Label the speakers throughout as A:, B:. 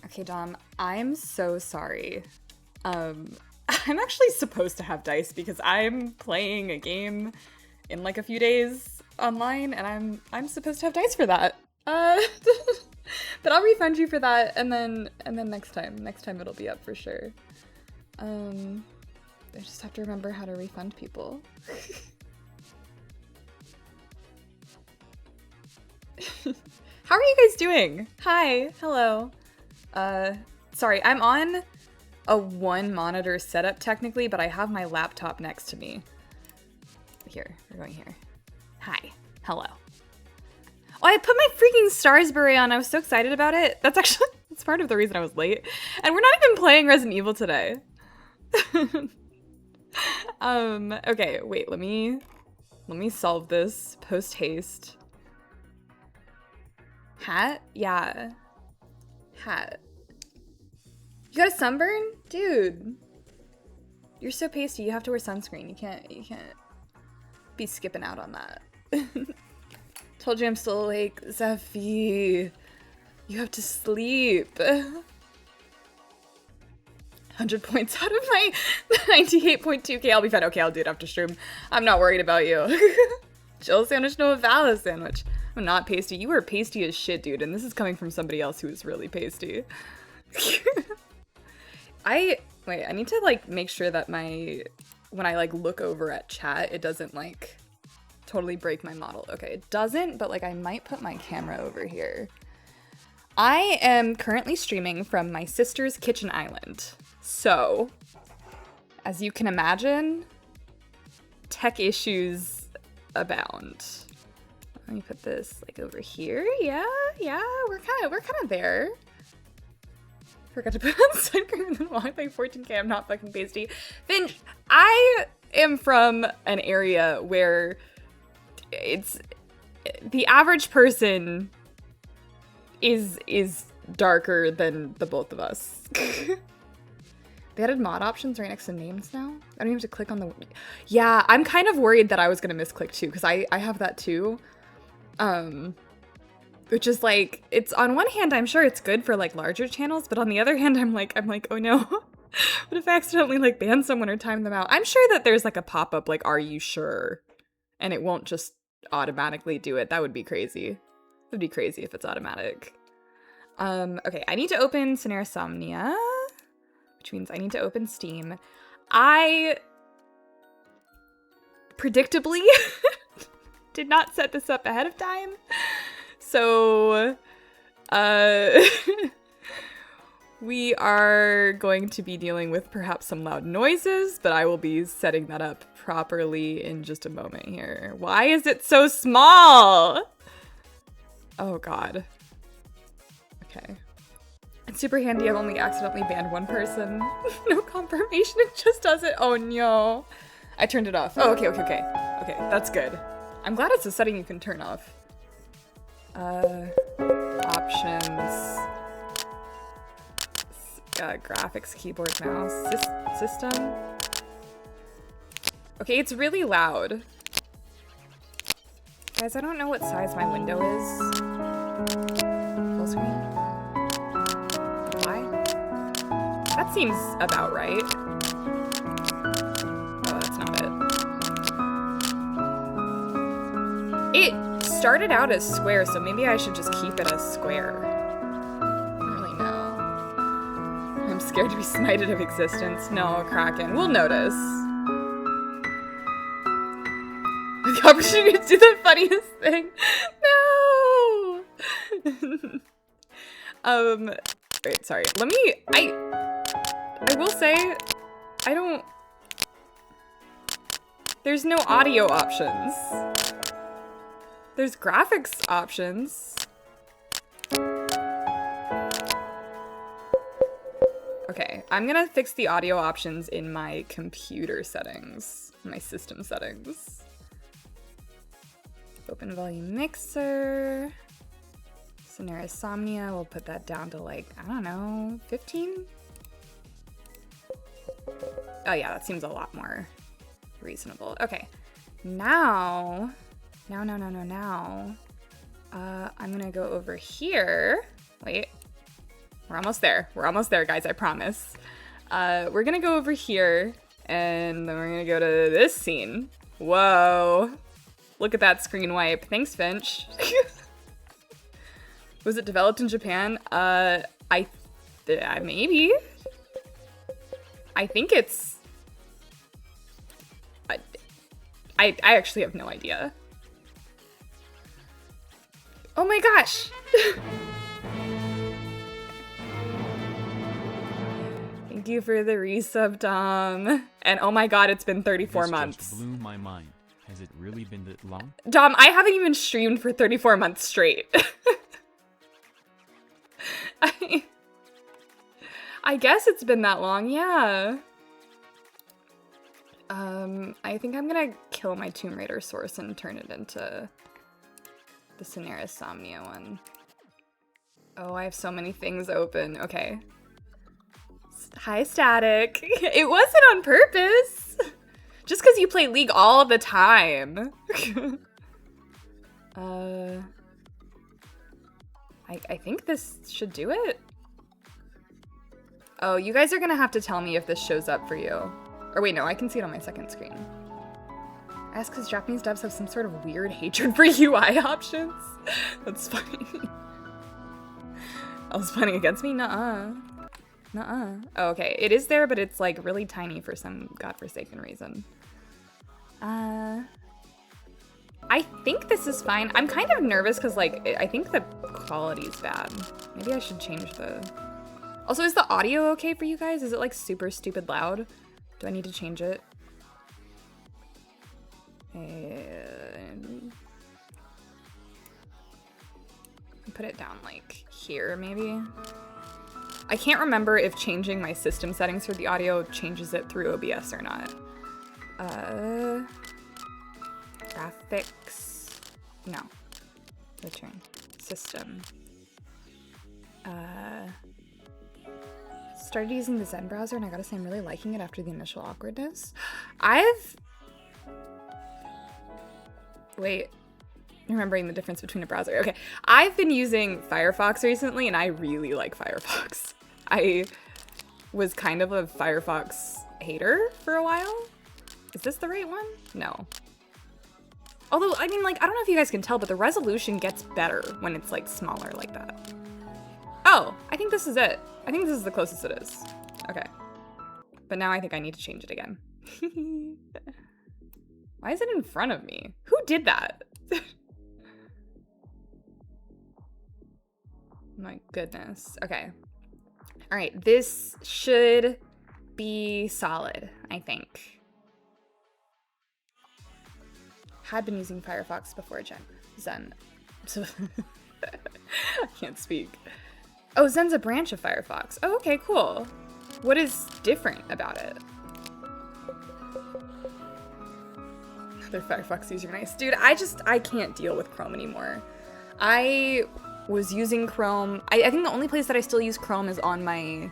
A: Okay, Dom, I'm so sorry. I'm actually supposed to have dice because I'm playing a game in like a few days online, and I'm supposed to have dice for that. But I'll refund you for that, and then next time it'll be up for sure. I just have to remember how to refund people. How are you guys doing? Hi, hello. Sorry, I'm on a one monitor setup technically, but I have my laptop next to me. Here, we're going here. Hi, hello. Oh, I put my freaking Stars Beret on. I was so excited about it. That's part of the reason I was late. And we're not even playing Resident Evil today. Okay, wait, let me solve this post haste. Hat? Yeah. Hat. You got a sunburn? Dude. You're so pasty, you have to wear sunscreen. You can't be skipping out on that. Told you I'm still awake. Zephy. You have to sleep. 100 points out of my 98.2k. I'll be fine. Okay, I'll do it after stream. I'm not worried about you. Jill sandwich, no Vala sandwich. I'm not pasty. You are pasty as shit, dude. And this is coming from somebody else who is really pasty. I need to like make sure that when I like look over at chat, it doesn't like totally break my model. Okay, it doesn't, but like I might put my camera over here. I am currently streaming from my sister's kitchen island. So, as you can imagine, tech issues abound. Let me put this like over here. Yeah, we're kind of there. Forgot to put on sunscreen and then walk like 14k. I'm not fucking pasty. Finch, I am from an area where it's the average person is darker than the both of us. They added mod options right next to names now. I don't even have to click on the. Yeah, I'm kind of worried that I was gonna misclick too, because I have that too. Which is like, it's on one hand, I'm sure it's good for like larger channels, but on the other hand, I'm like, oh no. What if I accidentally like ban someone or time them out? I'm sure that there's like a pop-up like, are you sure? And it won't just automatically do it. That would be crazy. It would be crazy if it's automatic. Okay, I need to open Cineris Somnia, which means I need to open Steam. I predictably did not set this up ahead of time. So, we are going to be dealing with perhaps some loud noises, but I will be setting that up properly in just a moment here. Why is it so small? Oh god. Okay. It's super handy. I've only accidentally banned one person. No confirmation. It just does it. Oh no. I turned it off. Oh, okay. Okay, that's good. I'm glad it's a setting you can turn off. Options. Graphics, keyboard, mouse, system. Okay, it's really loud. Guys, I don't know what size my window is. Full screen? Why? That seems about right. Oh, that's not it. It started out as square, so maybe I should just keep it as square. I don't really know. I'm scared to be smited of existence. No, Kraken. We'll notice. The opportunity to do the funniest thing. No! Wait, sorry. I will say, there's no audio options. There's graphics options. Okay, I'm gonna fix the audio options in my computer settings, my system settings. Open volume mixer. Cineris Somnia, we'll put that down to like, I don't know, 15? Oh yeah, that seems a lot more reasonable. Okay, now, I'm gonna go over here. Wait. We're almost there. We're almost there, guys, I promise. We're gonna go over here, and then we're gonna go to this scene. Whoa. Look at that screen wipe. Thanks, Finch. Was it developed in Japan? Maybe. I think it's... I actually have no idea. Oh my gosh! Thank you for the resub, Dom. And oh my god, it's been 34 months.
B: Just blew my mind. Has it really been that long?
A: Dom, I haven't even streamed for 34 months straight. I guess it's been that long, yeah. I think I'm gonna kill my Tomb Raider source and turn it into the Cineris Somnia one. Oh, I have so many things open. Okay. Hi, Static. It wasn't on purpose. Just because you play League all the time. I think this should do it. Oh, you guys are gonna have to tell me if this shows up for you. Or wait, no, I can see it on my second screen. I ask because Japanese devs have some sort of weird hatred for UI options. That's funny. Oh, it's funny against me? Nuh-uh. Nuh-uh. Oh, okay. It is there, but it's like really tiny for some godforsaken reason. I think this is fine. I'm kind of nervous because like, I think the quality is bad. Maybe I should change the... Also, is the audio okay for you guys? Is it like super stupid loud? Do I need to change it? And put it down like here, maybe. I can't remember if changing my system settings for the audio changes it through OBS or not. Graphics. No. Return. System. Started using the Zen browser and I gotta say I'm really liking it after the initial awkwardness. Wait, remembering the difference between a browser. Okay, I've been using Firefox recently and I really like Firefox. I was kind of a Firefox hater for a while. Is this the right one? No. Although, I mean, like, I don't know if you guys can tell, but the resolution gets better when it's like smaller like that. Oh, I think this is it. I think this is the closest it is. Okay. But now I think I need to change it again. Why is it in front of me? Who did that? My goodness. Okay. All right, this should be solid, I think. Had been using Firefox before Zen. So I can't speak. Oh, Zen's a branch of Firefox. Oh, okay, cool. What is different about it? Another Firefox user, nice. Dude, I can't deal with Chrome anymore. I was using Chrome. I think the only place that I still use Chrome is on my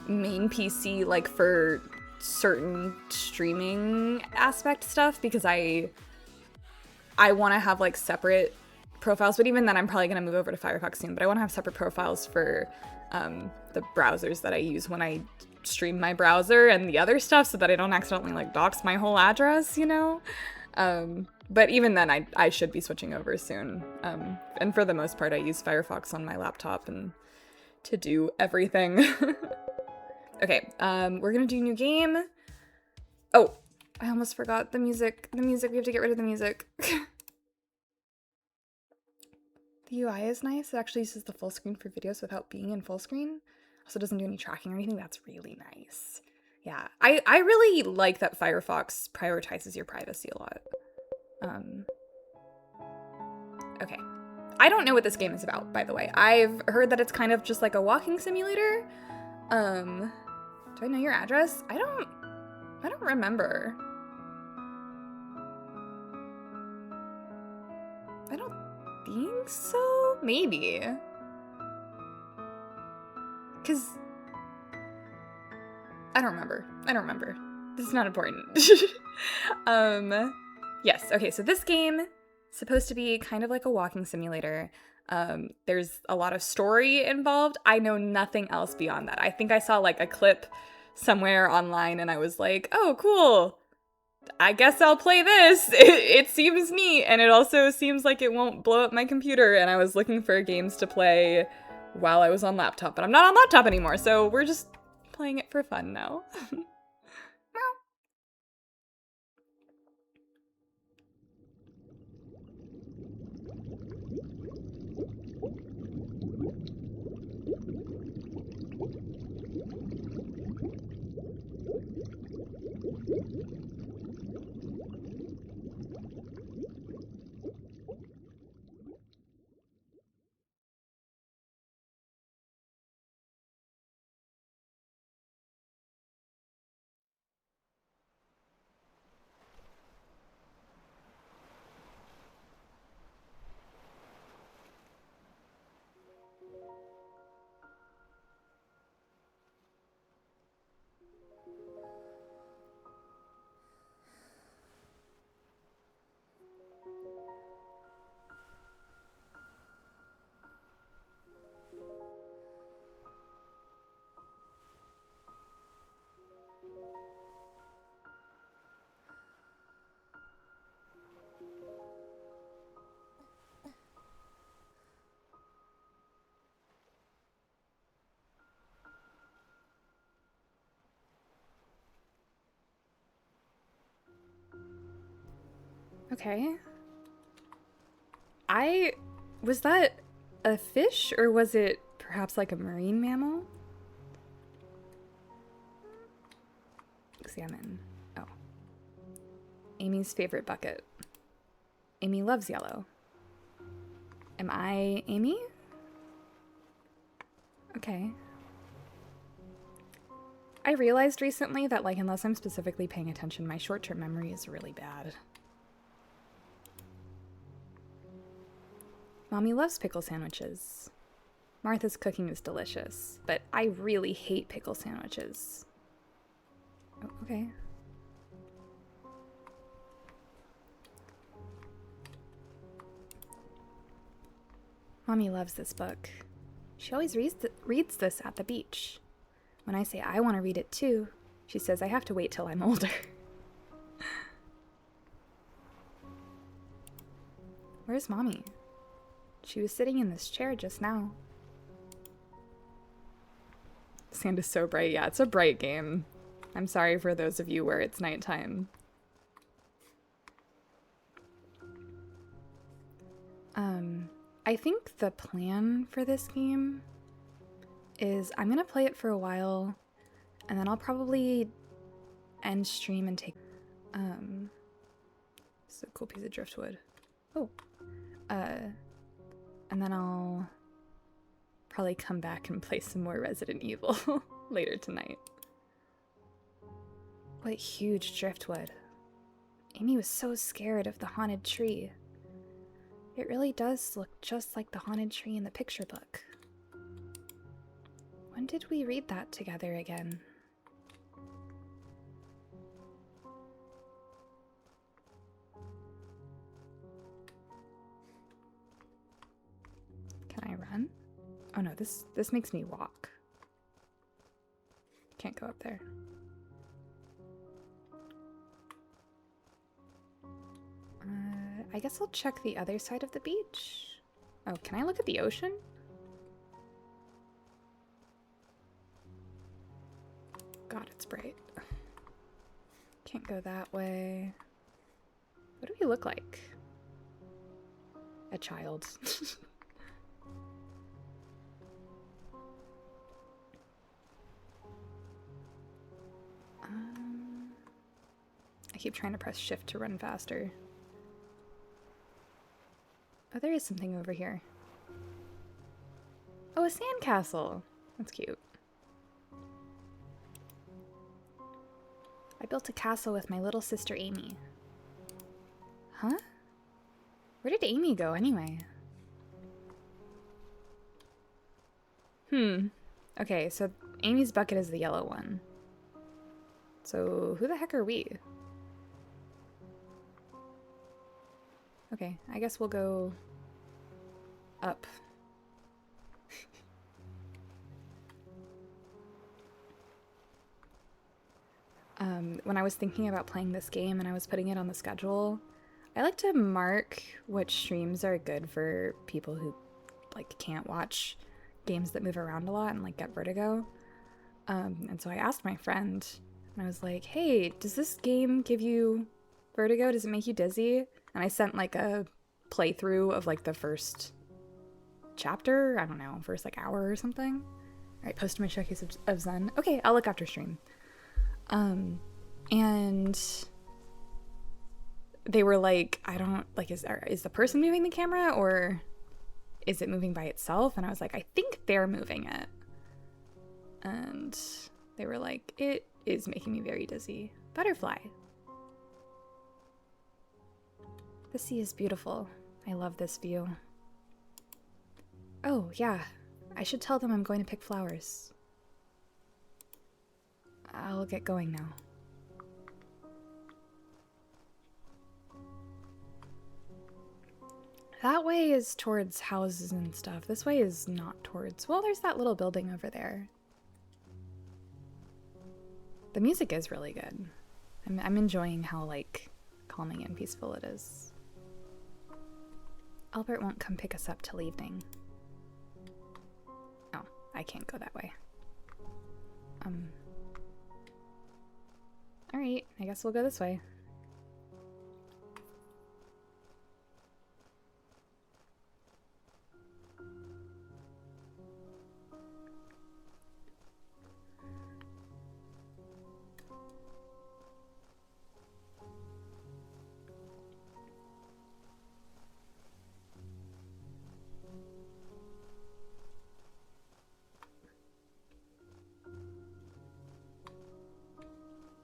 A: main PC, like for certain streaming aspect stuff, because I want to have like separate profiles, but even then I'm probably going to move over to Firefox soon, but I want to have separate profiles for the browsers that I use when I stream my browser and the other stuff, so that I don't accidentally like dox my whole address, you know? But even then I should be switching over soon. And for the most part I use Firefox on my laptop and to do everything. Okay, we're gonna do new game. Oh, I almost forgot the music. The music, we have to get rid of the music. The UI is nice. It actually uses the full screen for videos without being in full screen. Also doesn't do any tracking or anything. That's really nice. Yeah, I really like that Firefox prioritizes your privacy a lot. I don't know what this game is about, by the way. I've heard that it's kind of just like a walking simulator. Do I know your address? I don't remember. I don't think so. Maybe. Cause I don't remember. This is not important. Yes, okay, so this game is supposed to be kind of like a walking simulator. There's a lot of story involved. I know nothing else beyond that. I think I saw like a clip somewhere online and I was like, oh, cool. I guess I'll play this. It seems neat, and it also seems like it won't blow up my computer, and I was looking for games to play while I was on laptop, but I'm not on laptop anymore, so we're just playing it for fun now. Okay. Was that a fish, or was it perhaps like a marine mammal? Examine. Oh. Amy's favorite bucket. Amy loves yellow. Am I Amy? Okay. I realized recently that, like, unless I'm specifically paying attention, my short-term memory is really bad. Mommy loves pickle sandwiches. Martha's cooking is delicious, but I really hate pickle sandwiches. Oh, okay. Mommy loves this book. She always reads this at the beach. When I say I want to read it too, she says I have to wait till I'm older. Where's Mommy? She was sitting in this chair just now. Sand is so bright. Yeah, it's a bright game. I'm sorry for those of you where it's nighttime. I think the plan for this game is I'm gonna play it for a while, and then I'll probably end stream and take... This is a cool piece of driftwood. Oh. And then I'll probably come back and play some more Resident Evil later tonight. What huge driftwood. Amy was so scared of the haunted tree. It really does look just like the haunted tree in the picture book. When did we read that together again? Can I run? Oh no, this makes me walk. Can't go up there. I guess I'll check the other side of the beach. Oh, can I look at the ocean? God, it's bright. Can't go that way. What do we look like? A child. I keep trying to press shift to run faster. Oh, there is something over here. Oh, a sandcastle. That's cute. I built a castle with my little sister Amy. Huh? Where did Amy go anyway? Okay, so Amy's bucket is the yellow one. So who the heck are we? Okay, I guess we'll go up. When I was thinking about playing this game and I was putting it on the schedule, I like to mark which streams are good for people who like can't watch games that move around a lot and like get vertigo. And so I asked my friend and I was like, hey, does this game give you vertigo? Does it make you dizzy? And I sent like a playthrough of like the first chapter, I don't know, first like hour or something. All right, post to my showcase of Zen. Okay, I'll look after stream. And they were like, I don't like, is the person moving the camera or is it moving by itself? And I was like, I think they're moving it. And they were like, it is making me very dizzy. Butterfly. The sea is beautiful. I love this view. Oh, yeah. I should tell them I'm going to pick flowers. I'll get going now. That way is towards houses and stuff. This way is not towards... Well, there's that little building over there. The music is really good. I'm enjoying how, like, calming and peaceful it is. Albert won't come pick us up till evening. Oh, I can't go that way. Alright, I guess we'll go this way.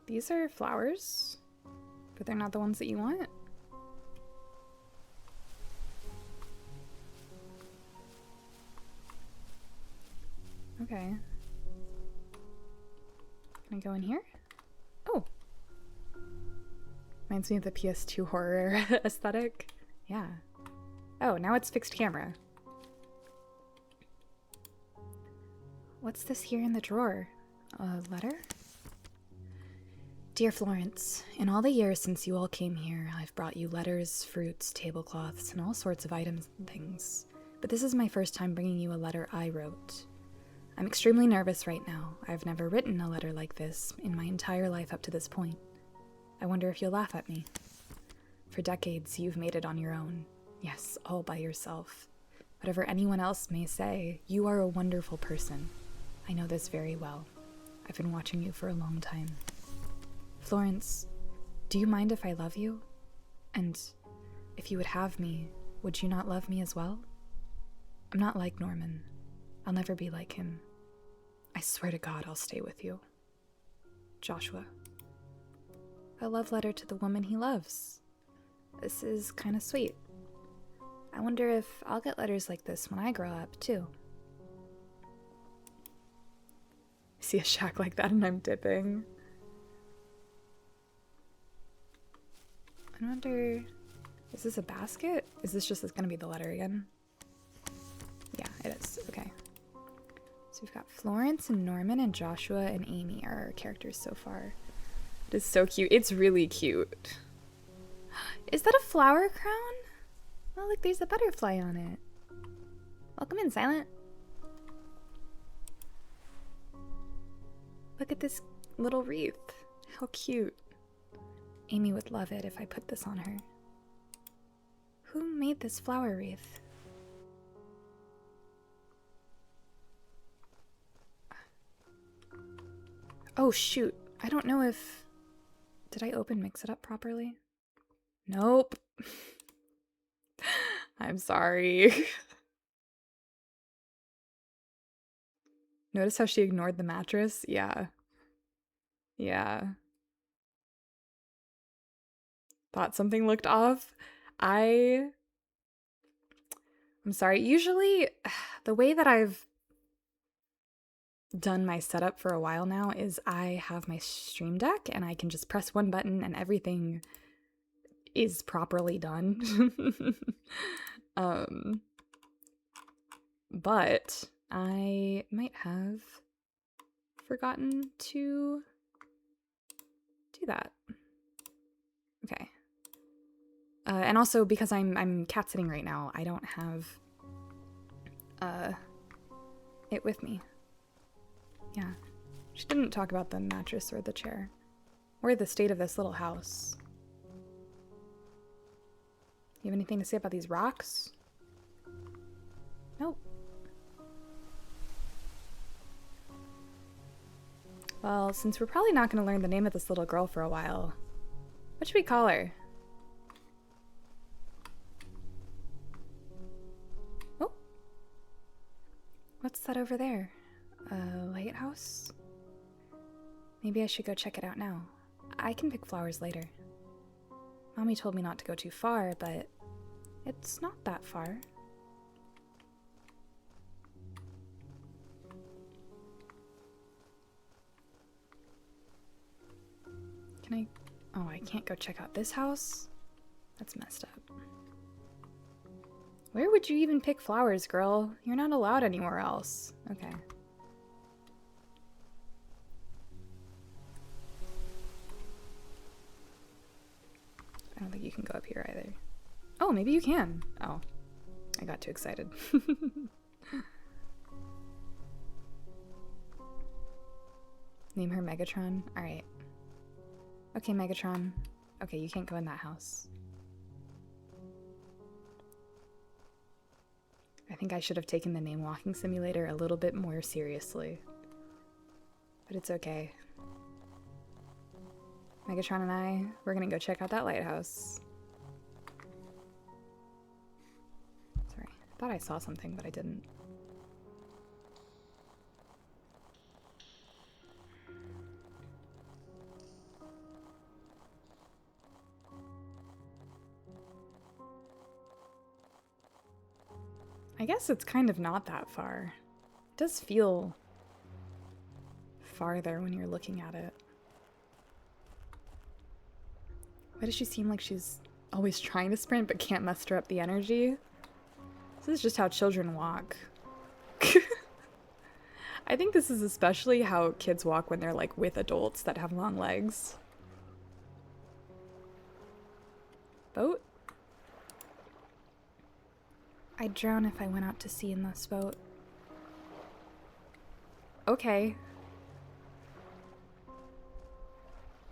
A: These are flowers, but they're not the ones that you want. Okay. Can I go in here? Oh! Reminds me of the PS2 horror aesthetic. Yeah. Oh, now it's fixed camera. What's this here in the drawer? A letter? Dear Florence, in all the years since you all came here, I've brought you letters, fruits, tablecloths, and all sorts of items and things. But this is my first time bringing you a letter I wrote. I'm extremely nervous right now. I've never written a letter like this in my entire life up to this point. I wonder if you'll laugh at me. For decades, you've made it on your own. Yes, all by yourself. Whatever anyone else may say, you are a wonderful person. I know this very well. I've been watching you for a long time. Florence, do you mind if I love you? And if you would have me, would you not love me as well? I'm not like Norman. I'll never be like him. I swear to God I'll stay with you. Joshua. A love letter to the woman he loves. This is kind of sweet. I wonder if I'll get letters like this when I grow up, too. I see a shack like that and I'm dipping. I wonder, is this a basket? Is this just gonna be the letter again? Yeah, it is. Okay. So we've got Florence and Norman and Joshua and Amy are our characters so far. It is so cute. It's really cute. Is that a flower crown? Oh, look, there's a butterfly on it. Welcome in, Silent. Look at this little wreath. How cute. Amy would love it if I put this on her. Who made this flower wreath? Oh shoot, I don't know if... Did I open Mix It Up properly? Nope. I'm sorry. Notice how she ignored the mattress? Yeah. Yeah. Thought something looked off. I'm sorry. Usually, the way that I've done my setup for a while now is I have my Stream Deck and I can just press one button and everything is properly done. But I might have forgotten to do that. Okay. And also because I'm cat sitting right now, I don't have it with me. Yeah. She didn't talk about the mattress or the chair or the state of this little house. You have anything to say about these rocks? Nope. Well, since we're probably not going to learn the name of this little girl for a while, what should we call her? Oh. What's that over there? A lighthouse? Maybe I should go check it out now. I can pick flowers later. Mommy told me not to go too far, but it's not that far. Can I? Oh, I can't go check out this house? That's messed up. Where would you even pick flowers, girl? You're not allowed anywhere else. Okay. I don't think you can go up here either. Oh, maybe you can. Oh, I got too excited. Name her Megatron? Alright. Okay, Megatron. Okay, you can't go in that house. I think I should have taken the name Walking Simulator a little bit more seriously. But it's okay. Megatron and I, we're gonna go check out that lighthouse. Sorry, I thought I saw something, but I didn't. I guess it's kind of not that far. It does feel farther when you're looking at it. Why does she seem like she's always trying to sprint but can't muster up the energy? This is just how children walk. I think this is especially how kids walk when they're like with adults that have long legs. Boat? I'd drown if I went out to sea in this boat. Okay.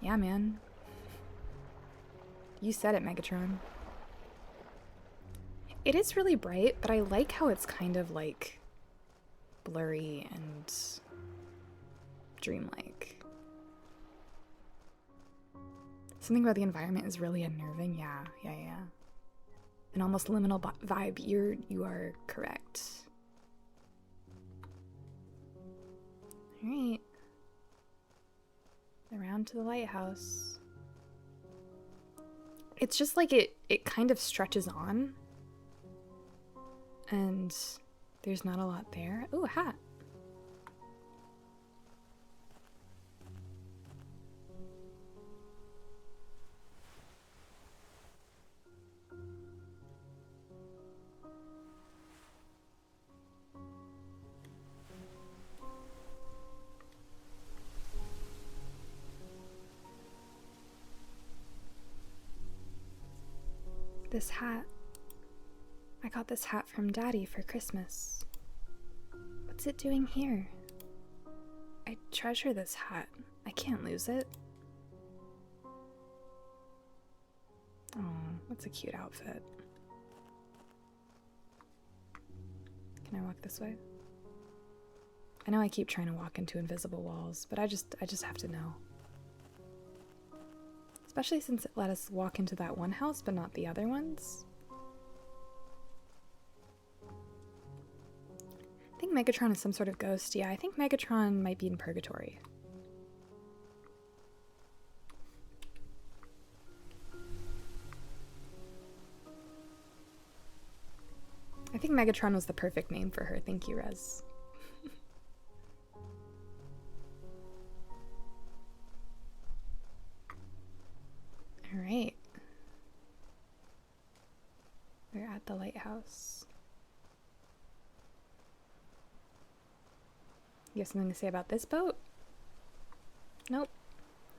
A: Yeah, man. You said it, Megatron. It is really bright, but I like how it's kind of like blurry and dreamlike. Something about the environment is really unnerving. Yeah. An almost liminal vibe. You are correct. All right. Around to the lighthouse. It's just like it kind of stretches on. And there's not a lot there. Ooh, a hat. This hat. I got this hat from Daddy for Christmas. What's it doing here? I treasure this hat. I can't lose it. Oh, that's a cute outfit. Can I walk this way? I know I keep trying to walk into invisible walls, but I just have to know. Especially since it let us walk into that one house, but not the other ones. I think Megatron is some sort of ghost. Yeah, I think Megatron might be in purgatory. I think Megatron was the perfect name for her. Thank you, Rez. Alright. We're at the lighthouse. You have something to say about this boat? Nope.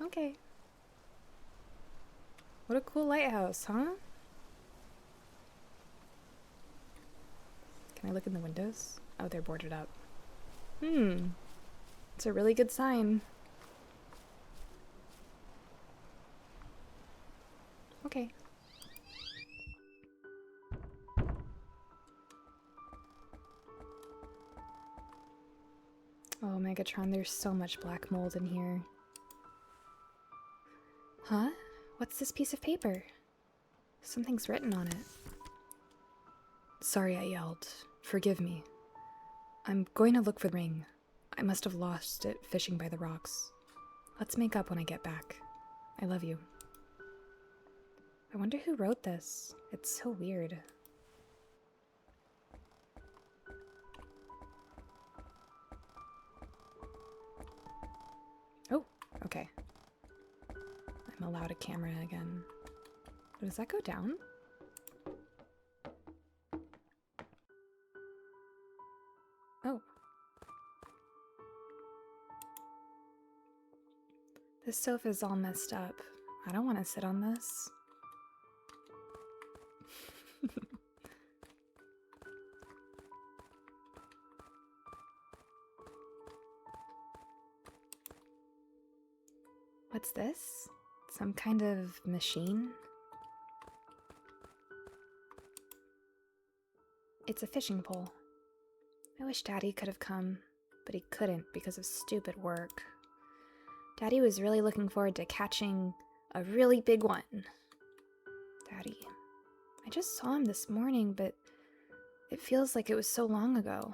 A: Okay. What a cool lighthouse, huh? Can I look in the windows? Oh, they're boarded up. It's a really good sign. Okay. Oh, Megatron, there's so much black mold in here. Huh? What's this piece of paper? Something's written on it. Sorry I yelled. Forgive me. I'm going to look for the ring. I must have lost it fishing by the rocks. Let's make up when I get back. I love you. I wonder who wrote this. It's so weird. Oh, okay. I'm allowed a camera again. Does that go down? Oh. This sofa's all messed up. I don't want to sit on this. What's this? Some kind of machine? It's a fishing pole. I wish Daddy could have come, but he couldn't because of stupid work. Daddy was really looking forward to catching a really big one. Daddy. I just saw him this morning, but it feels like it was so long ago.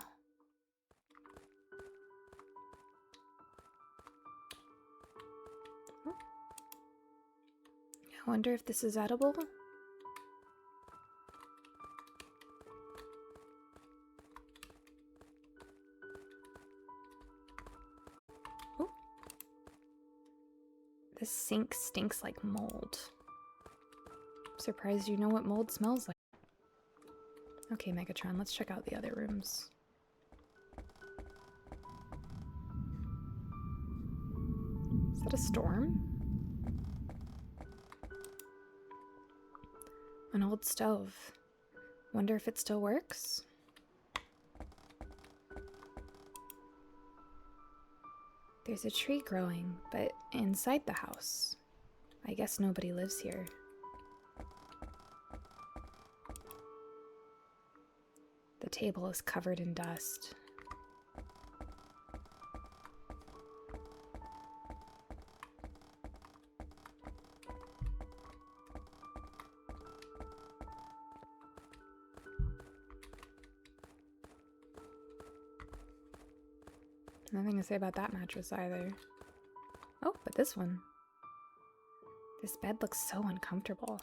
A: I wonder if this is edible? Oh. This sink stinks like mold. I'm surprised you know what mold smells like. Okay, Megatron, let's check out the other rooms. Is that a storm? An old stove. Wonder if it still works? There's a tree growing, but inside the house. I guess nobody lives here. The table is covered in dust. Nothing to say about that mattress either. Oh, but this one. This bed looks so uncomfortable.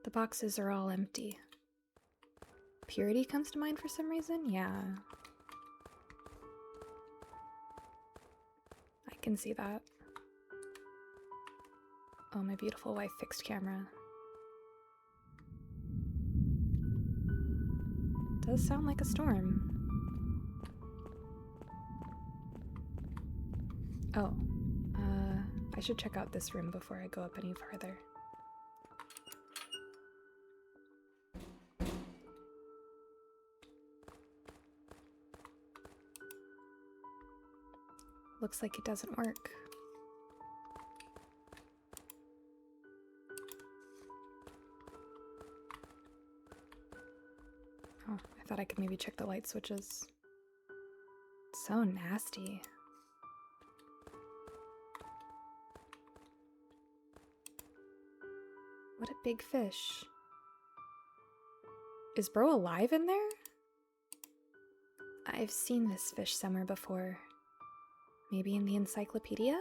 A: The boxes are all empty. Purity comes to mind for some reason? Yeah. I can see that. Oh, my beautiful wife fixed camera. Does sound like a storm. Oh, I should check out this room before I go up any farther. Looks like it doesn't work. Oh, I thought I could maybe check the light switches. So nasty. What a big fish. Is bro alive in there? I've seen this fish somewhere before. Maybe in the encyclopedia?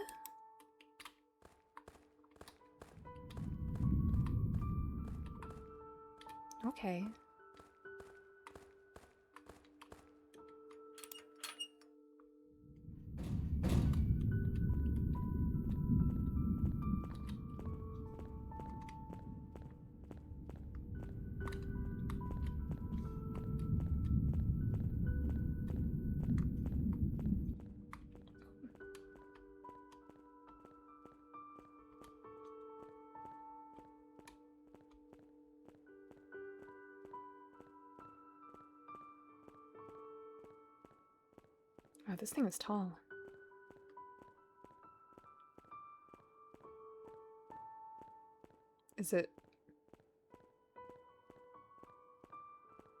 A: Okay. Oh, this thing is tall. Is it...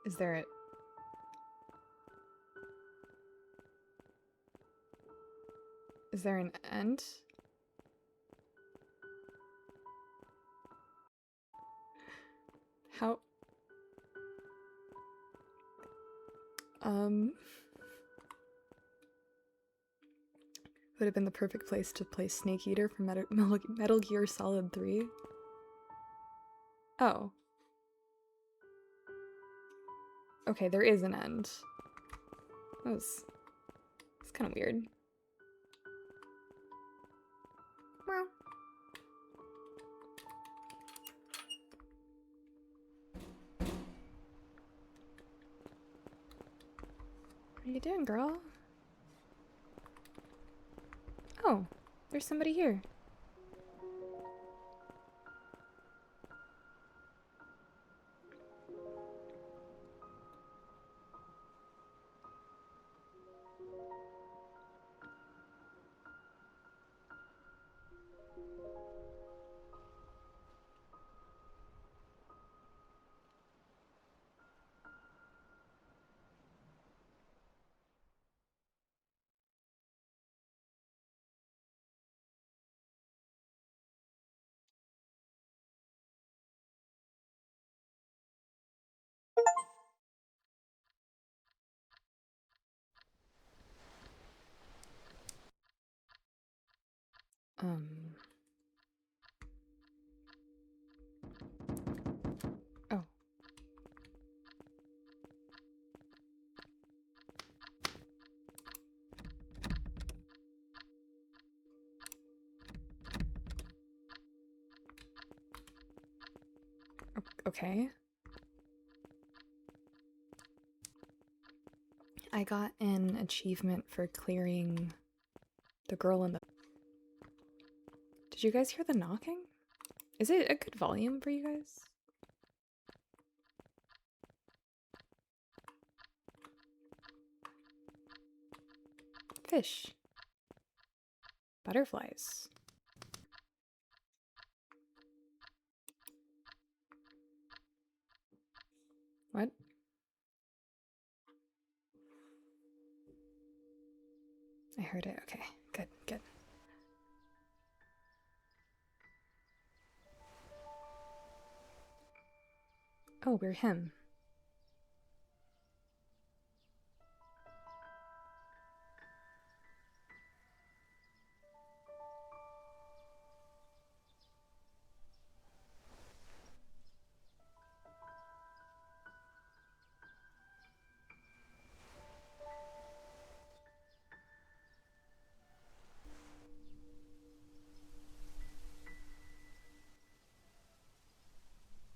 A: Is there a... Is there an end? How... Would have been the perfect place to play Snake Eater for Metal Gear Solid 3. Oh. Okay, there is an end. It's kind of weird. Well. What are you doing, girl? Oh, there's somebody here. Oh. Okay. I got an achievement for clearing the girl in the... Did you guys hear the knocking? Is it a good volume for you guys? Fish. Butterflies. What? I heard it. Okay, good, good. Oh, we're him.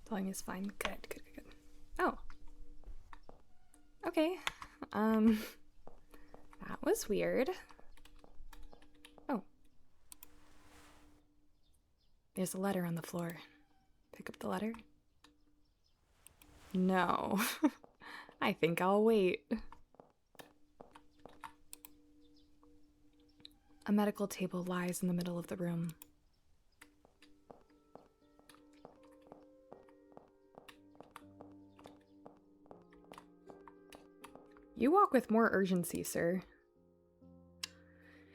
A: Volume is fine. Good, good, good, good. Oh. Okay. That was weird. Oh. There's a letter on the floor. Pick up the letter? No. I think I'll wait. A medical table lies in the middle of the room. You walk with more urgency, sir.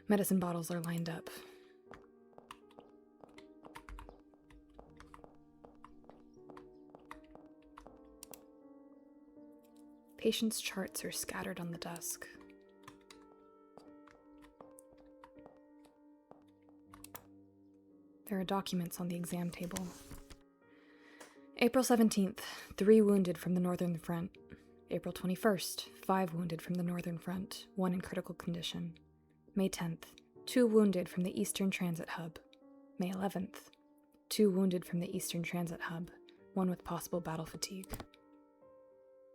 A: Medicine bottles are lined up. Patient's charts are scattered on the desk. There are documents on the exam table. April 17th, 3 wounded from the Northern Front. April 21st, 5 wounded from the Northern Front, 1 in critical condition. May 10th, 2 wounded from the Eastern Transit Hub. May 11th, 2 wounded from the Eastern Transit Hub, 1 with possible battle fatigue.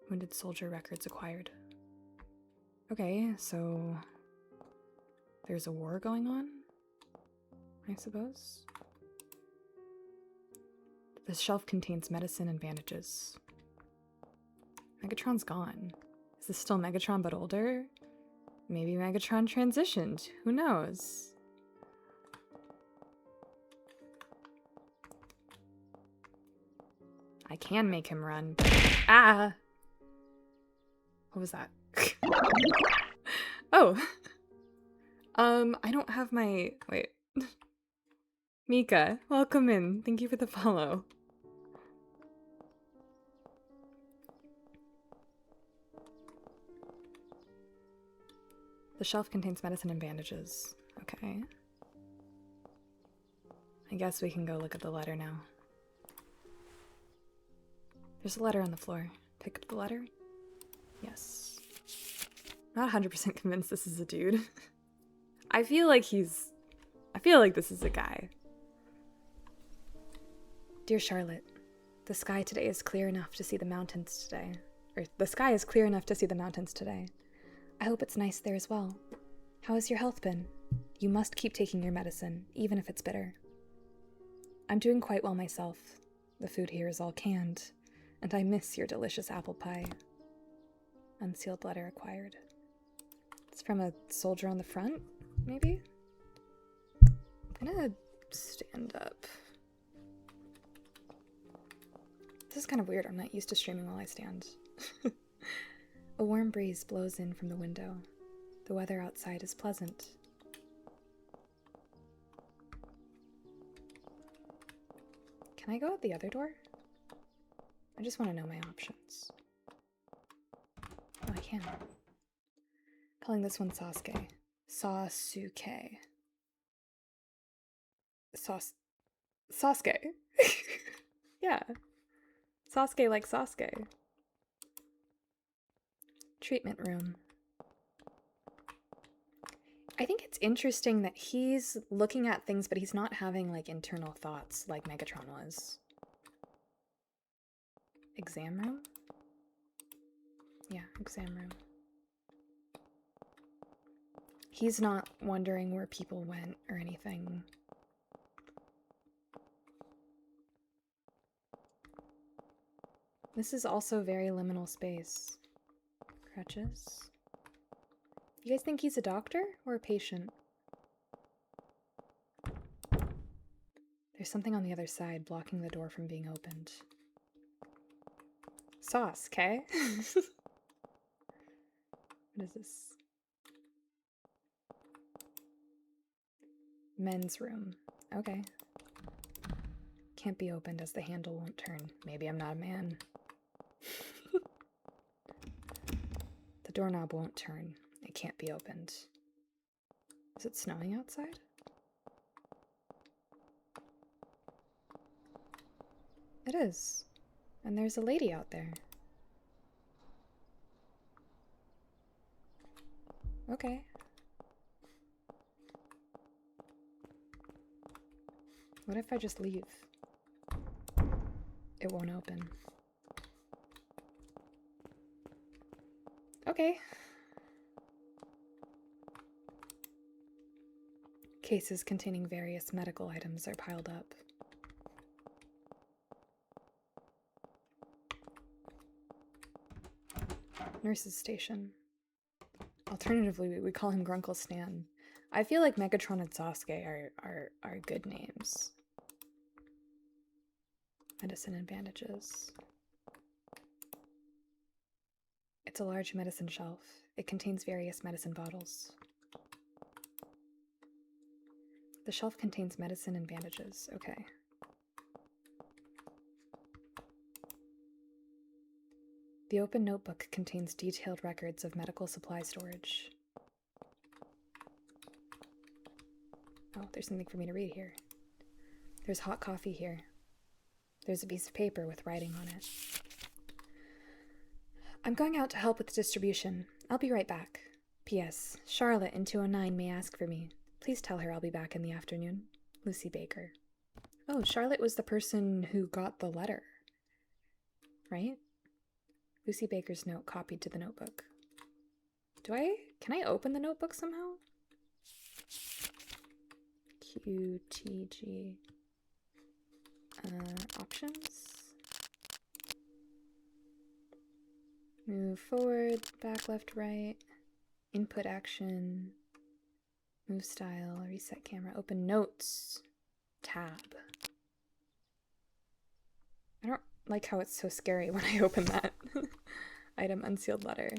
A: Wounded soldier records acquired. Okay, so there's a war going on, I suppose. The shelf contains medicine and bandages. Megatron's gone. Is this still Megatron but older? Maybe Megatron transitioned. Who knows? I can make him run. Ah! What was that? Oh! I don't have my... Wait. Mika, welcome in. Thank you for the follow. The shelf contains medicine and bandages. Okay. I guess we can go look at the letter now. There's a letter on the floor. Pick up the letter? Yes. Not 100% convinced this is a dude. I feel like this is a guy. Dear Charlotte, the sky today is clear enough to see the mountains today. The sky is clear enough to see the mountains today. I hope it's nice there as well. How has your health been? You must keep taking your medicine, even if it's bitter. I'm doing quite well myself. The food here is all canned, and I miss your delicious apple pie. Unsealed letter acquired. It's from a soldier on the front, maybe? I'm gonna stand up. This is kind of weird. I'm not used to streaming while I stand. A warm breeze blows in from the window. The weather outside is pleasant. Can I go out the other door? I just want to know my options. Oh, I can. Calling this one Sasuke. Sasuke. Sasuke. Yeah. Sasuke like Sasuke. Treatment room. I think it's interesting that he's looking at things, but he's not having, like, internal thoughts like Megatron was. Exam room? Yeah, exam room. He's not wondering where people went or anything. This is also very liminal space. Crutches. You guys think he's a doctor or a patient? There's something on the other side blocking the door from being opened. Sauce, okay? What is this? Men's room. Okay. Can't be opened as the handle won't turn. Maybe I'm not a man. The doorknob won't turn. It can't be opened. Is it snowing outside? It is. And there's a lady out there. Okay. What if I just leave? It won't open. Okay. Cases containing various medical items are piled up. Nurse's station. Alternatively, we call him Grunkle Stan. I feel like Megatron and Sasuke are good names. Medicine and bandages. It's a large medicine shelf. It contains various medicine bottles. The shelf contains medicine and bandages. Okay. The open notebook contains detailed records of medical supply storage. Oh, there's something for me to read here. There's hot coffee here. There's a piece of paper with writing on it. I'm going out to help with distribution. I'll be right back. P.S. Charlotte in 209 may ask for me. Please tell her I'll be back in the afternoon. Lucy Baker. Oh, Charlotte was the person who got the letter. Right? Lucy Baker's note copied to the notebook. Can I open the notebook somehow? QTG. Options. Move forward, back, left, right. Input action. Move style, reset camera, open notes. Tab. I don't like how it's so scary when I open that. Item unsealed letter.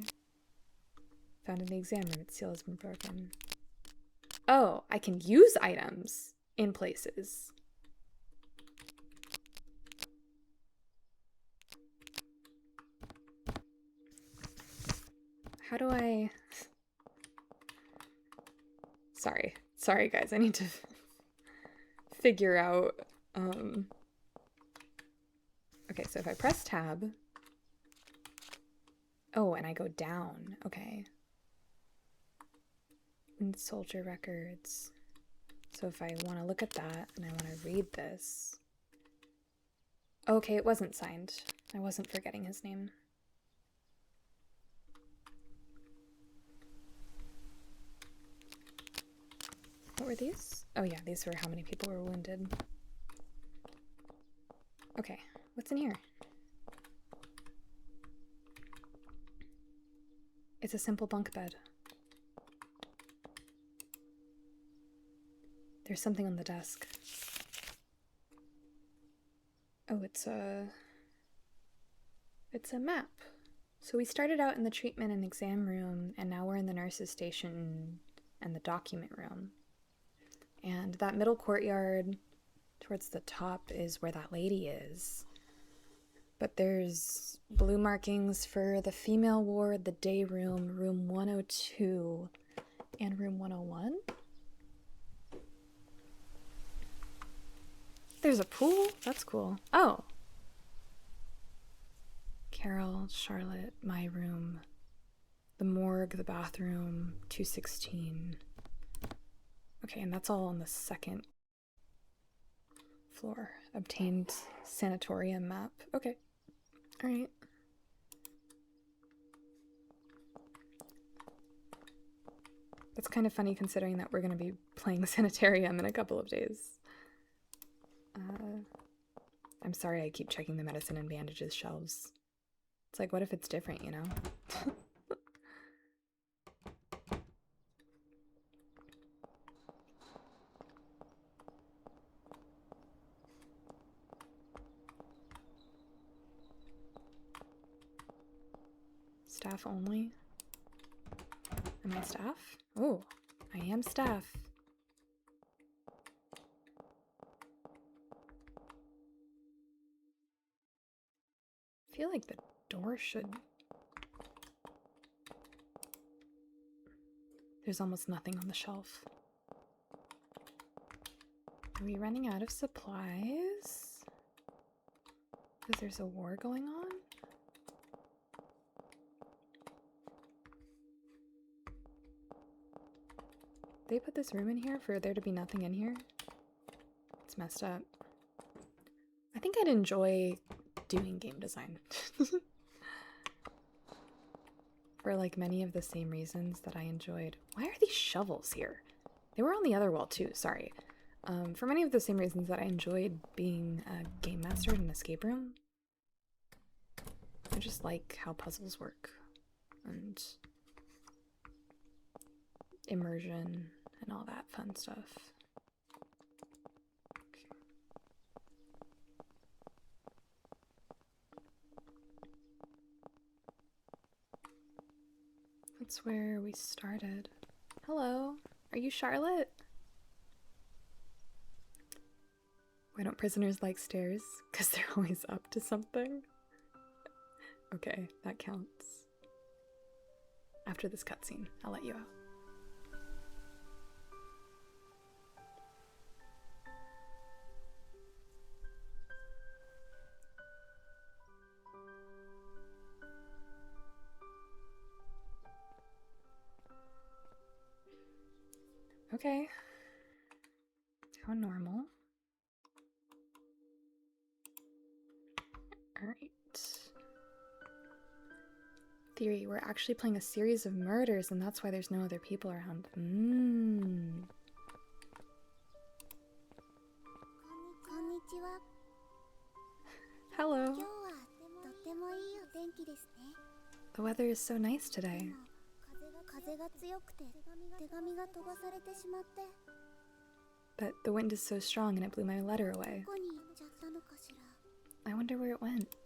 A: Found in the exam room, its seal has been broken. Oh, I can use items in places. How do I... Sorry guys, I need to figure out, Okay, so if I press tab... Oh, and I go down, okay. And soldier records. So if I want to look at that and I want to read this... Okay, it wasn't signed. I wasn't forgetting his name. What were these? Oh yeah, these were how many people were wounded. Okay, what's in here? It's a simple bunk bed. There's something on the desk. Oh, it's a map. So we started out in the treatment and exam room, and now we're in the nurse's station and the document room. And that middle courtyard towards the top is where that lady is. But there's blue markings for the female ward, the day room, room 102, and room 101. There's a pool? That's cool. Oh. Carol, Charlotte, my room, the morgue, the bathroom, 216. Okay, and that's all on the second floor. Obtained sanatorium map. Okay. Alright. That's kind of funny considering that we're going to be playing Sanitarium in a couple of days. I'm sorry I keep checking the medicine and bandages shelves. It's like, what if it's different, you know? Staff only? Am I staff? Oh, I am staff. I feel like the door should... There's almost nothing on the shelf. Are we running out of supplies? Because there's a war going on? They put this room in here for there to be nothing in here? It's messed up. I think I'd enjoy doing game design. For like many of the same reasons that I enjoyed. Why are these shovels here? They were on the other wall too, sorry. For many of the same reasons that I enjoyed being a game master in an escape room. I just like how puzzles work. And immersion and all that fun stuff. Okay. That's where we started. Hello, are you Charlotte? Why don't prisoners like stairs? Because they're always up to something. Okay, that counts. After this cutscene, I'll let you out. Okay. How normal. Alright. Theory, we're actually playing a series of murders, and that's why there's no other people around. Hello. The weather is so nice today. But the wind is so strong and it blew my letter away. I wonder where it went.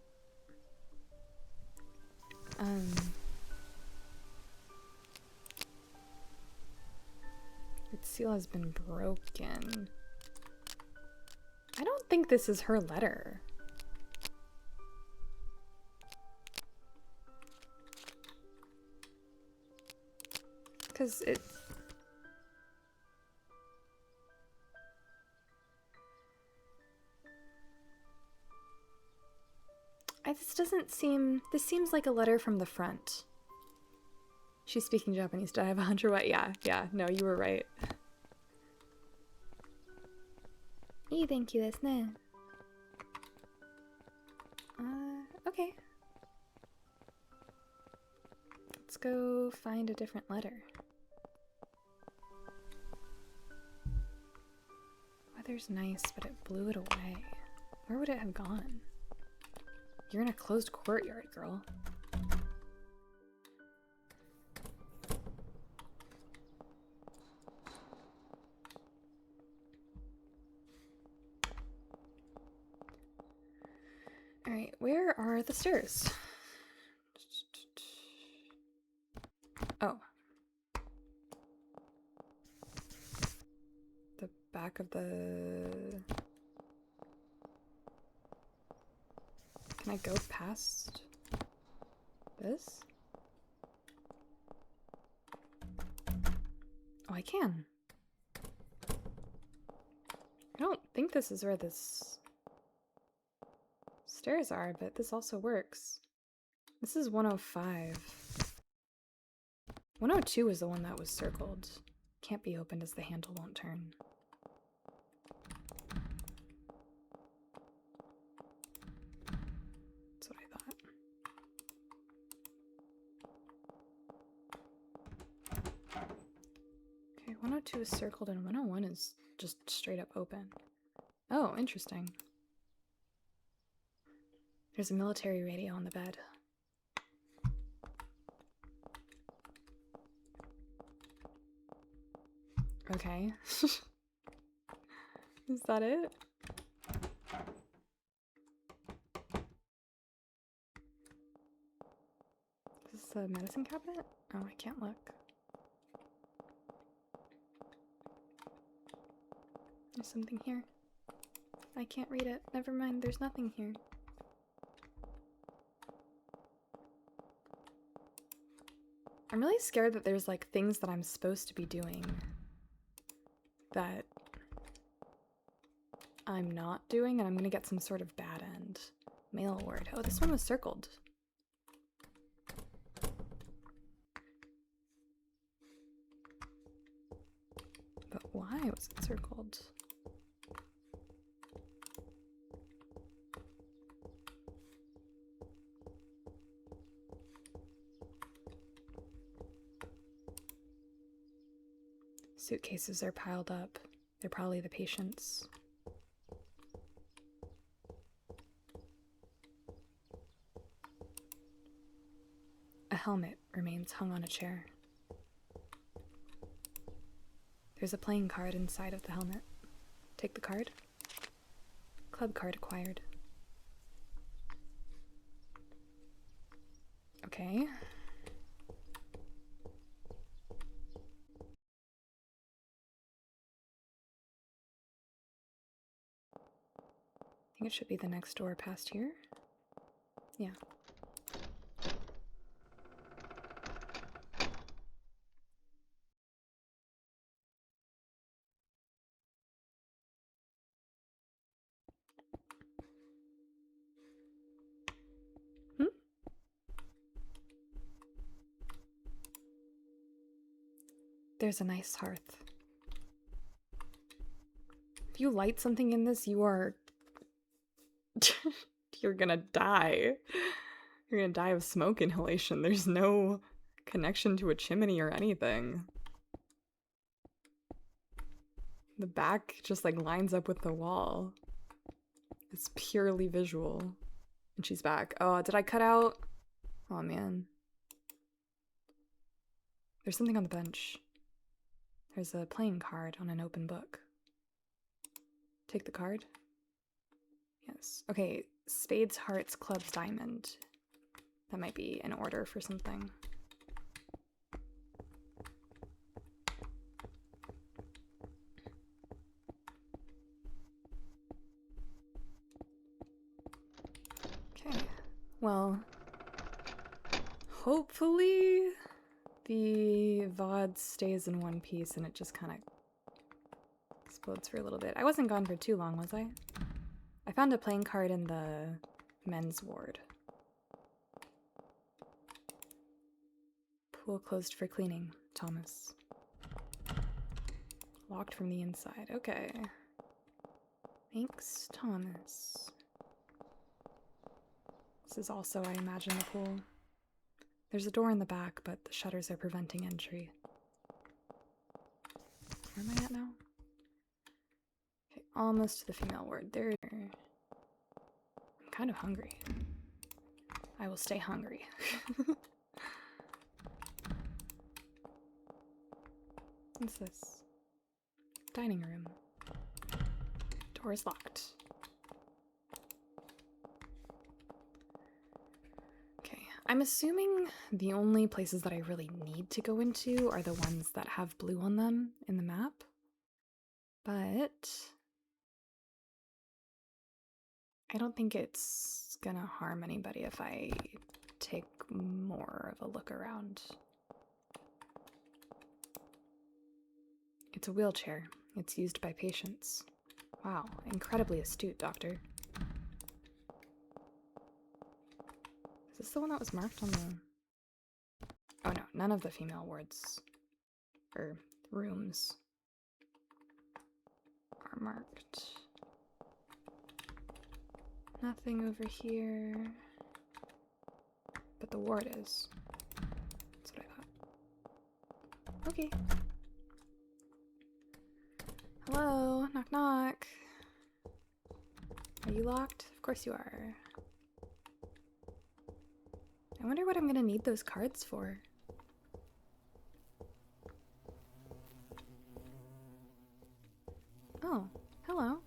A: Its seal has been broken. I don't think this is her letter. Because it... this doesn't seem... This seems like a letter from the front. She's speaking Japanese. Did I have a hunter what? Yeah, no, you were right. Thank you, desu ne. Okay. Let's go find a different letter. Weather's nice, but it blew it away. Where would it have gone? You're in a closed courtyard, girl. Alright, where are the stairs? Oh. The back of the... Can I go past this? Oh, I can. I don't think this is where this stairs are, but this also works. This is 105. 102 is the one that was circled. Can't be opened as the handle won't turn. That's what I thought. Okay, 102 is circled and 101 is just straight up open. Oh, interesting. There's a military radio on the bed. Okay. Is that it? Is this a medicine cabinet? Oh, I can't look. There's something here. I can't read it. Never mind, there's nothing here. I'm really scared that there's like things that I'm supposed to be doing that I'm not doing, and I'm gonna get some sort of bad end. Mail award. Oh, this one was circled. But why was it circled? Suitcases are piled up. They're probably the patients. A helmet remains hung on a chair. There's a playing card inside of the helmet. Take the card. Club card acquired. Okay. I think it should be the next door past here. Yeah. There's a nice hearth. If you light something in this, you are... You're gonna die. You're gonna die of smoke inhalation. There's no connection to a chimney or anything. The back just like lines up with the wall. It's purely visual. And she's back. Oh, did I cut out? Oh man. There's something on the bench. There's a playing card on an open book. Take the card. Yes. Okay, spades, hearts, clubs, diamond. That might be an order for something. Okay, well, hopefully the VOD stays in one piece and it just kind of explodes for a little bit. I wasn't gone for too long, was I? I found a playing card in the men's ward. Pool closed for cleaning, Thomas. Locked from the inside. Okay. Thanks, Thomas. This is also, I imagine, the pool. There's a door in the back, but the shutters are preventing entry. Where am I at now? Okay, almost to the female ward. There. I'm kind of hungry. I will stay hungry. What's this? Dining room. Door is locked. Okay, I'm assuming the only places that I really need to go into are the ones that have blue on them in the map. But I don't think it's gonna harm anybody if I take more of a look around. It's a wheelchair. It's used by patients. Wow, incredibly astute, doctor. Is this the one that was marked on the... Oh no, none of the female wards, or rooms, are marked. Nothing over here. But the ward is. That's what I thought. Okay. Hello? Knock knock. Are you locked? Of course you are. I wonder what I'm gonna need those cards for. Oh, hello.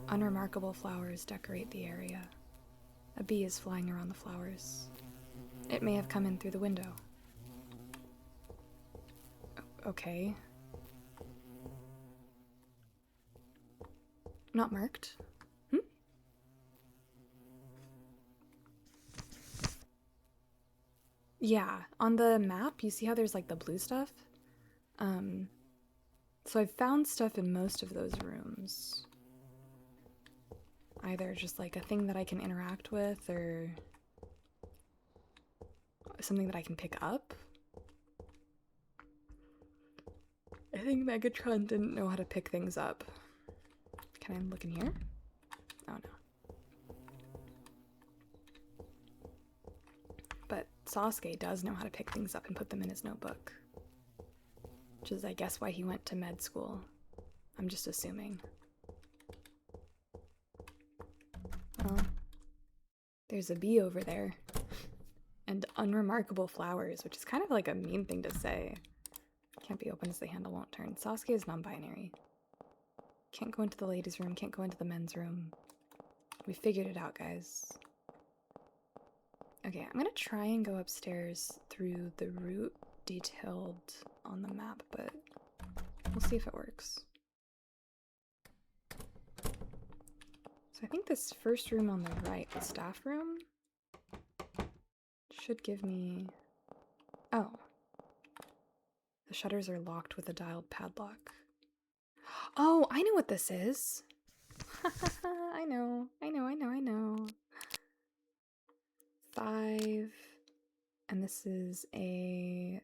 A: Unremarkable flowers decorate the area. A bee is flying around the flowers. It may have come in through the window. Okay. Not marked. Yeah, on the map, you see how there's like the blue stuff? So I've found stuff in most of those rooms. Either just like a thing that I can interact with or something that I can pick up. I think Megatron didn't know how to pick things up. Can I look in here? Oh no. But Sasuke does know how to pick things up and put them in his notebook. Which is, I guess, why he went to med school. I'm just assuming. Well, there's a bee over there. And unremarkable flowers, which is kind of like a mean thing to say. Can't be opened as the handle won't turn. Sasuke is non-binary. Can't go into the ladies' room, can't go into the men's room. We figured it out, guys. Okay, I'm gonna try and go upstairs through the route detailed on the map, but we'll see if it works. So I think this first room on the right, the staff room, should give me... Oh. The shutters are locked with a dialed padlock. Oh, I know what this is! I know. 5, And this is a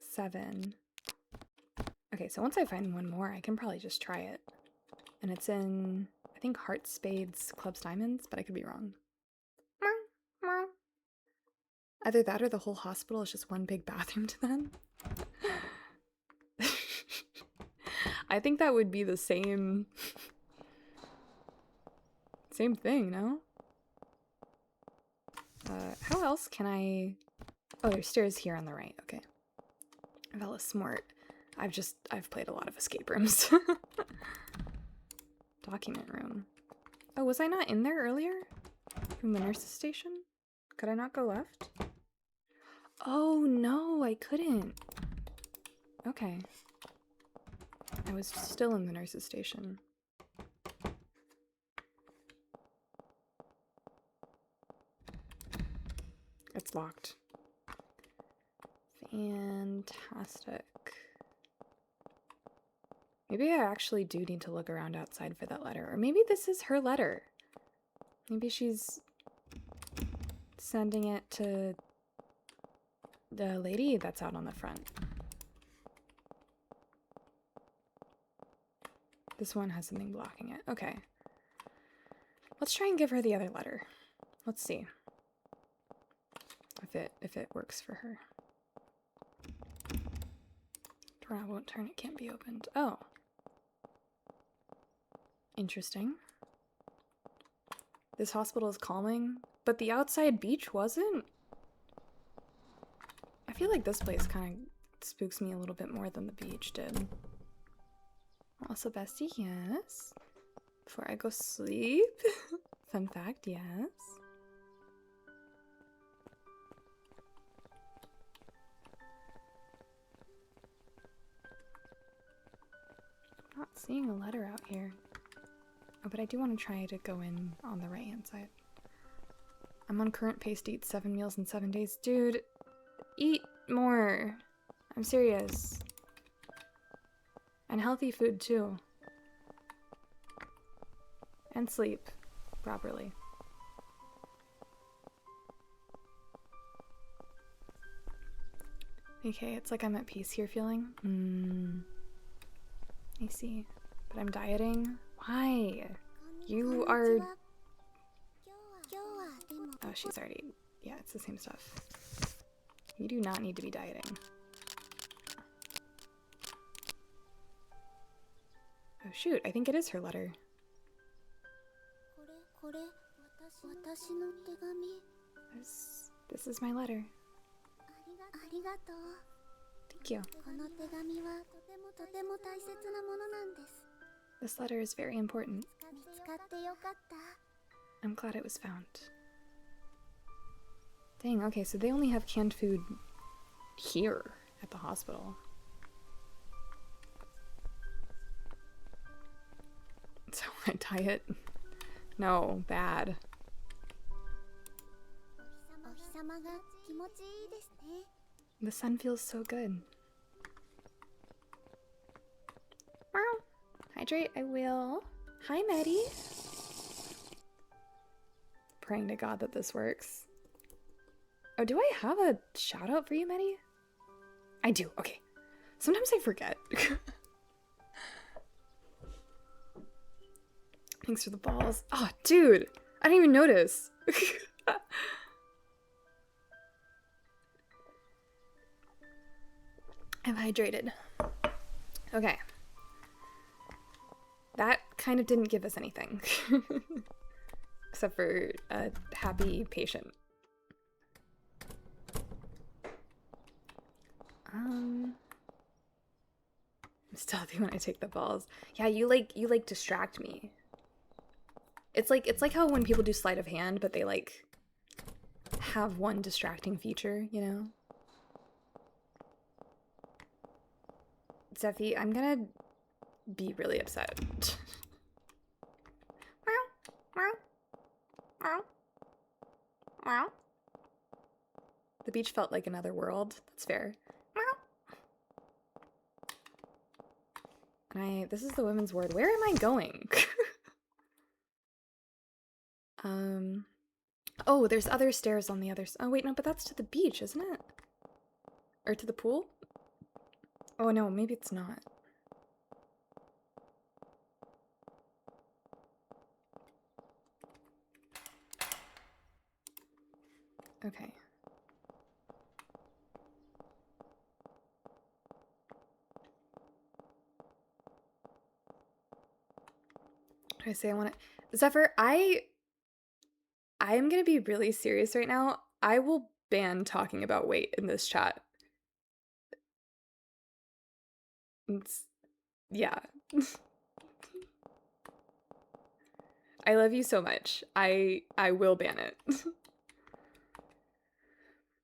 A: 7. Okay, so once I find one more, I can probably just try it. And it's in, I think, Hearts, Spades, Clubs, Diamonds, but I could be wrong. Either that or the whole hospital is just one big bathroom to them. I think that would be the same thing, no? How else can I... Oh, there's stairs here on the right. Okay. Vela Smart. I've played a lot of escape rooms. Document room. Oh, was I not in there earlier? From the nurse's station? Could I not go left? Oh, no, I couldn't. Okay. I was still in the nurse's station. It's locked. Fantastic. Maybe I actually do need to look around outside for that letter. Or maybe this is her letter. Maybe she's sending it to the lady that's out on the front. This one has something blocking it. Okay. Let's try and give her the other letter. Let's see if it works for her. Door won't turn, it can't be opened. Oh. Interesting. This hospital is calming, but the outside beach wasn't? I feel like this place kind of spooks me a little bit more than the beach did. Also, bestie, yes. Before I go sleep. Fun fact, yes. I'm not seeing a letter out here. Oh, but I do want to try to go in on the right-hand side. I'm on current pace to eat 7 meals in 7 days. Dude, eat more. I'm serious. And healthy food, too. And sleep properly. Okay, it's like I'm at peace here feeling. I see. But I'm dieting? Why? You are... Oh, she's already... Yeah, it's the same stuff. You do not need to be dieting. Oh shoot, I think it is her letter. This is my letter. Thank you. This letter is very important. I'm glad it was found. Dang, okay, so they only have canned food here at the hospital. So my diet? No, bad. The sun feels so good. Wow. Hydrate, I will. Hi, Maddie. Praying to God that this works. Oh, do I have a shout out for you, Maddie? I do, okay. Sometimes I forget. Thanks for the balls. Oh, dude, I didn't even notice. I'm hydrated. Okay. That kind of didn't give us anything. Except for a happy patient. I'm still happy when I take the balls. Yeah, you like distract me. It's like how when people do sleight of hand, but they like have one distracting feature, you know? Zephy, I'm gonna be really upset. The beach felt like another world. That's fair. And this is the women's ward. Where am I going? Oh, there's other stairs on the other side. Oh, wait, no, but that's to the beach, isn't it? Or to the pool? Oh, no, maybe it's not. Okay. What do I say? I want to... Zephyr, I am going to be really serious right now. I will ban talking about weight in this chat. Yeah. I love you so much. I will ban it.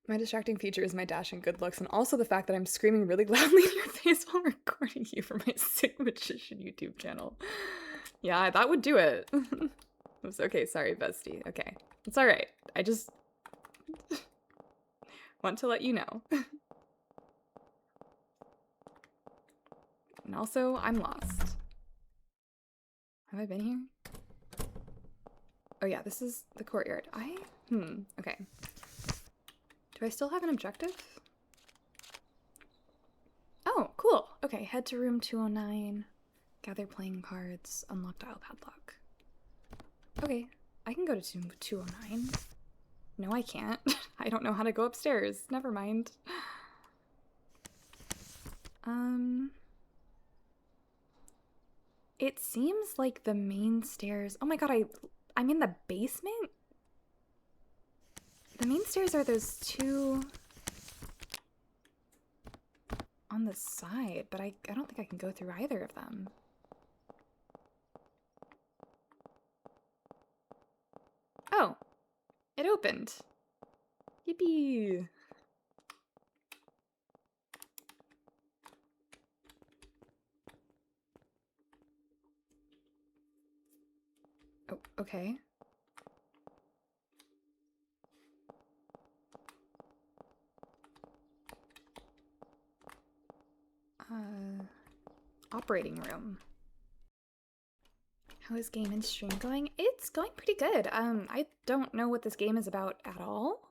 A: My distracting feature is my dashing good looks, and also the fact that I'm screaming really loudly in your face while recording you for my Sick Magician YouTube channel. Yeah, that would do it. It's okay, sorry, bestie. Okay. It's alright. I just want to let you know. And also, I'm lost. Have I been here? Oh yeah, this is the courtyard. Okay. Do I still have an objective? Oh, cool. Okay, head to room 209. Gather playing cards. Unlock dial padlock. Okay, I can go to 209. No, I can't. I don't know how to go upstairs. Never mind. It seems like the main stairs... Oh my god, I'm in the basement? The main stairs are those two on the side, but I don't think I can go through either of them. Oh, it opened. Yippee! Oh, okay. Operating room. How is game and stream going? It's going pretty good. I don't know what this game is about at all.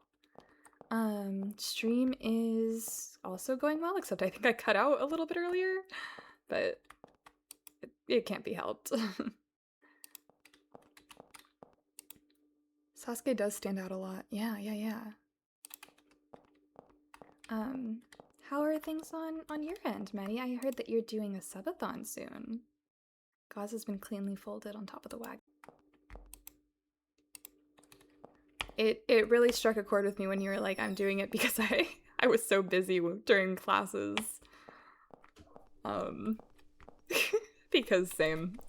A: Stream is also going well, except I think I cut out a little bit earlier, but it can't be helped. Sasuke does stand out a lot. Yeah. How are things on your end, Maddie? I heard that you're doing a subathon soon. Gauze has been cleanly folded on top of the wagon. It really struck a chord with me when you were like, I'm doing it because I was so busy during classes. Because same.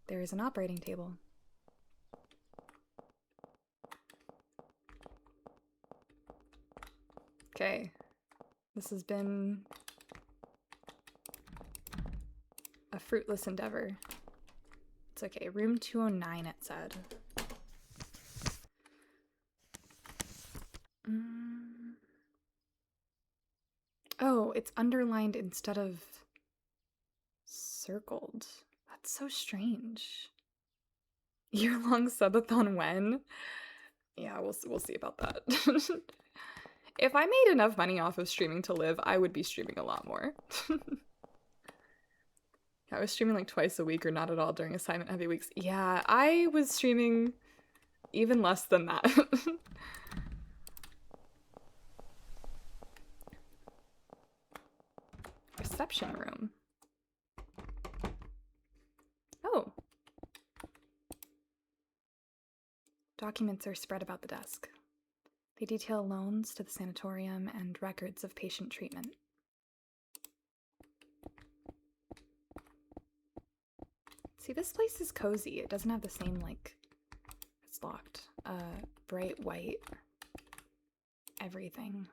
A: There is an operating table. Okay. This has been a fruitless endeavor. It's okay. Room 209, it said. Oh, it's underlined instead of circled. That's so strange. Year-long subathon when? Yeah, we'll see about that. If I made enough money off of streaming to live, I would be streaming a lot more. I was streaming like twice a week or not at all during assignment heavy weeks. Yeah, I was streaming even less than that. Reception room. Oh. Documents are spread about the desk. They detail loans to the sanatorium and records of patient treatment. See, this place is cozy. It doesn't have the same, like, it's locked. Bright white. Everything.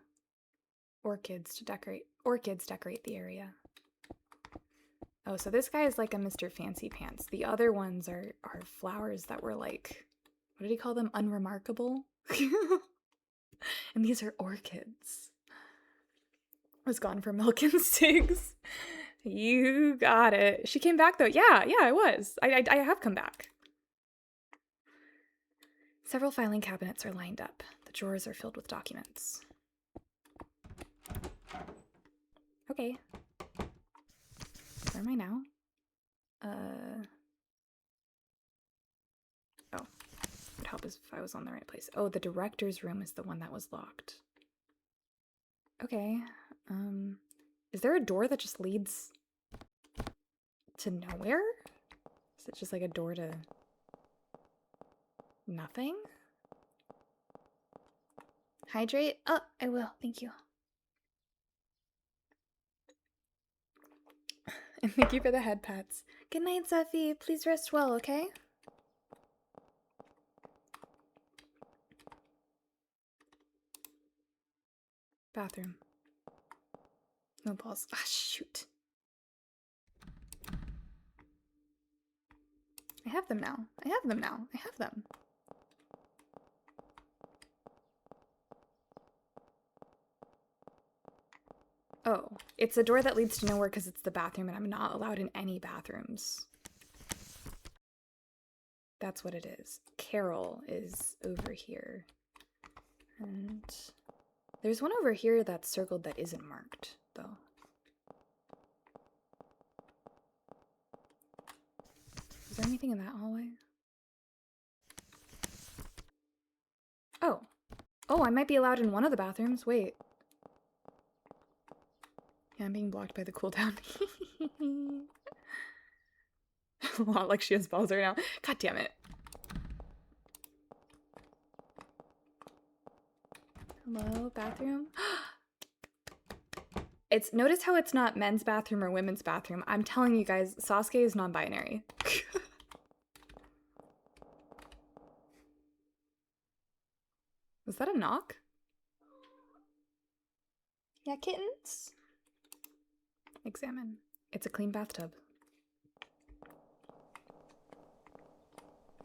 A: Orchids decorate the area. Oh, so this guy is like a Mr. Fancy Pants. The other ones are flowers that were like, what did he call them? Unremarkable? And these are orchids. I was gone for milk and cigs. You got it. She came back though. Yeah, I was. I have come back. Several filing cabinets are lined up. The drawers are filled with documents. Okay. Where am I now? Oh. It would help if I was on the right place. Oh, the director's room is the one that was locked. Okay. Is there a door that just leads to nowhere? Is it just like a door to nothing? Hydrate? Oh, I will. Thank you. And thank you for the head pats. Good night, Zeffy. Please rest well, okay? Bathroom. No balls. Ah, shoot. I have them now. I have them now. I have them. Oh, it's a door that leads to nowhere because it's the bathroom and I'm not allowed in any bathrooms. That's what it is. Carol is over here. And there's one over here that's circled that isn't marked, though. Is there anything in that hallway? Oh. Oh, I might be allowed in one of the bathrooms. Wait. Yeah, I'm being blocked by the cooldown. A lot like she has balls right now. God damn it. Hello, bathroom? It's, notice how it's not men's bathroom or women's bathroom. I'm telling you guys, Sasuke is non-binary. Was that a knock? Yeah, kittens? Examine. It's a clean bathtub.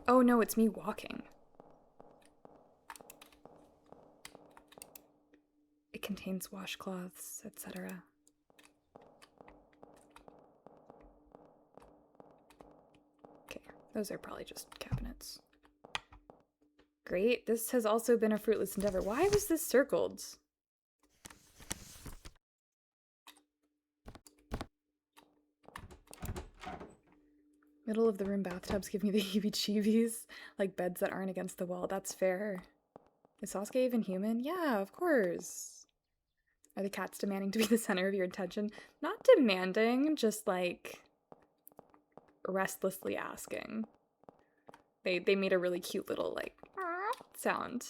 A: Oh no, it's me walking. It contains washcloths, etc. Okay, those are probably just cabinets. Great, this has also been a fruitless endeavor. Why was this circled? Middle of the room bathtubs give me the heebie-jeebies, like beds that aren't against the wall. That's fair. Is Sasuke even human? Yeah, of course. Are the cats demanding to be the center of your attention? Not demanding, just like restlessly asking. They made a really cute little like sound.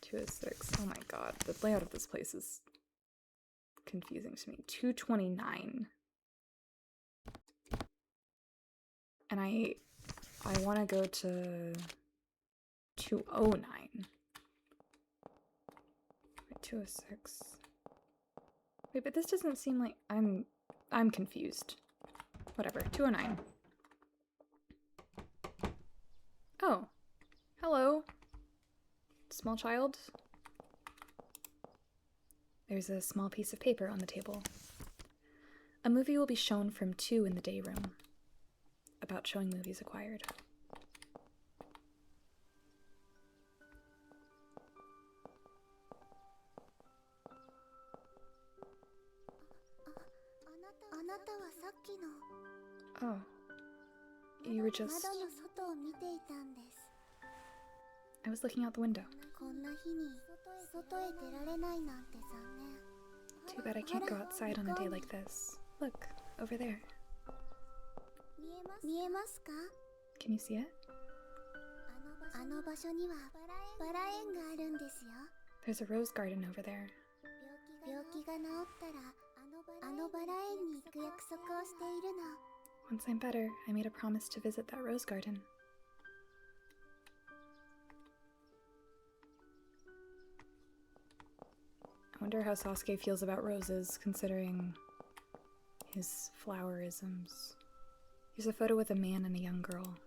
A: 206. Oh my god, the layout of this place is confusing to me. 229. And I want to go to 209. 206. Wait, but this doesn't seem like I'm confused. Whatever. 209. Oh. Hello. Small child. There's a small piece of paper on the table. A movie will be shown from 2 in the day room. About showing movies acquired. Oh. You were just... I was looking out the window. Too bad I can't go outside on a day like this. Look, over there. Can you see it? There's a rose garden over there. Once I'm better, I made a promise to visit that rose garden. I wonder how Sasuke feels about roses, considering his flowerisms. Here's a photo with a man and a young girl.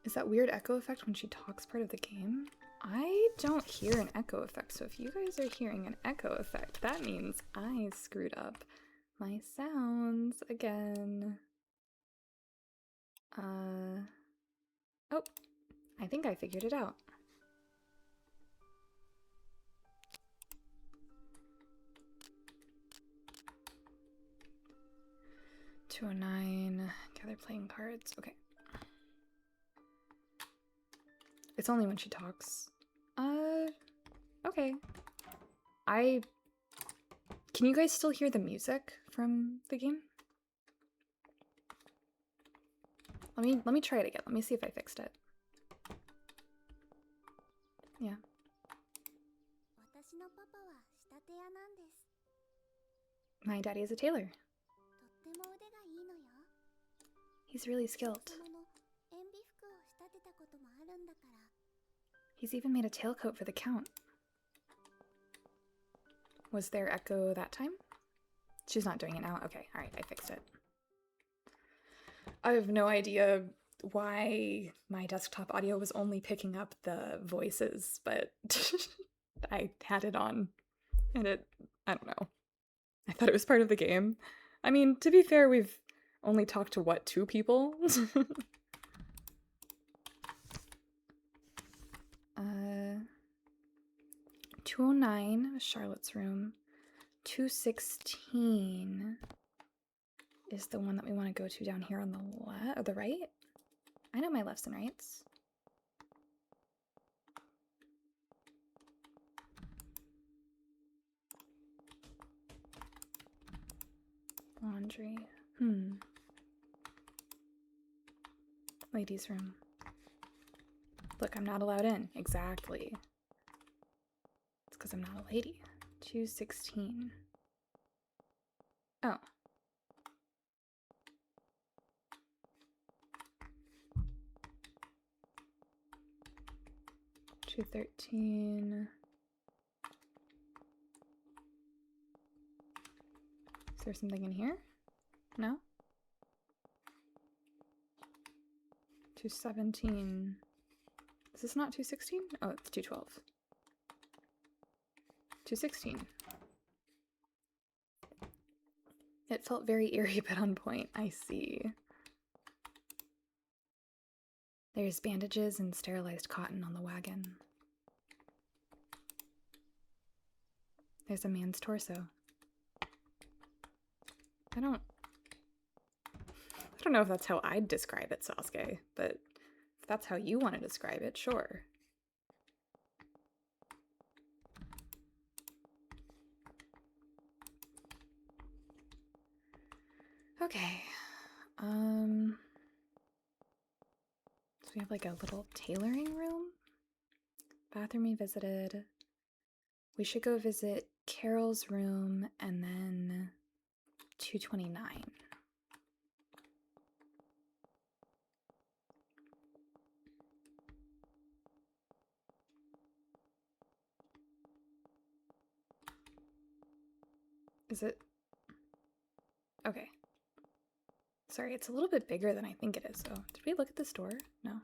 A: Is that weird echo effect when she talks part of the game? I don't hear an echo effect, so if you guys are hearing an echo effect, that means I screwed up my sounds again. Oh, I think I figured it out. $209, gather playing cards. Okay. It's only when she talks. Okay. Can you guys still hear the music from the game? Let me try it again. Let me see if I fixed it. Yeah. My daddy is a tailor. He's really skilled. He's even made a tailcoat for the Count. Was there echo that time? She's not doing it now? Okay, alright, I fixed it. I have no idea why my desktop audio was only picking up the voices, but I had it on, and I don't know. I thought it was part of the game. I mean, to be fair, we've only talked to, what, 2 people? 209, Charlotte's room. 216 is the one that we want to go to down here on the left, or the right? I know my lefts and rights. Laundry. Ladies' room. Look, I'm not allowed in. Exactly. It's because I'm not a lady. 216. Oh. $213. Is there something in here? No? 217. Is this not 216? Oh, it's 212. 216. It felt very eerie but on point. I see. There's bandages and sterilized cotton on the wagon. There's a man's torso. I don't know if that's how I'd describe it, Sasuke, but if that's how you want to describe it, sure. Okay. So we have like a little tailoring room. Bathroom we visited. We should go visit Carol's room and then 229. Is it? Okay. Sorry, it's a little bit bigger than I think it is, though. Did we look at this door? No.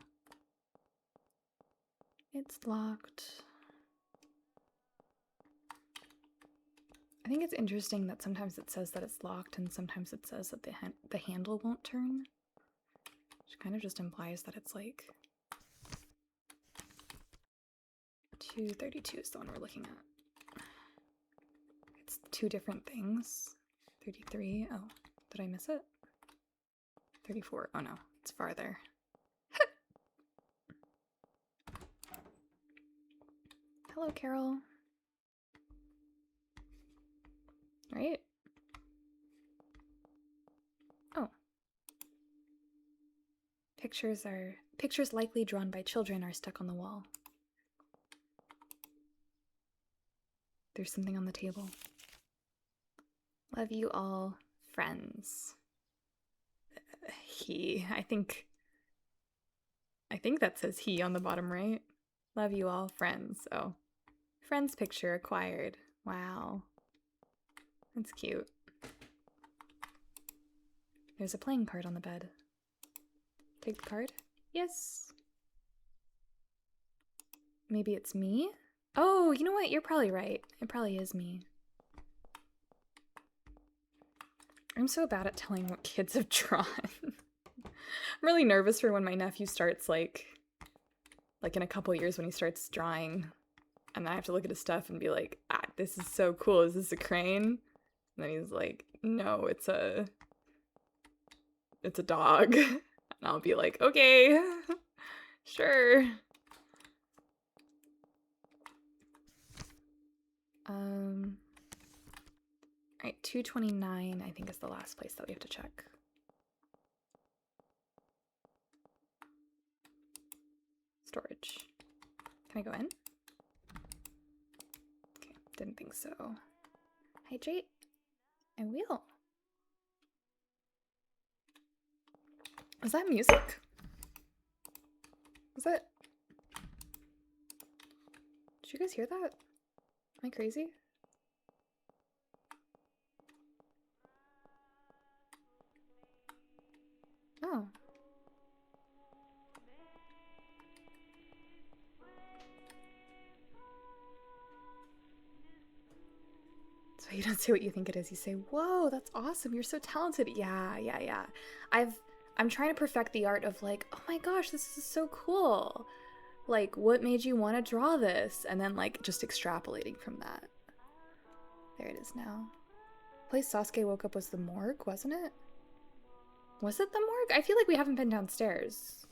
A: It's locked. I think it's interesting that sometimes it says that it's locked and sometimes it says that the handle won't turn. Which kind of just implies that it's like... 232 is the one we're looking at. It's 2 different things. 33. Oh, did I miss it? 34. Oh no, it's farther. Hello, Carol. Right? Oh. Pictures likely drawn by children are stuck on the wall. There's something on the table. Love you all, friends. He. I think that says he on the bottom right. Love you all, friends. Oh. Friends picture acquired. Wow. That's cute. There's a playing card on the bed. Take the card? Yes. Maybe it's me? Oh, you know what? You're probably right. It probably is me. I'm so bad at telling what kids have drawn. really nervous for when my nephew starts like in a couple years when he starts drawing, and then I have to look at his stuff and be like, ah, this is so cool. Is this a crane? And then he's like, no, it's a dog. And I'll be like, okay, sure. All right, 229 I think is the last place that we have to check. Storage. Can I go in? Okay, didn't think so. Hydrate. I will. Was that music? Was that? Did you guys hear that? Am I crazy? Oh. So you don't say what you think it is. You say, "Whoa, that's awesome. You're so talented." Yeah. I'm trying to perfect the art of like, "Oh my gosh, this is so cool." Like, what made you want to draw this? And then like just extrapolating from that. There it is now. The place Sasuke woke up was the morgue, wasn't it? Was it the morgue? I feel like we haven't been downstairs.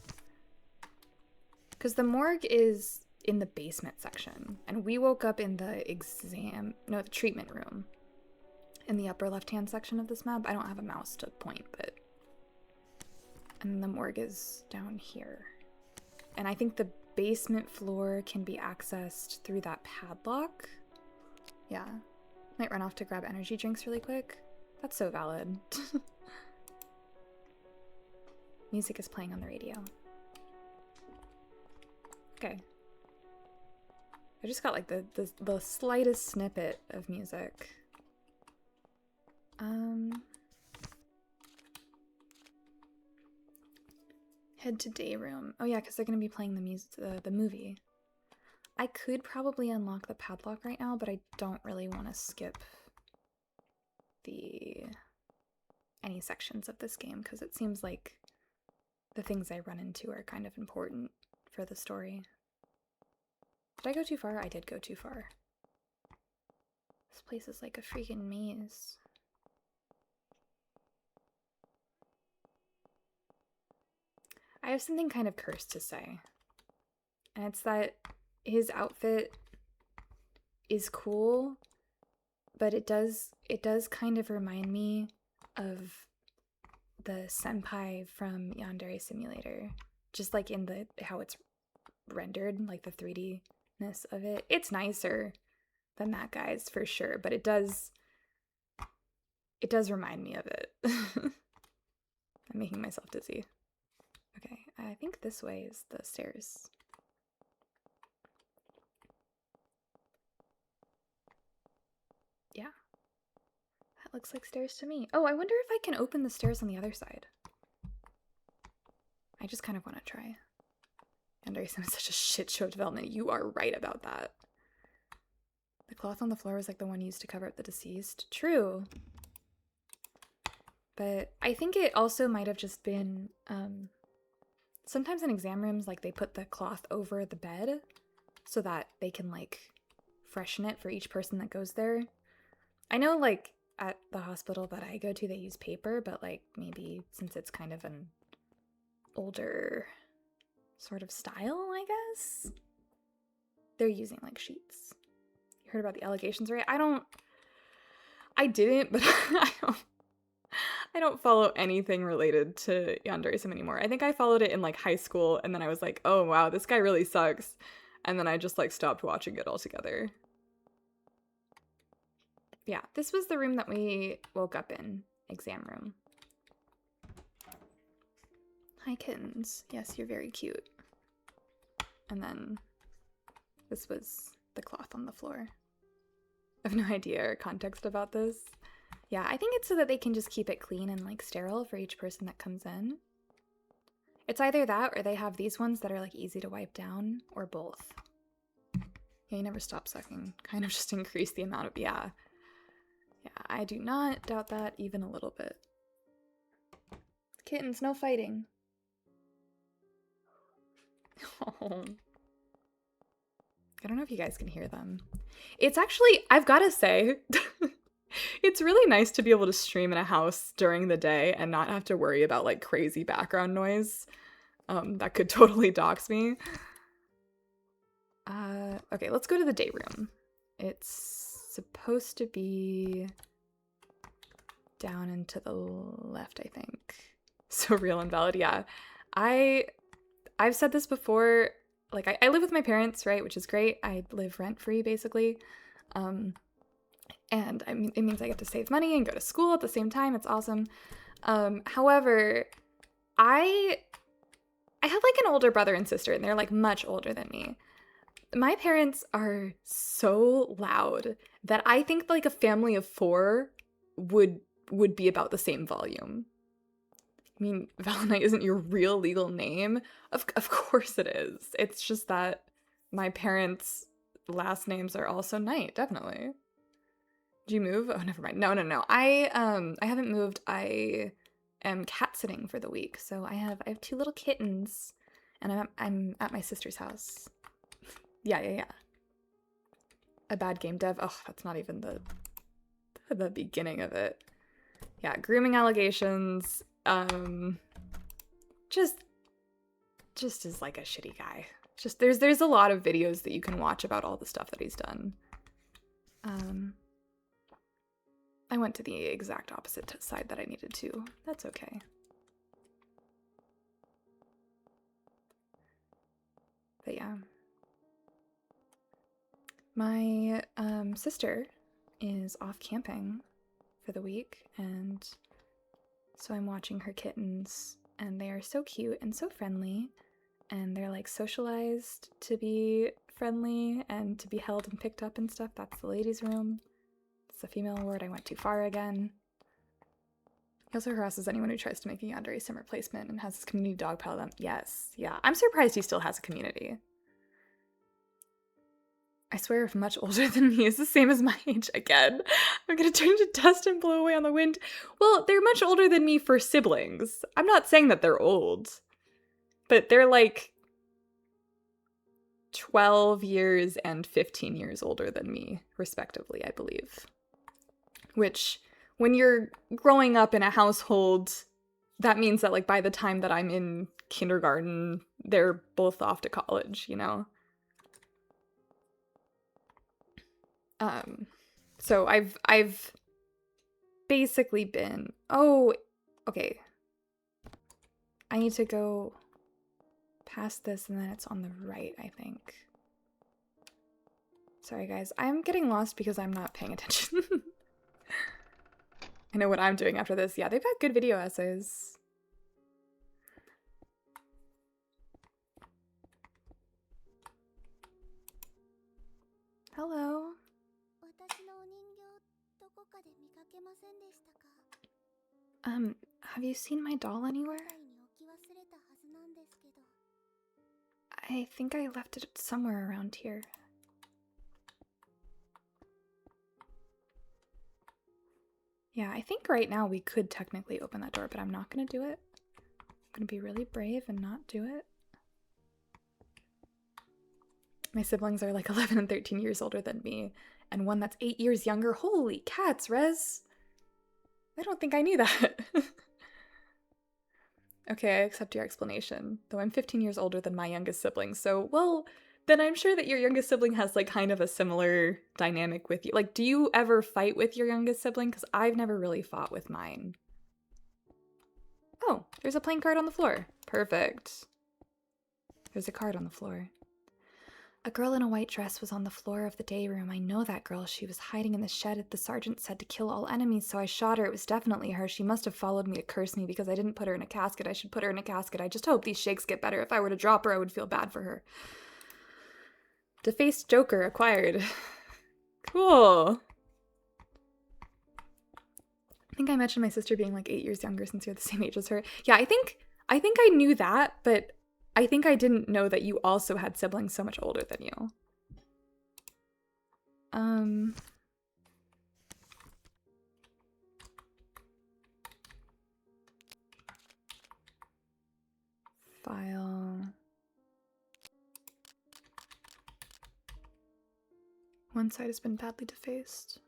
A: Because the morgue is in the basement section. And we woke up in the the treatment room. In the upper left-hand section of this map. I don't have a mouse to point, but... And the morgue is down here. And I think the basement floor can be accessed through that padlock. Yeah. Might run off to grab energy drinks really quick. That's so valid. Music is playing on the radio. Okay. I just got like the slightest snippet of music. Head to day room. Oh yeah, because they're gonna be playing the movie. I could probably unlock the padlock right now, but I don't really want to skip any sections of this game because it seems like the things I run into are kind of important for the story. Did I go too far? I did go too far. This place is like a freaking maze. I have something kind of cursed to say. And it's that his outfit is cool, but it does kind of remind me of the senpai from Yandere Simulator. Just like in how it's rendered, like the 3D-ness of it. It's nicer than that guy's for sure, but it does remind me of it. I'm making myself dizzy. Okay, I think this way is the stairs. Yeah. That looks like stairs to me. Oh, I wonder if I can open the stairs on the other side. I just kind of want to try. Yandere Sim is such a shit show development. You are right about that. The cloth on the floor was like the one used to cover up the deceased. True. But I think it also might have just been, sometimes in exam rooms, like, they put the cloth over the bed so that they can, like, freshen it for each person that goes there. I know, like, at the hospital that I go to, they use paper, but, like, maybe since it's kind of an older sort of style, I guess, they're using, like, sheets. You heard about the allegations, right? I didn't, but I don't follow anything related to Yandere Sim anymore. I think I followed it in like high school and then I was like, oh wow, this guy really sucks. And then I just like stopped watching it altogether. Yeah, this was the room that we woke up in. Exam room. Hi kittens. Yes, you're very cute. And then this was the cloth on the floor. I have no idea or context about this. Yeah, I think it's so that they can just keep it clean and like sterile for each person that comes in. It's either that or they have these ones that are like easy to wipe down or both. Yeah, you never stop sucking. Kind of just increase the amount of, yeah. Yeah, I do not doubt that even a little bit. Kittens, no fighting. Oh. I don't know if you guys can hear them. It's actually, I've got to say, it's really nice to be able to stream in a house during the day and not have to worry about like crazy background noise. That could totally dox me. Okay, let's go to the day room. It's supposed to be down and to the left, I think. So real and valid, yeah. I've said this before, like I live with my parents, right, which is great. I live rent-free basically. And I mean, it means I get to save money and go to school at the same time. It's awesome. However, I have like an older brother and sister, and they're like much older than me. My parents are so loud that I think like a family of 4 would be about the same volume. I mean, Valenite isn't your real legal name. Of course it is. It's just that my parents' last names are also Knight, definitely. Did you move? Oh, never mind. No. I haven't moved. I am cat sitting for the week. So I have 2 little kittens, and I'm at my sister's house. Yeah. A bad game dev. Oh, that's not even the beginning of it. Yeah, grooming allegations. Just is like a shitty guy. Just there's a lot of videos that you can watch about all the stuff that he's done. I went to the exact opposite side that I needed to. That's okay. But yeah. My sister is off camping for the week, and so I'm watching her kittens, and they are so cute and so friendly, and they're like socialized to be friendly and to be held and picked up and stuff. That's the ladies' room. It's a female ward. I went too far again. He also harasses anyone who tries to make a yandere sim replacement and has his community dogpile them. Yes, yeah. I'm surprised he still has a community. I swear if much older than me is the same as my age again, I'm gonna turn to dust and blow away on the wind. Well, they're much older than me for siblings. I'm not saying that they're old, but they're like 12 years and 15 years older than me, respectively, I believe. Which, when you're growing up in a household, that means that like by the time that I'm in kindergarten, they're both off to college, you know? So I've basically been, oh, okay. I need to go past this and then it's on the right, I think. Sorry guys, I'm getting lost because I'm not paying attention. I know what I'm doing after this. Yeah, they've got good video essays. Hello. Have you seen my doll anywhere? I think I left it somewhere around here. Yeah, I think right now we could technically open that door, but I'm not gonna do it. I'm gonna be really brave and not do it. My siblings are like 11 and 13 years older than me, and one that's 8 years younger. Holy cats, Rez! I don't think I knew that. Okay, I accept your explanation, though I'm 15 years older than my youngest sibling, so, well, then I'm sure that your youngest sibling has, like, kind of a similar dynamic with you. Like, do you ever fight with your youngest sibling? Because I've never really fought with mine. Oh, there's a playing card on the floor. Perfect. There's a card on the floor. A girl in a white dress was on the floor of the day room. I know that girl. She was hiding in the shed. The sergeant said to kill all enemies, so I shot her. It was definitely her. She must have followed me to curse me because I didn't put her in a casket. I should put her in a casket. I just hope these shakes get better. If I were to drop her, I would feel bad for her. Defaced Joker acquired. Cool. I think I mentioned my sister being like 8 years younger since you're the same age as her. Yeah, I think I knew that, but I think I didn't know that you also had siblings so much older than you. File. One side has been badly defaced.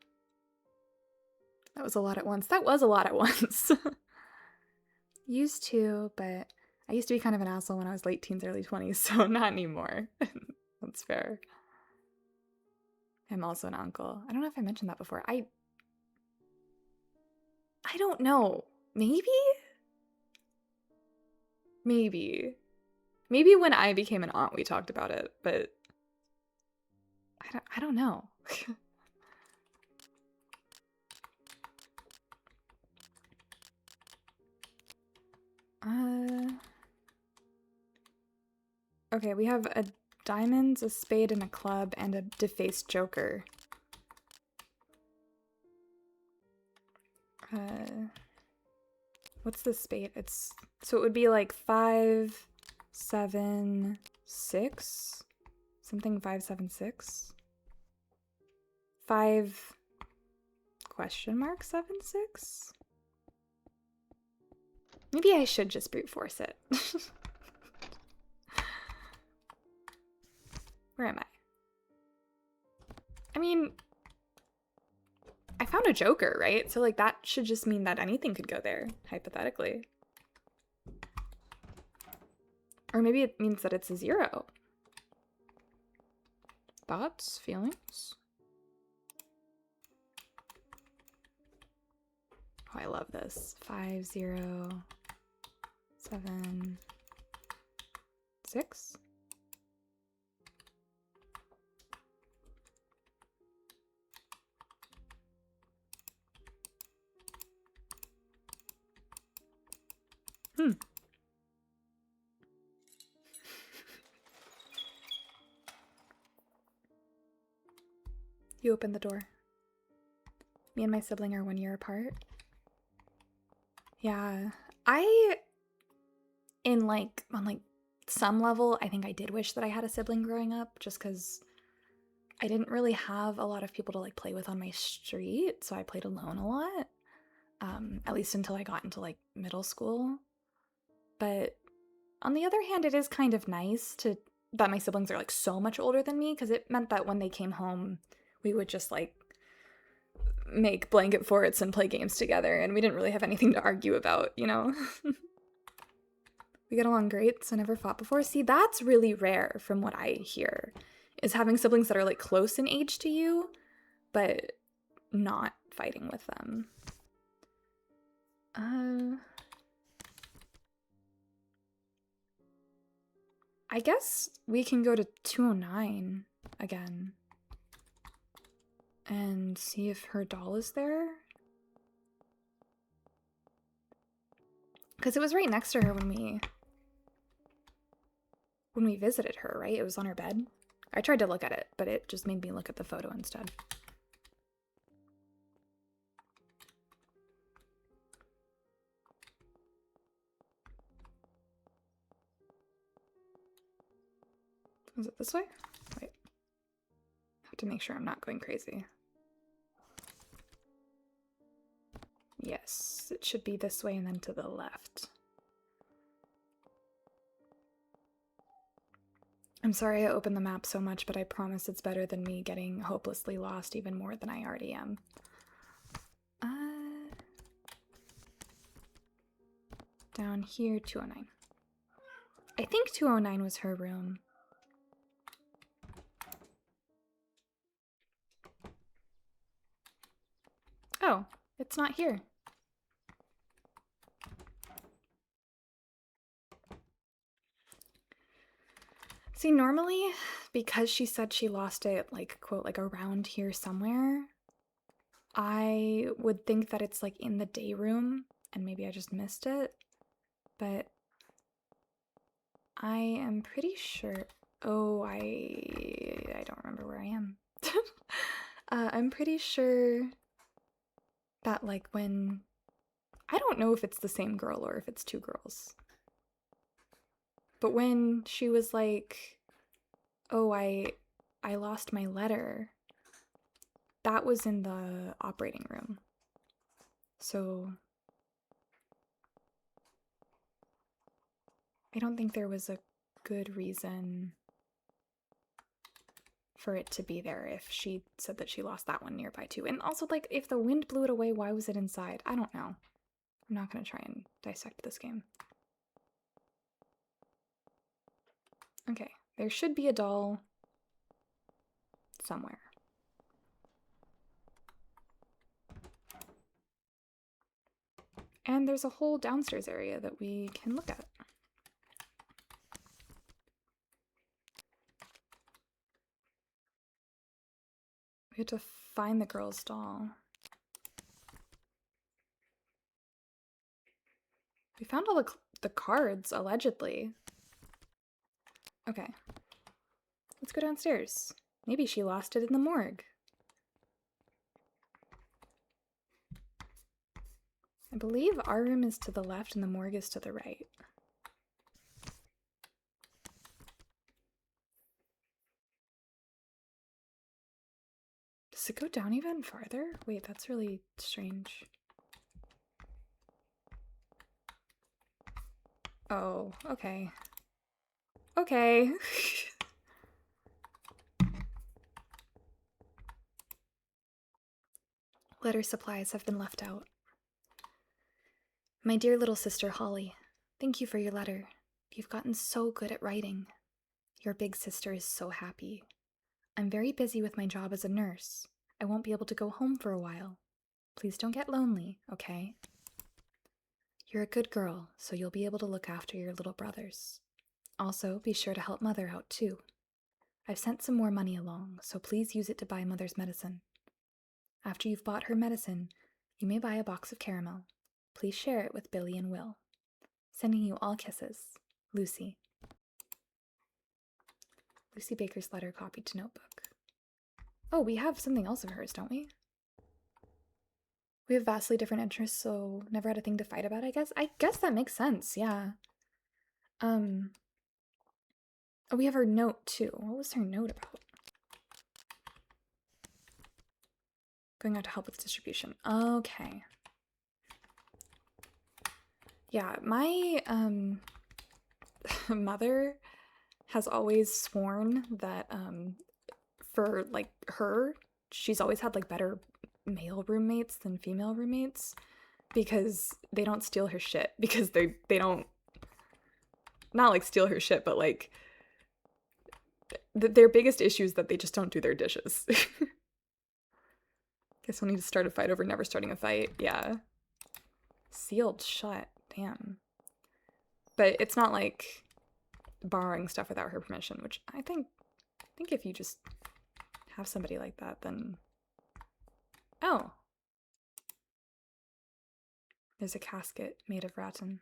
A: That was a lot at once. That was a lot at once. Used to, but I used to be kind of an asshole when I was late teens, early 20s, so not anymore. That's fair. I'm also an uncle. I don't know if I mentioned that before. I don't know. Maybe? Maybe. Maybe when I became an aunt we talked about it, but I don't know. Okay, we have a diamonds, a spade, and a club, and a defaced joker. What's the spade? So it would be like 5, 7, 6? Something 5, 7, 6? 5 question mark 7, 6? Maybe I should just brute force it. Where am I? I mean, I found a joker, right? So like that should just mean that anything could go there, hypothetically. Or maybe it means that it's a 0. Thoughts? Feelings? Oh, I love this. 5, 0, 7, 6? You opened the door. Me and my sibling are 1 year apart. Yeah. On some level, I think I did wish that I had a sibling growing up, just because I didn't really have a lot of people to like play with on my street, so I played alone a lot. At least until I got into like middle school. But on the other hand, it is kind of nice that my siblings are like so much older than me, because it meant that when they came home, we would just like make blanket forts and play games together, and we didn't really have anything to argue about, you know? We get along great, so never fought before. See, that's really rare from what I hear, is having siblings that are like close in age to you, but not fighting with them. I guess we can go to 209 again and see if her doll is there. Because it was right next to her when we visited her, right? It was on her bed. I tried to look at it, but it just made me look at the photo instead. Is it this way? Wait. I have to make sure I'm not going crazy. Yes, it should be this way and then to the left. I'm sorry I opened the map so much, but I promise it's better than me getting hopelessly lost even more than I already am. Down here, 209. I think 209 was her room. Oh, it's not here. See, normally, because she said she lost it, like, quote, like around here somewhere, I would think that it's like in the day room, and maybe I just missed it, but I am pretty sure. Oh, I don't remember where I am. I'm pretty sure that like when, I don't know if it's the same girl or if it's two girls, but when she was like, oh, I lost my letter, that was in the operating room. So I don't think there was a good reason for it to be there if she said that she lost that one nearby too. And also, like, if the wind blew it away, why was it inside? I don't know. I'm not gonna try and dissect this game. Okay, there should be a doll somewhere. And there's a whole downstairs area that we can look at. We had to find the girl's doll. We found all the cards, allegedly. Okay. Let's go downstairs. Maybe she lost it in the morgue. I believe our room is to the left and the morgue is to the right. Does it go down even farther? Wait, that's really strange. Oh, okay. Okay. Letter supplies have been left out. My dear little sister Holly, thank you for your letter. You've gotten so good at writing. Your big sister is so happy. I'm very busy with my job as a nurse. I won't be able to go home for a while. Please don't get lonely, okay? You're a good girl, so you'll be able to look after your little brothers. Also, be sure to help Mother out too. I've sent some more money along, so please use it to buy Mother's medicine. After you've bought her medicine, you may buy a box of caramel. Please share it with Billy and Will. Sending you all kisses. Lucy. Lucy Baker's letter copied to notebook. Oh, we have something else of hers, don't we? We have vastly different interests, so never had a thing to fight about, I guess. I guess that makes sense, yeah. Oh, we have her note, too. What was her note about? Going out to help with distribution. Okay. Yeah, my, mother has always sworn that, for, like, her, she's always had, like, better male roommates than female roommates because they don't steal her shit, because they don't, not, like, steal her shit, but, like, their biggest issue is that they just don't do their dishes. Guess we'll need to start a fight over never starting a fight. Yeah. Sealed shut. Damn. But it's not like borrowing stuff without her permission, which I think if you just have somebody like that, then... Oh. There's a casket made of rattan.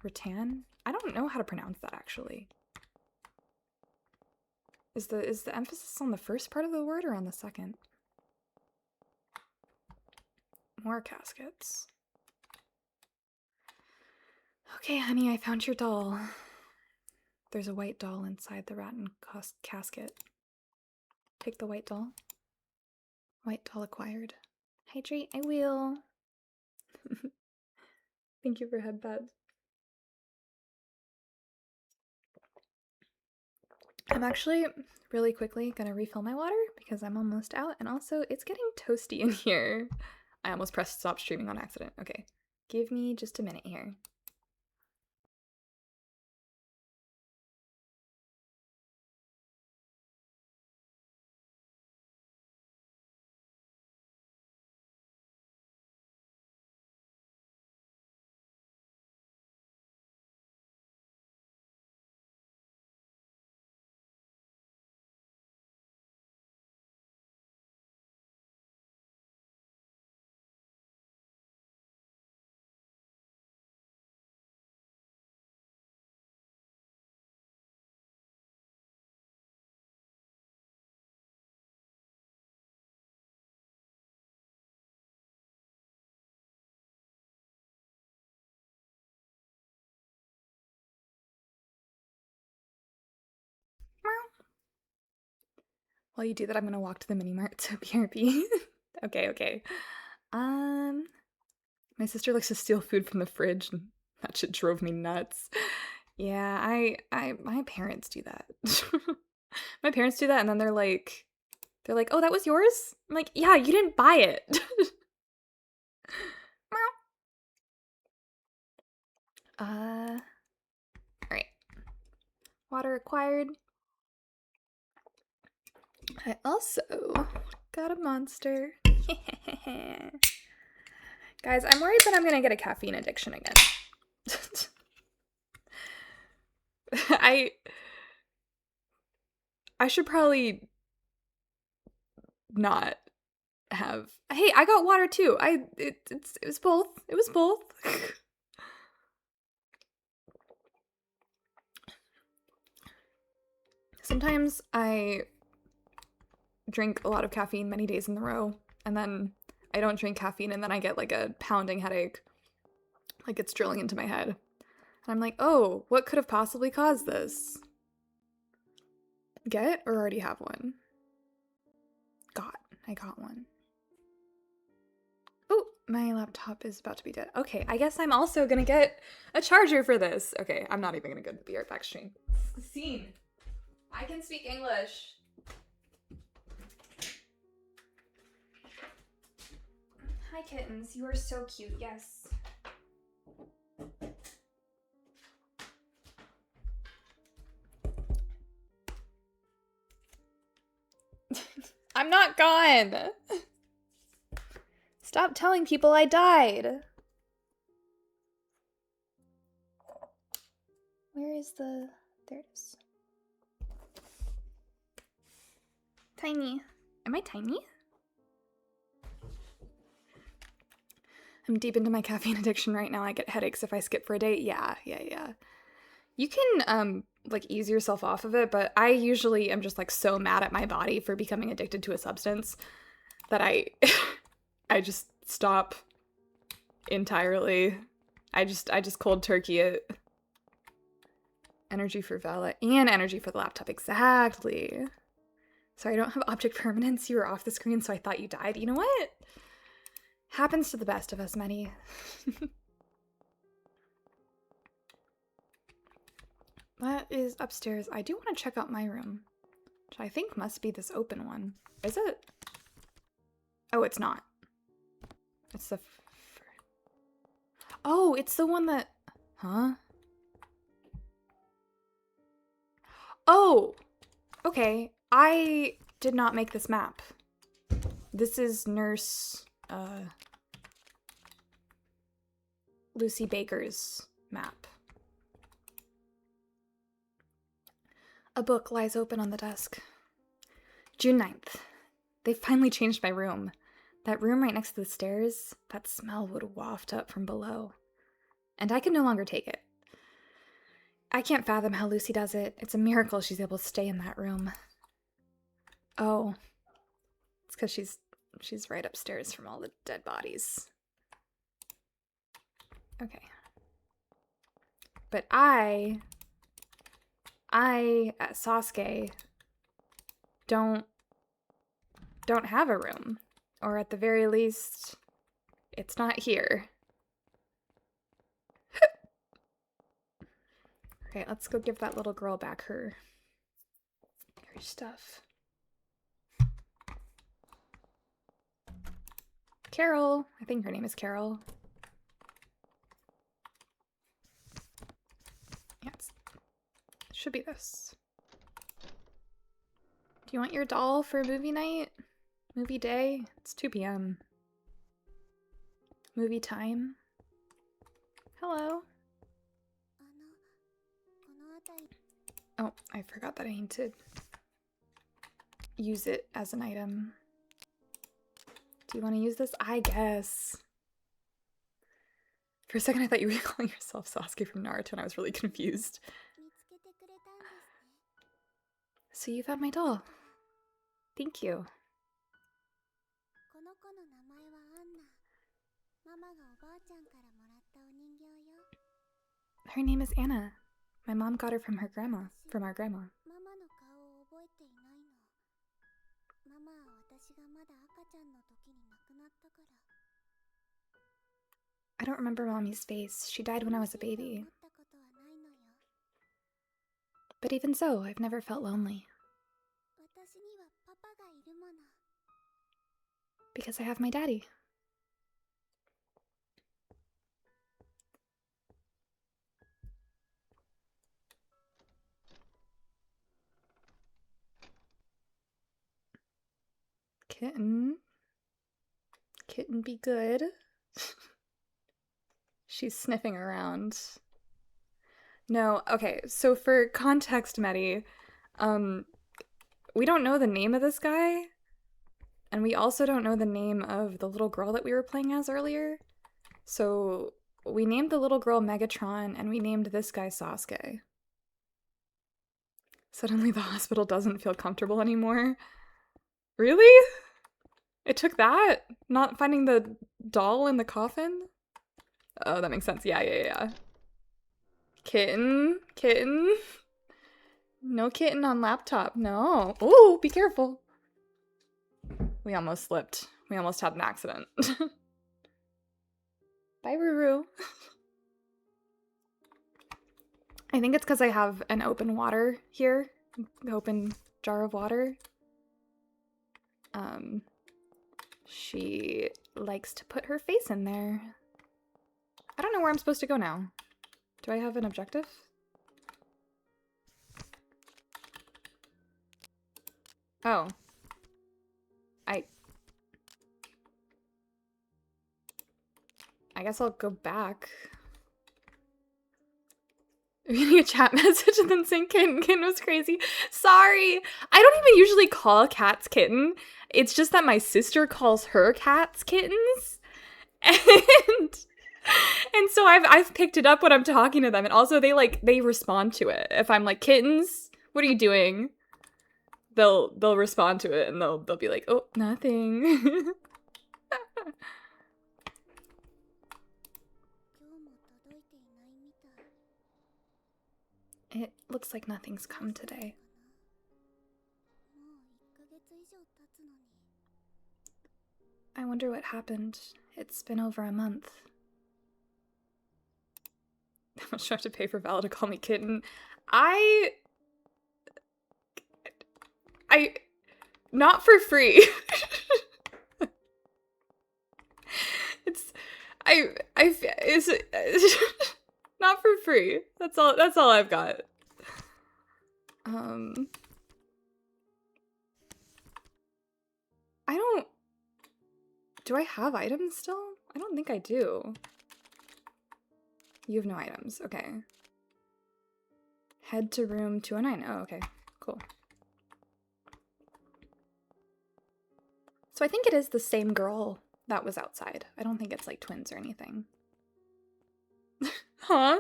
A: Rattan? I don't know how to pronounce that, actually. Is the emphasis on the first part of the word or on the second? More caskets. Okay, honey, I found your doll. There's a white doll inside the rattan casket. Take the white doll. White doll acquired. Hydrate, I will. Thank you for headbed. I'm actually really quickly gonna refill my water because I'm almost out, and also it's getting toasty in here. I almost pressed stop streaming on accident. Okay, give me just a minute here. While you do that, I'm gonna walk to the mini mart to BRB. Okay. My sister likes to steal food from the fridge, and that shit drove me nuts. Yeah, my parents do that. My parents do that, and then they're like, oh, that was yours? I'm like, yeah, you didn't buy it. All right. Water acquired. I also got a monster. Guys, I'm worried that I'm gonna get a caffeine addiction again. I should probably not have. Hey, I got water too. It was both. It was both. Sometimes I drink a lot of caffeine many days in a row, and then I don't drink caffeine, and then I get like a pounding headache, like it's drilling into my head. And I'm like, oh, what could have possibly caused this? Get or already have one? I got one. Oh, my laptop is about to be dead. Okay, I guess I'm also gonna get a charger for this. Okay, I'm not even gonna go to the art back stream. Scene. I can speak English. Hi, kittens. You are so cute. Yes. I'm not gone. Stop telling people I died. Where is the... There it is. Tiny. Am I tiny? I'm deep into my caffeine addiction right now. I get headaches if I skip for a day. Yeah. You can, like, ease yourself off of it, but I usually am just, like, so mad at my body for becoming addicted to a substance that I just stop entirely. I just cold turkey it. Energy for Vala and energy for the laptop. Exactly. Sorry, I don't have object permanence. You were off the screen, so I thought you died. You know what? Happens to the best of us, Maddie. That is upstairs. I do want to check out my room, which I think must be this open one. Is it? Oh, it's not. It's the... Oh, it's the one that... Huh? Oh! Okay. I did not make this map. This is Nurse... Lucy Baker's map. A book lies open on the desk. June 9th. They finally changed my room. That room right next to the stairs, that smell would waft up from below. And I could no longer take it. I can't fathom how Lucy does it. It's a miracle she's able to stay in that room. Oh. It's because she's right upstairs from all the dead bodies. Okay. But I at Sasuke don't have a room. Or at the very least, it's not here. Okay, let's go give that little girl back her stuff. Carol. I think her name is Carol. Yes. Should be this. Do you want your doll for movie night? Movie day? It's 2 p.m. Movie time? Hello? Oh, I forgot that I need to use it as an item. Do you want to use this? I guess. For a second I thought you were calling yourself Sasuke from Naruto and I was really confused. So you found my doll. Thank you. Her name is Anna. My mom got her from her grandma, from our grandma. I don't remember Mommy's face. She died when I was a baby. But even so, I've never felt lonely. Because I have my daddy. Kitten. Kitten be good. She's sniffing around. No, okay, so for context, Medi, we don't know the name of this guy, and we also don't know the name of the little girl that we were playing as earlier. So we named the little girl Megatron, and we named this guy Sasuke. Suddenly the hospital doesn't feel comfortable anymore. Really? It took that? Not finding the doll in the coffin? Oh, that makes sense. Yeah. Kitten. Kitten. No kitten on laptop. No. Ooh, be careful. We almost slipped. We almost had an accident. Bye, Ruru. I think it's because I have an open water here. Open jar of water. She likes to put her face in there. I don't know where I'm supposed to go now. Do I have an objective? Oh. I guess I'll go back. Reading a chat message and then saying kitten. Kitten was crazy. Sorry. I don't even usually call cats kitten. It's just that my sister calls her cats kittens. And so I've picked it up when I'm talking to them, and also they respond to it. If I'm like, kittens, what are you doing? They'll respond to it and they'll be like, oh, nothing. It looks like nothing's come today. I wonder what happened. It's been over a month. How much do I have to pay for Val to call me kitten? Not for free. It's not for free. That's all I've got. Do I have items still? I don't think I do. You have no items. Okay. Head to room 209. Oh, okay. Cool. So I think it is the same girl that was outside. I don't think it's like twins or anything. Huh?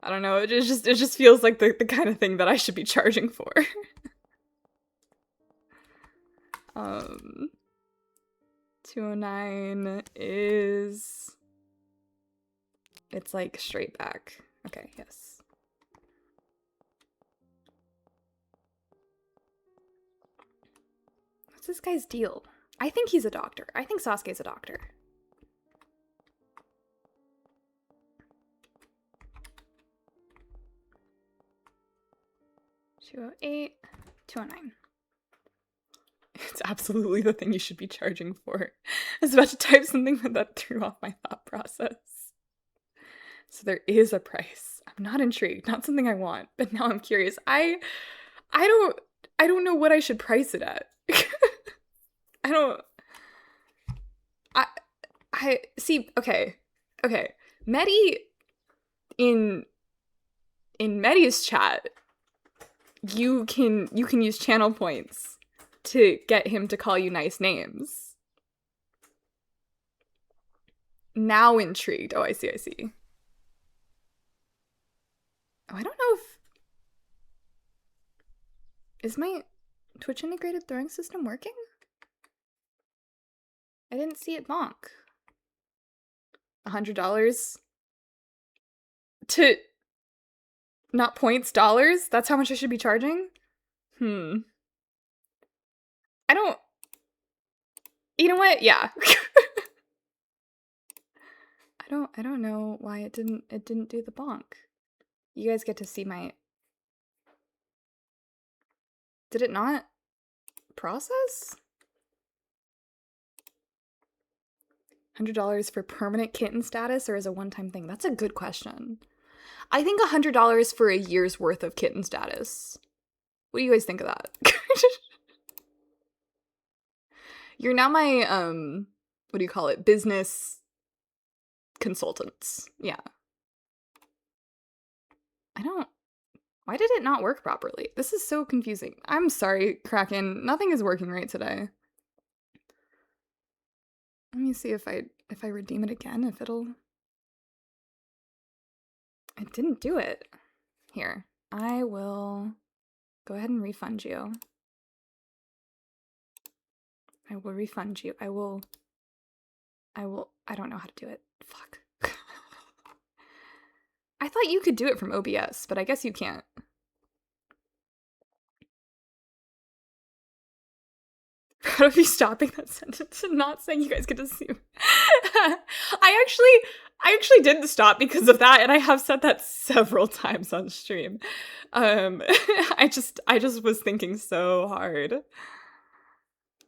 A: I don't know. It just feels like the kind of thing that I should be charging for. 209 is... It's like straight back. Okay, yes. What's this guy's deal? I think he's a doctor. I think Sasuke's a doctor. 208, 209. It's absolutely the thing you should be charging for. I was about to type something, but that threw off my thought process. So there is a price. I'm not intrigued. Not something I want, but now I'm curious. I don't know what I should price it at. I see. Okay. Medi in Medi's chat, you can use channel points to get him to call you nice names. Now intrigued. Oh, I see. Oh, I don't know if... Is my Twitch integrated throwing system working? I didn't see it bonk. $100 to... Not points, dollars? That's how much I should be charging? I don't... You know what? Yeah. I don't know why it didn't do the bonk. You guys get to see my... Did it not process? $100 for permanent kitten status or as a one-time thing? That's a good question. I think $100 for a year's worth of kitten status. What do you guys think of that? You're now my, what do you call it? Business consultants. Yeah. Why did it not work properly? This is so confusing. I'm sorry, Kraken. Nothing is working right today. Let me see if I redeem it again, if it'll... It didn't do it. Here, I will go ahead and refund you. I will refund you. I don't know how to do it. Fuck. I thought you could do it from OBS, but I guess you can't. Proud of you stopping that sentence and not saying you guys get to see me. I actually didn't stop because of that, and I have said that several times on stream. I just was thinking so hard.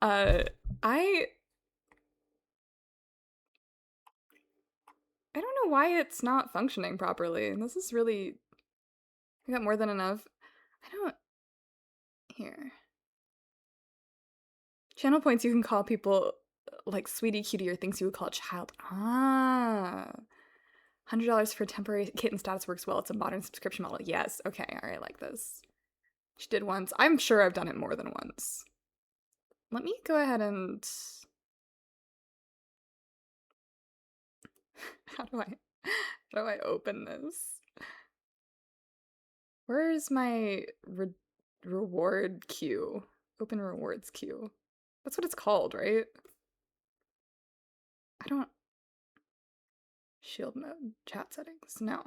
A: I don't know why it's not functioning properly. This is really... I got more than enough. Here. Channel points you can call people like sweetie, cutie, or things you would call a child. Ah. $100 for temporary kitten status works well. It's a modern subscription model. Yes. Okay. All right. I like this. She did once. I'm sure I've done it more than once. Let me go ahead and... How do I open this? Where's my reward queue? Open rewards queue. That's what it's called, right? I don't... Shield mode. Chat settings. No.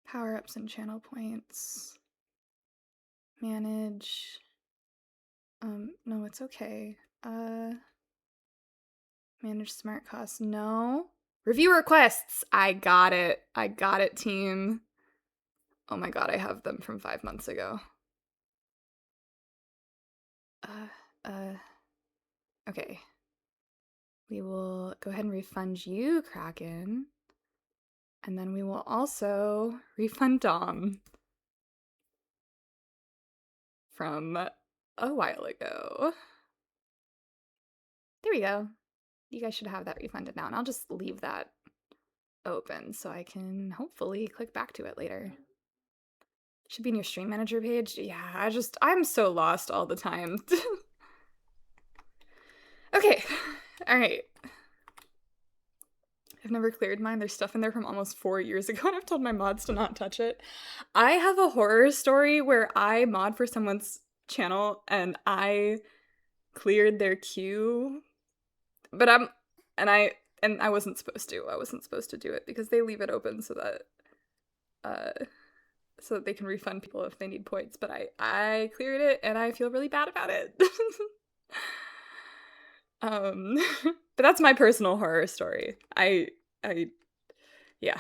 A: Power-ups and channel points. Manage. No, it's okay. Manage smart costs. No. Review requests! I got it. I got it, team. Oh my god, I have them from 5 months ago. Okay. We will go ahead and refund you, Kraken. And then we will also refund Dom. From a while ago. There we go. You guys should have that refunded now, and I'll just leave that open so I can hopefully click back to it later. Should be in your stream manager page. Yeah, I'm so lost all the time. Okay, all right. I've never cleared mine. There's stuff in there from almost 4 years ago, and I've told my mods to not touch it. I have a horror story where I mod for someone's channel and I cleared their queue, but I wasn't supposed to. I wasn't supposed to do it because they leave it open so that they can refund people if they need points. But I cleared it and I feel really bad about it. But that's my personal horror story. Yeah.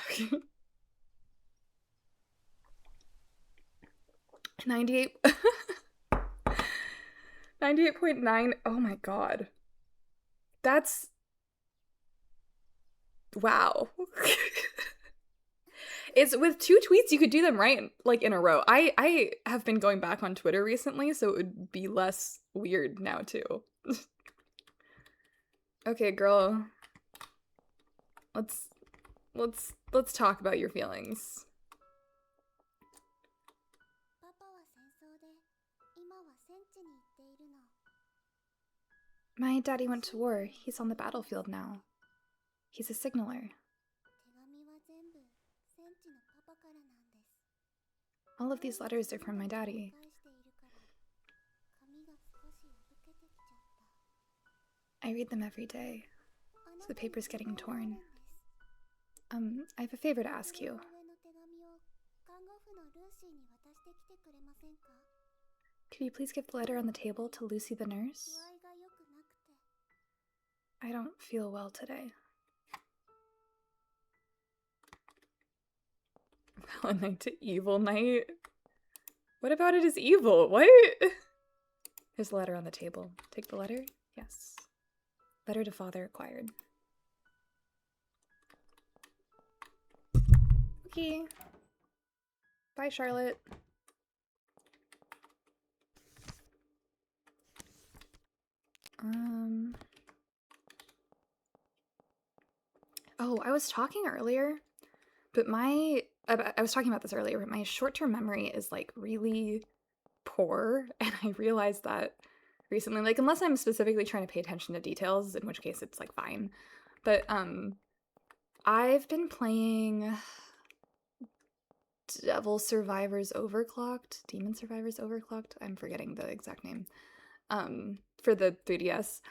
A: 98 98.9. Oh my god. That's wow. It's with 2 tweets you could do them right like in a row. I have been going back on Twitter recently, so it would be less weird now too. Okay, girl. Let's talk about your feelings. My daddy went to war. He's on the battlefield now. He's a signaler. All of these letters are from my daddy. I read them every day, so the paper's getting torn. I have a favor to ask you. Could you please give the letter on the table to Lucy the nurse? I don't feel well today. Valentine to Evil Knight? What about it is evil? What? There's a letter on the table. Take the letter? Yes. Letter to father acquired. Okay. Bye, Charlotte. Oh, I was talking earlier, but I was talking about this earlier, but my short-term memory is like really poor, and I realized that recently, like unless I'm specifically trying to pay attention to details, in which case it's like fine. But I've been playing Demon Survivors Overclocked. I'm forgetting the exact name. For the 3DS.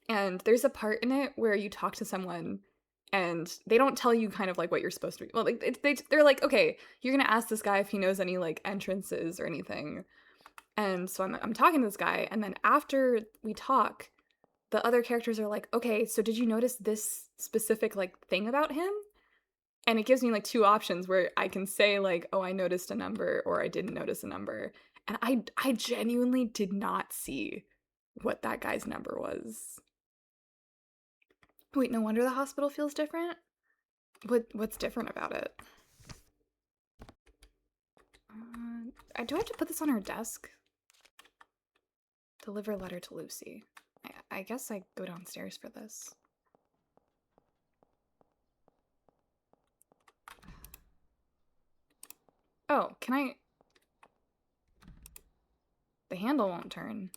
A: And there's a part in it where you talk to someone and they don't tell you kind of like what you're supposed to be. Well, like they're like, okay, you're gonna ask this guy if he knows any like entrances or anything. And so I'm talking to this guy, and then after we talk, the other characters are like, okay, so did you notice this specific like thing about him? And it gives me like two options where I can say like, oh, I noticed a number, or I didn't notice a number. And I genuinely did not see what that guy's number was. Wait, no wonder the hospital feels different? What's different about it? Do I have to put this on her desk? Deliver letter to Lucy. I guess I go downstairs for this. Oh, can I... The handle won't turn.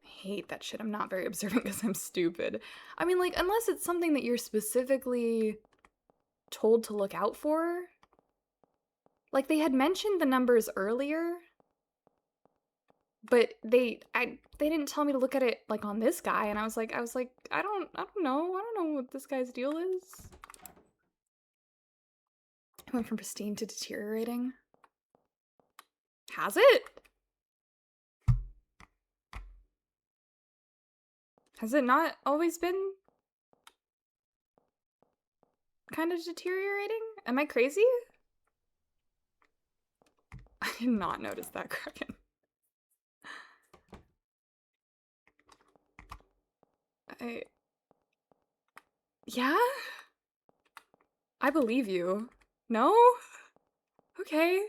A: I hate that shit. I'm not very observant because I'm stupid. I mean, like, unless it's something that you're specifically told to look out for. Like, they had mentioned the numbers earlier, but they didn't tell me to look at it like on this guy, and I was like, I don't know what this guy's deal is. It went from pristine to deteriorating. Has it? Has it not always been kind of deteriorating? Am I crazy? I did not notice that, Kraken. Yeah? I believe you. No? Okay.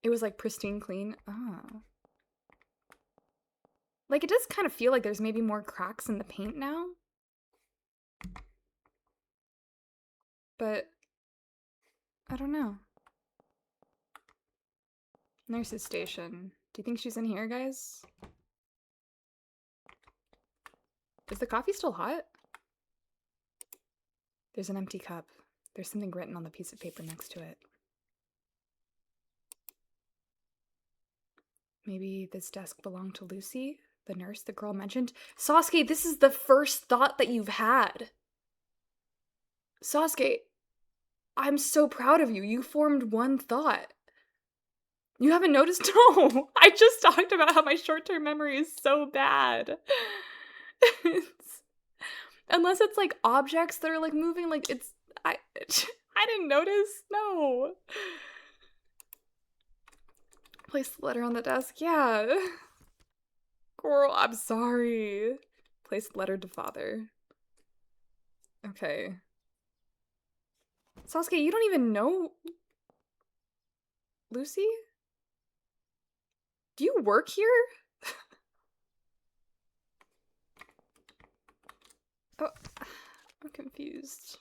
A: It was like pristine clean. Oh. Like, it does kind of feel like there's maybe more cracks in the paint now. But I don't know. Nurse's station. Do you think she's in here, guys? Is the coffee still hot? There's an empty cup. There's something written on the piece of paper next to it. Maybe this desk belonged to Lucy, the nurse the girl mentioned. Sasuke, this is the first thought that you've had. Sasuke, I'm so proud of you. You formed one thought. You haven't noticed? No, I just talked about how my short-term memory is so bad. Unless it's like objects that are like moving, like it's, I didn't notice. No. Place the letter on the desk. Yeah. Coral, I'm sorry. Place the letter to father. Okay. Sasuke, you don't even know Lucy? Do you work here? Oh, I'm confused.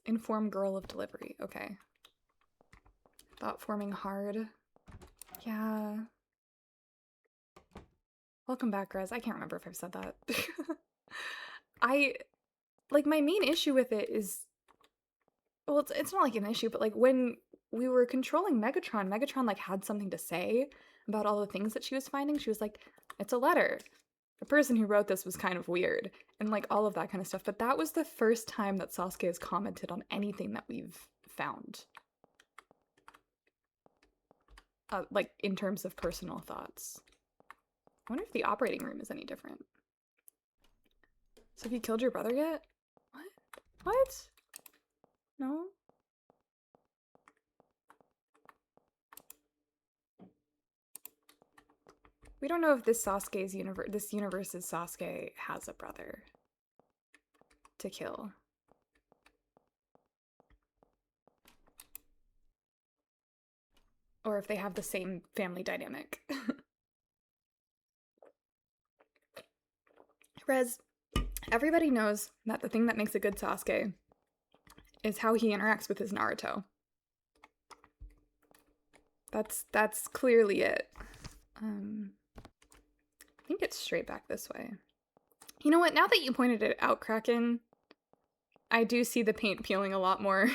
A: Inform girl of delivery. Okay. Thought forming hard. Yeah. Welcome back, Rez. I can't remember if I've said that. Like, my main issue with it is, well, it's not like an issue, but like when we were controlling Megatron, Megatron like had something to say about all the things that she was finding. She was like, it's a letter. The person who wrote this was kind of weird, and like all of that kind of stuff. But that was the first time that Sasuke has commented on anything that we've found. Like in terms of personal thoughts. I wonder if the operating room is any different. So have you killed your brother yet? What? No? We don't know if this universe's Sasuke has a brother to kill. Or if they have the same family dynamic. Rez, everybody knows that the thing that makes a good Sasuke is how he interacts with his Naruto. That's clearly it. I think it's straight back this way. You know what? Now that you pointed it out, Kraken, I do see the paint peeling a lot more.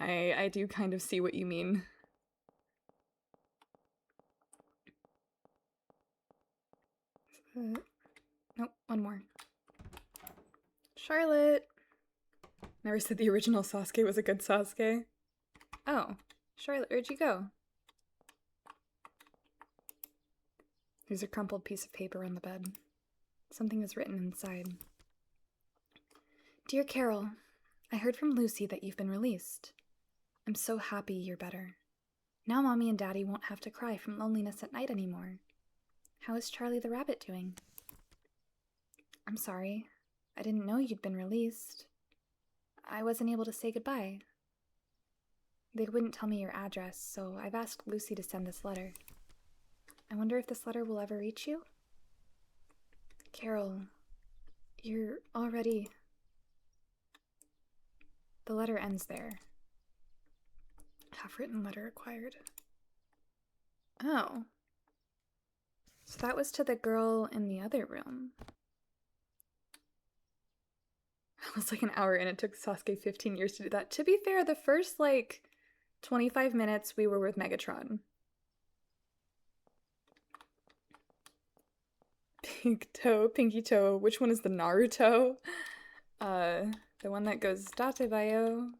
A: I do kind of see what you mean. Nope, one more. Charlotte. Never said the original Sasuke was a good Sasuke. Oh, Charlotte, where'd you go? There's a crumpled piece of paper on the bed. Something is written inside. Dear Carol, I heard from Lucy that you've been released. I'm so happy you're better. Now Mommy and Daddy won't have to cry from loneliness at night anymore. How is Charlie the rabbit doing? I'm sorry. I didn't know you'd been released. I wasn't able to say goodbye. They wouldn't tell me your address, so I've asked Lucy to send this letter. I wonder if this letter will ever reach you? Carol, you're already... The letter ends there. Half-written letter acquired. Oh. So that was to the girl in the other room. It was like an hour and it took Sasuke 15 years to do that. To be fair, the first, 25 minutes we were with Megatron. Pink toe, pinky toe. Which one is the Naruto? The one that goes Datebayo.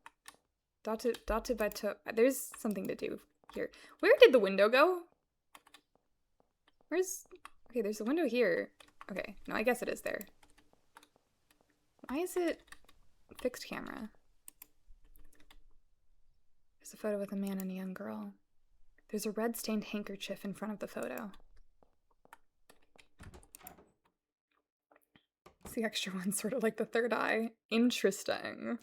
A: Datebato. There's something to do here. Where did the window go? Okay, there's a window here. Okay, no, I guess it is there. Why is it fixed camera? There's a photo with a man and a young girl. There's a red stained handkerchief in front of the photo. It's the extra one, sort of like the third eye. Interesting.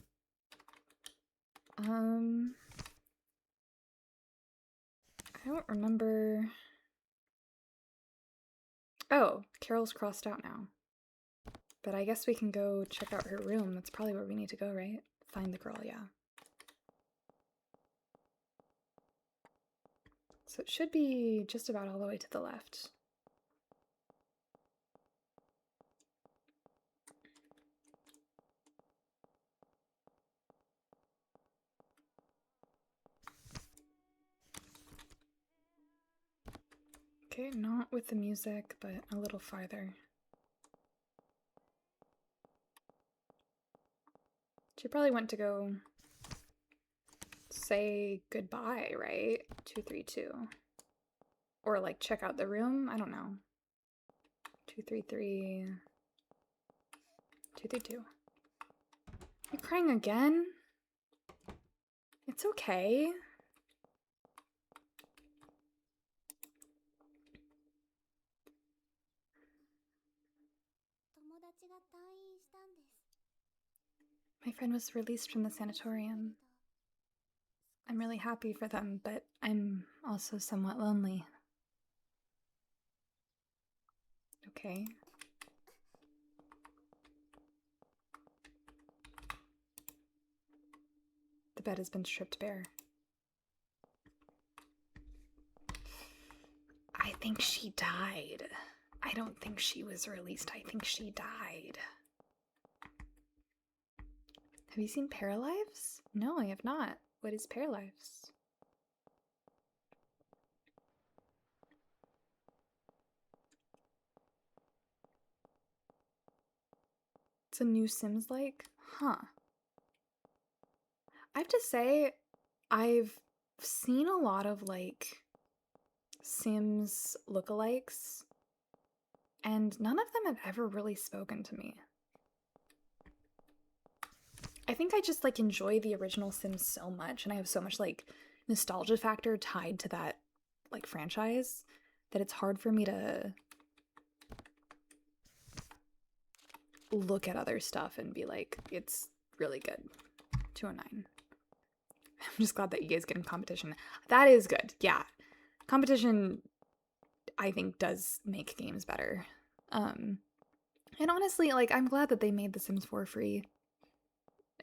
A: I don't remember. Oh, Carol's crossed out now. But I guess we can go check out her room. That's probably where we need to go, right? Find the girl, yeah. So it should be just about all the way to the left. Okay, not with the music, but a little farther. She probably went to go say goodbye, right? 232. Or check out the room? I don't know. 233. 232. You crying again? It's okay. My friend was released from the sanatorium. I'm really happy for them, but I'm also somewhat lonely. Okay. The bed has been stripped bare. I think she died. I don't think she was released. I think she died. Have you seen Paralives? No, I have not. What is Paralives? It's a new Sims-like? Huh. I have to say, I've seen a lot of, Sims lookalikes, and none of them have ever really spoken to me. I think I just like enjoy the original Sims so much, and I have so much like nostalgia factor tied to that like franchise that it's hard for me to look at other stuff and be like, it's really good. 209. I'm just glad that you guys get in competition. That is good. Yeah. Competition, I think, does make games better. And honestly, like, I'm glad that they made The Sims 4 free.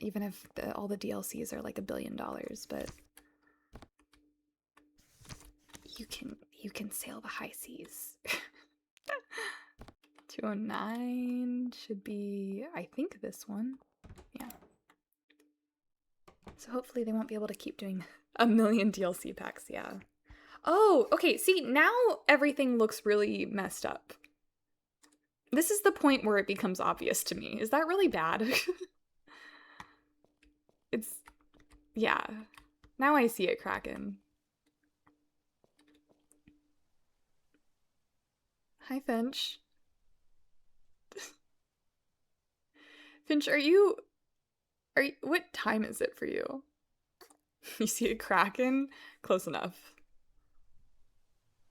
A: Even if all the DLCs are like $1 billion, but you can sail the high seas. 209 should be, I think, this one. Yeah. So hopefully they won't be able to keep doing 1 million DLC packs, yeah. Oh, okay, see, now everything looks really messed up. This is the point where it becomes obvious to me. Is that really bad? It's, yeah. Now I see it cracking. Hi, Finch. Finch, what time is it for you? You see it cracking? Close enough.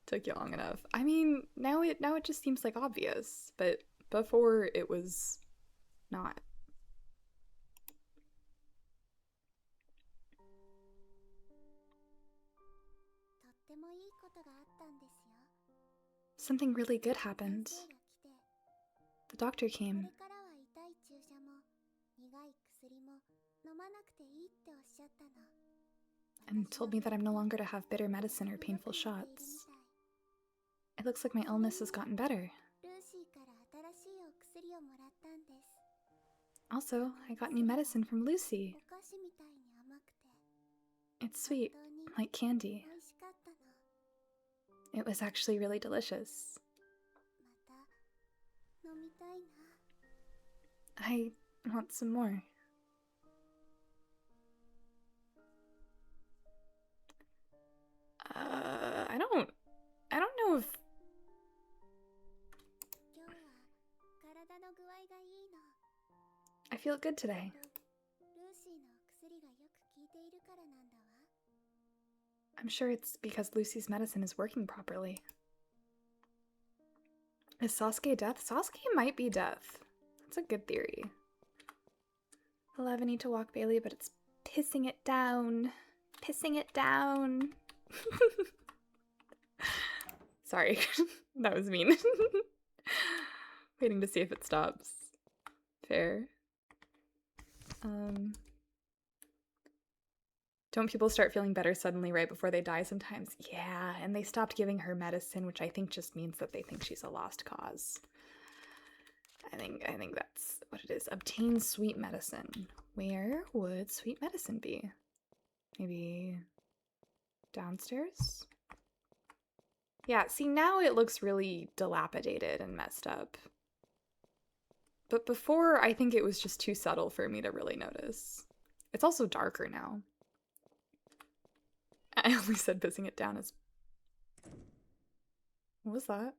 A: Took you long enough. I mean, now it just seems like obvious, but before it was not. Something really good happened. The doctor came and told me that I'm no longer to have bitter medicine or painful shots. It looks like my illness has gotten better. Also, I got new medicine from Lucy. It's sweet, like candy. It was actually really delicious. I want some more. I don't know if... I feel good today. I'm sure it's because Lucy's medicine is working properly. Is Sasuke death? Sasuke might be death. That's a good theory. 11 need to walk Bailey, but it's pissing it down. Pissing it down. Sorry, that was mean. Waiting to see if it stops. Fair. Don't people start feeling better suddenly right before they die sometimes? Yeah, and they stopped giving her medicine, which I think just means that they think she's a lost cause. I think that's what it is. Obtain sweet medicine. Where would sweet medicine be? Maybe downstairs? Yeah, see, now it looks really dilapidated and messed up. But before, I think it was just too subtle for me to really notice. It's also darker now. I only said pissing it down as... What was that?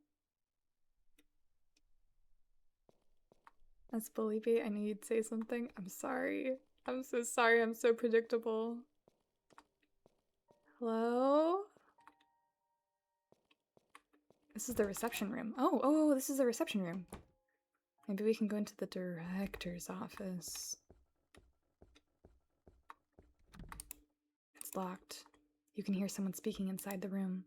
A: That's bully bait. I knew you'd say something. I'm sorry. I'm so sorry. I'm so predictable. Hello? This is the reception room. Oh, this is the reception room. Maybe we can go into the director's office. It's locked. You can hear someone speaking inside the room.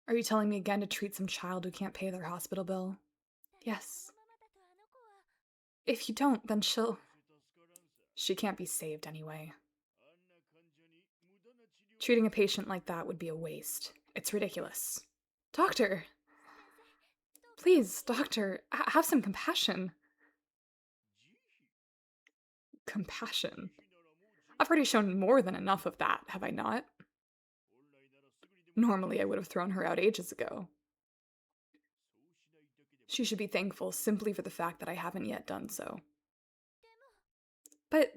A: Are you telling me again to treat some child who can't pay their hospital bill? Yes. If you don't, then she can't be saved anyway. Treating a patient like that would be a waste. It's ridiculous. Doctor! Please, doctor, have some compassion. Compassion? I've already shown more than enough of that, have I not? Normally, I would have thrown her out ages ago. She should be thankful simply for the fact that I haven't yet done so. But...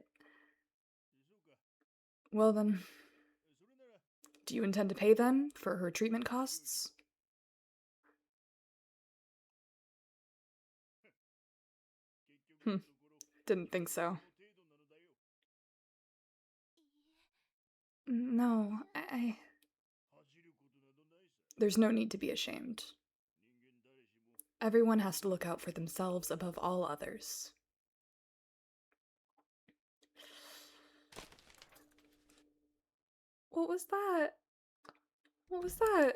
A: Well then... Do you intend to pay then for her treatment costs? Didn't think so. No, There's no need to be ashamed. Everyone has to look out for themselves above all others. What was that? What was that?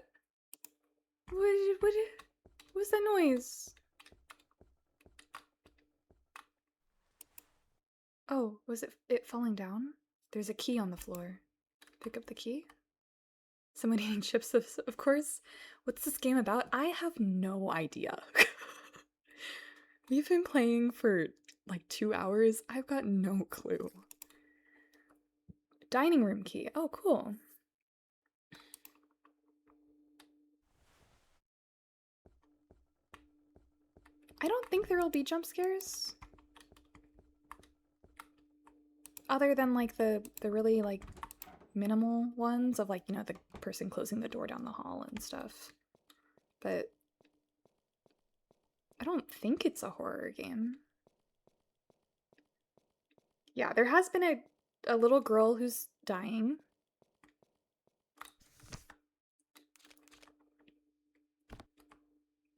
A: What was that noise? Oh, was it falling down? There's a key on the floor. Pick up the key? Someone eating chips, of course. What's this game about? I have no idea. We've been playing for like 2 hours. I've got no clue. Dining room key. Oh, cool. I don't think there will be jump scares. Other than like the really like minimal ones of like, you know, the person closing the door down the hall and stuff. But I don't think it's a horror game. Yeah, there has been a little girl who's dying.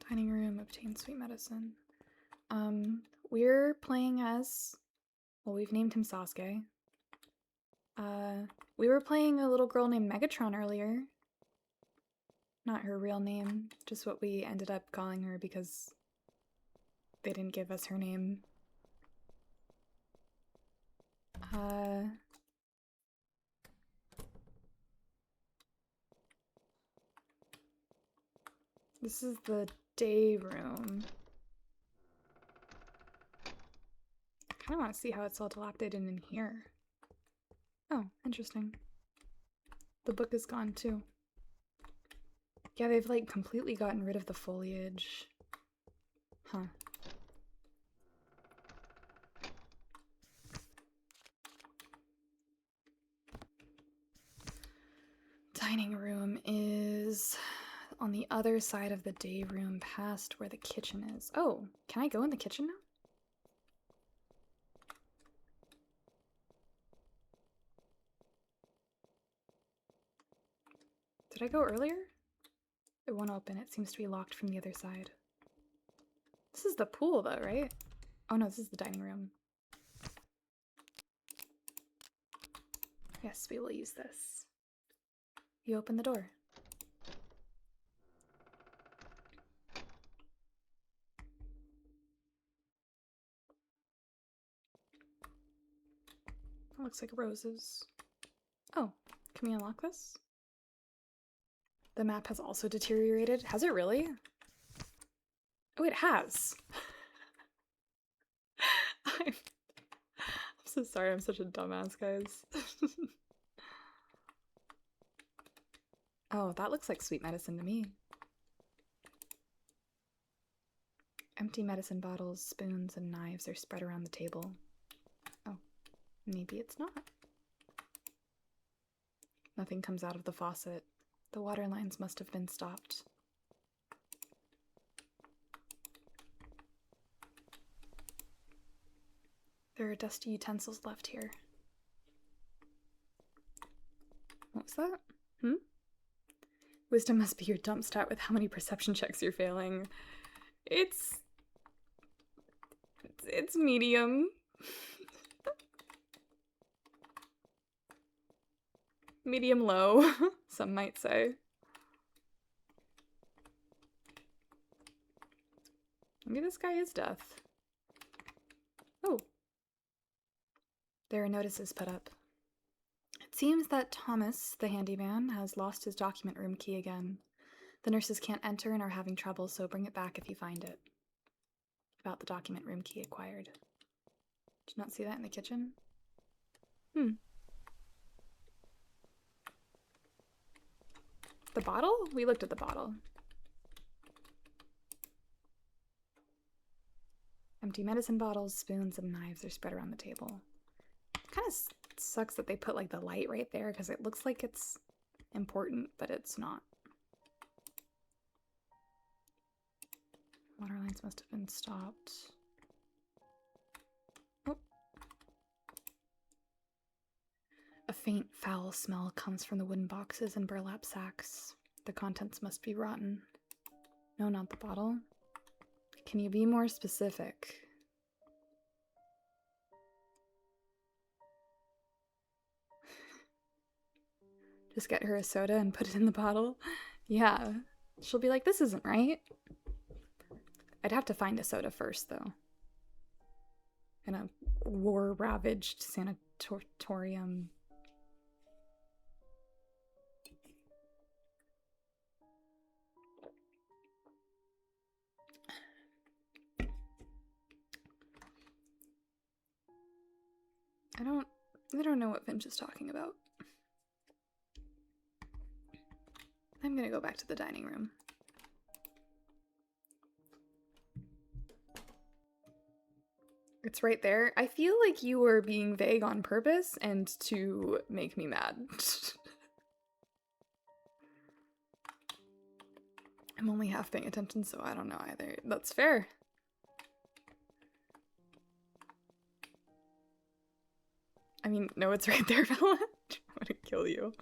A: Dining room, obtain sweet medicine. We're playing as, well, we've named him Sasuke. We were playing a little girl named Megatron earlier. Not her real name, just what we ended up calling her because they didn't give us her name. This is the day room. I kind of want to see how it's all dilapidated in here. Oh, interesting. The book is gone too. Yeah, they've like completely gotten rid of the foliage. Huh. Dining room is on the other side of the day room past where the kitchen is. Oh, can I go in the kitchen now? Did I go earlier? It won't open. It seems to be locked from the other side. This is the pool though, right? Oh no, this is the dining room. Yes, we will use this. You open the door. It looks like roses. Oh, can we unlock this? The map has also deteriorated. Has it really? Oh, it has. I'm so sorry, I'm such a dumbass, guys. Oh, that looks like sweet medicine to me. Empty medicine bottles, spoons, and knives are spread around the table. Oh, maybe it's not. Nothing comes out of the faucet. The water lines must have been stopped. There are dusty utensils left here. What was that? Wisdom must be your dump stat with how many perception checks you're failing. It's medium. Medium low, some might say. Maybe this guy is deaf. Oh. There are notices put up. It seems that Thomas, the handyman, has lost his document room key again. The nurses can't enter and are having trouble, so bring it back if you find it. About the document room key acquired. Did you not see that in the kitchen? The bottle? We looked at the bottle. Empty medicine bottles, spoons, and knives are spread around the table. Kind of sucks that they put like the light right there because it looks like it's important, but it's not. Water lines must have been stopped. Oh, faint, foul smell comes from the wooden boxes and burlap sacks. The contents must be rotten. No, not the bottle. Can you be more specific? Just get her a soda and put it in the bottle? Yeah. She'll be like, this isn't right. I'd have to find a soda first, though. In a war-ravaged sanatorium. I don't know what Finch is talking about. I'm gonna go back to the dining room. It's right there. I feel like you were being vague on purpose and to make me mad. I'm only half paying attention, so I don't know either. That's fair. I mean, no, it's right there, Bella. I'm gonna kill you.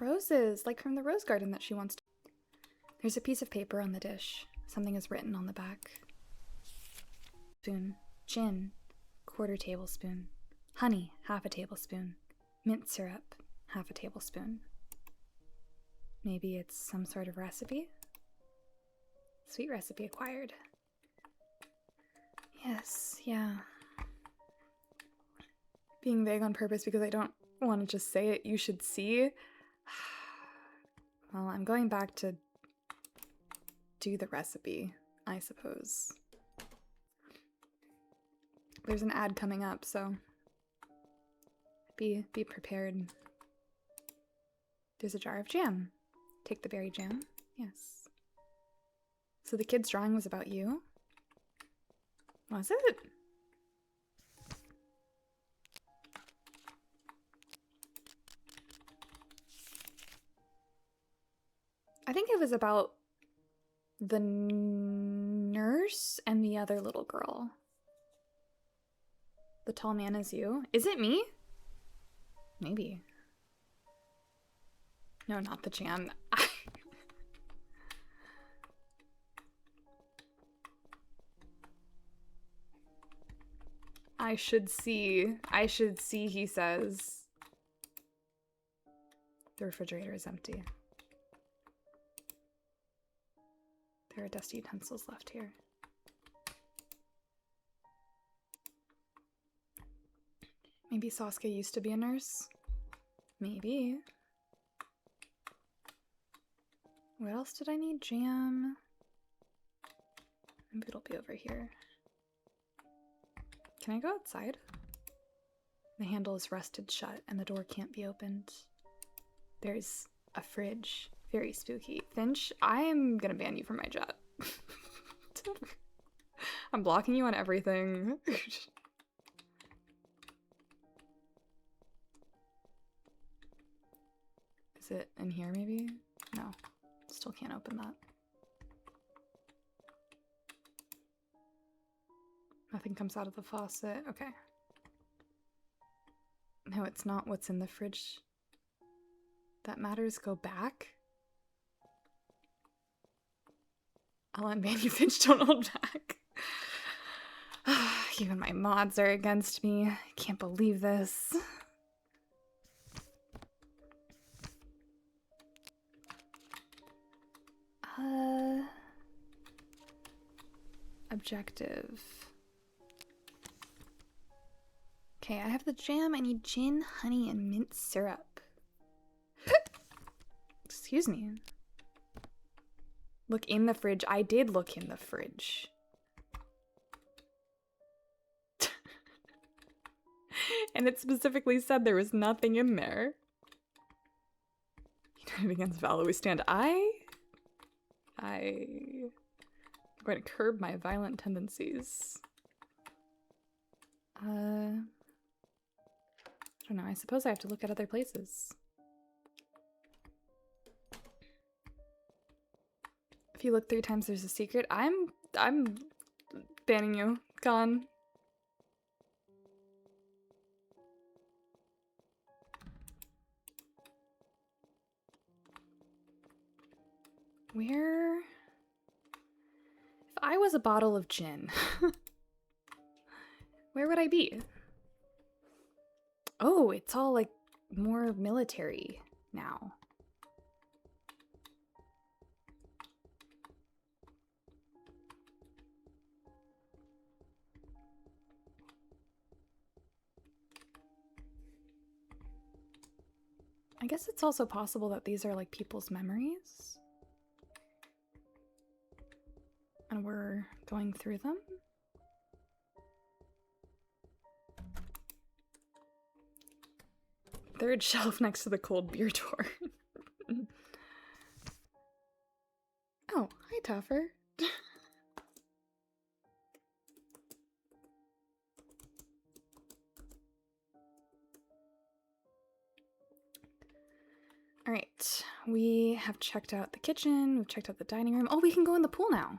A: Roses, like from the rose garden that she wants to. There's a piece of paper on the dish. Something is written on the back. Spoon. Gin. 1/4 tablespoon. Honey. 1/2 tablespoon. Mint syrup. 1/2 tablespoon. Maybe it's some sort of recipe? Sweet recipe acquired. Yes, yeah. Being vague on purpose because I don't want to just say it. You should see. Well, I'm going back to do the recipe, I suppose. There's an ad coming up, so be prepared. There's a jar of jam. Take the berry jam. Yes. So the kid's drawing was about you? Was it? I think it was about the nurse and the other little girl. The tall man is you. Is it me? Maybe. No, not the jam. I should see, he says. The refrigerator is empty. There are dusty utensils left here. Maybe Sasuke used to be a nurse? Maybe. What else did I need? Jam. Maybe it'll be over here. Can I go outside? The handle is rusted shut and the door can't be opened. There's a fridge. Very spooky. Finch, I am gonna ban you from my chat. I'm blocking you on everything. Is it in here maybe? No. Still can't open that. Nothing comes out of the faucet. Okay. No, it's not what's in the fridge that matters. Go back. I'll unban you, Finch. Don't hold back. Even my mods are against me. I can't believe this. Objective. Okay, I have the jam. I need gin, honey, and mint syrup. Excuse me. Look in the fridge. I did look in the fridge. And it specifically said there was nothing in there. United against Valor we stand. I'm going to curb my violent tendencies. I don't know. I suppose I have to look at other places. If you look 3 times, there's a secret. I'm banning you. Gone. Where... If I was a bottle of gin, where would I be? Oh, it's all like more military now. I guess it's also possible that these are like people's memories. And we're going through them. Third shelf next to the cold beer door. Oh, hi Toffer. Alright, we have checked out the kitchen, we've checked out the dining room. Oh, we can go in the pool now.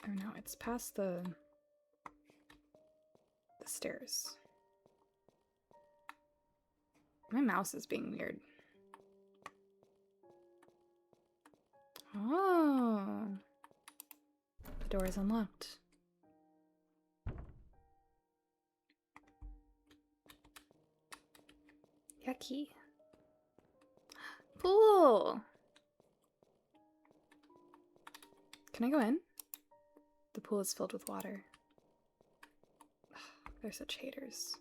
A: Oh no, it's past the stairs. My mouse is being weird. Oh. The door is unlocked. Yucky. Pool! Can I go in? The pool is filled with water. They're such haters.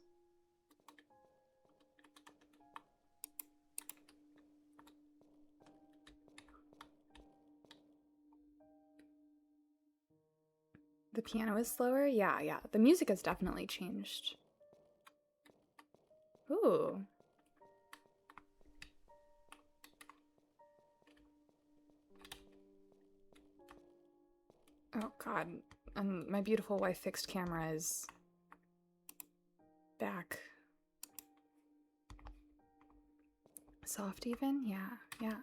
A: The piano is slower? Yeah. The music has definitely changed. Ooh. Oh god. And my beautiful wife fixed camera is back. Soft even? Yeah.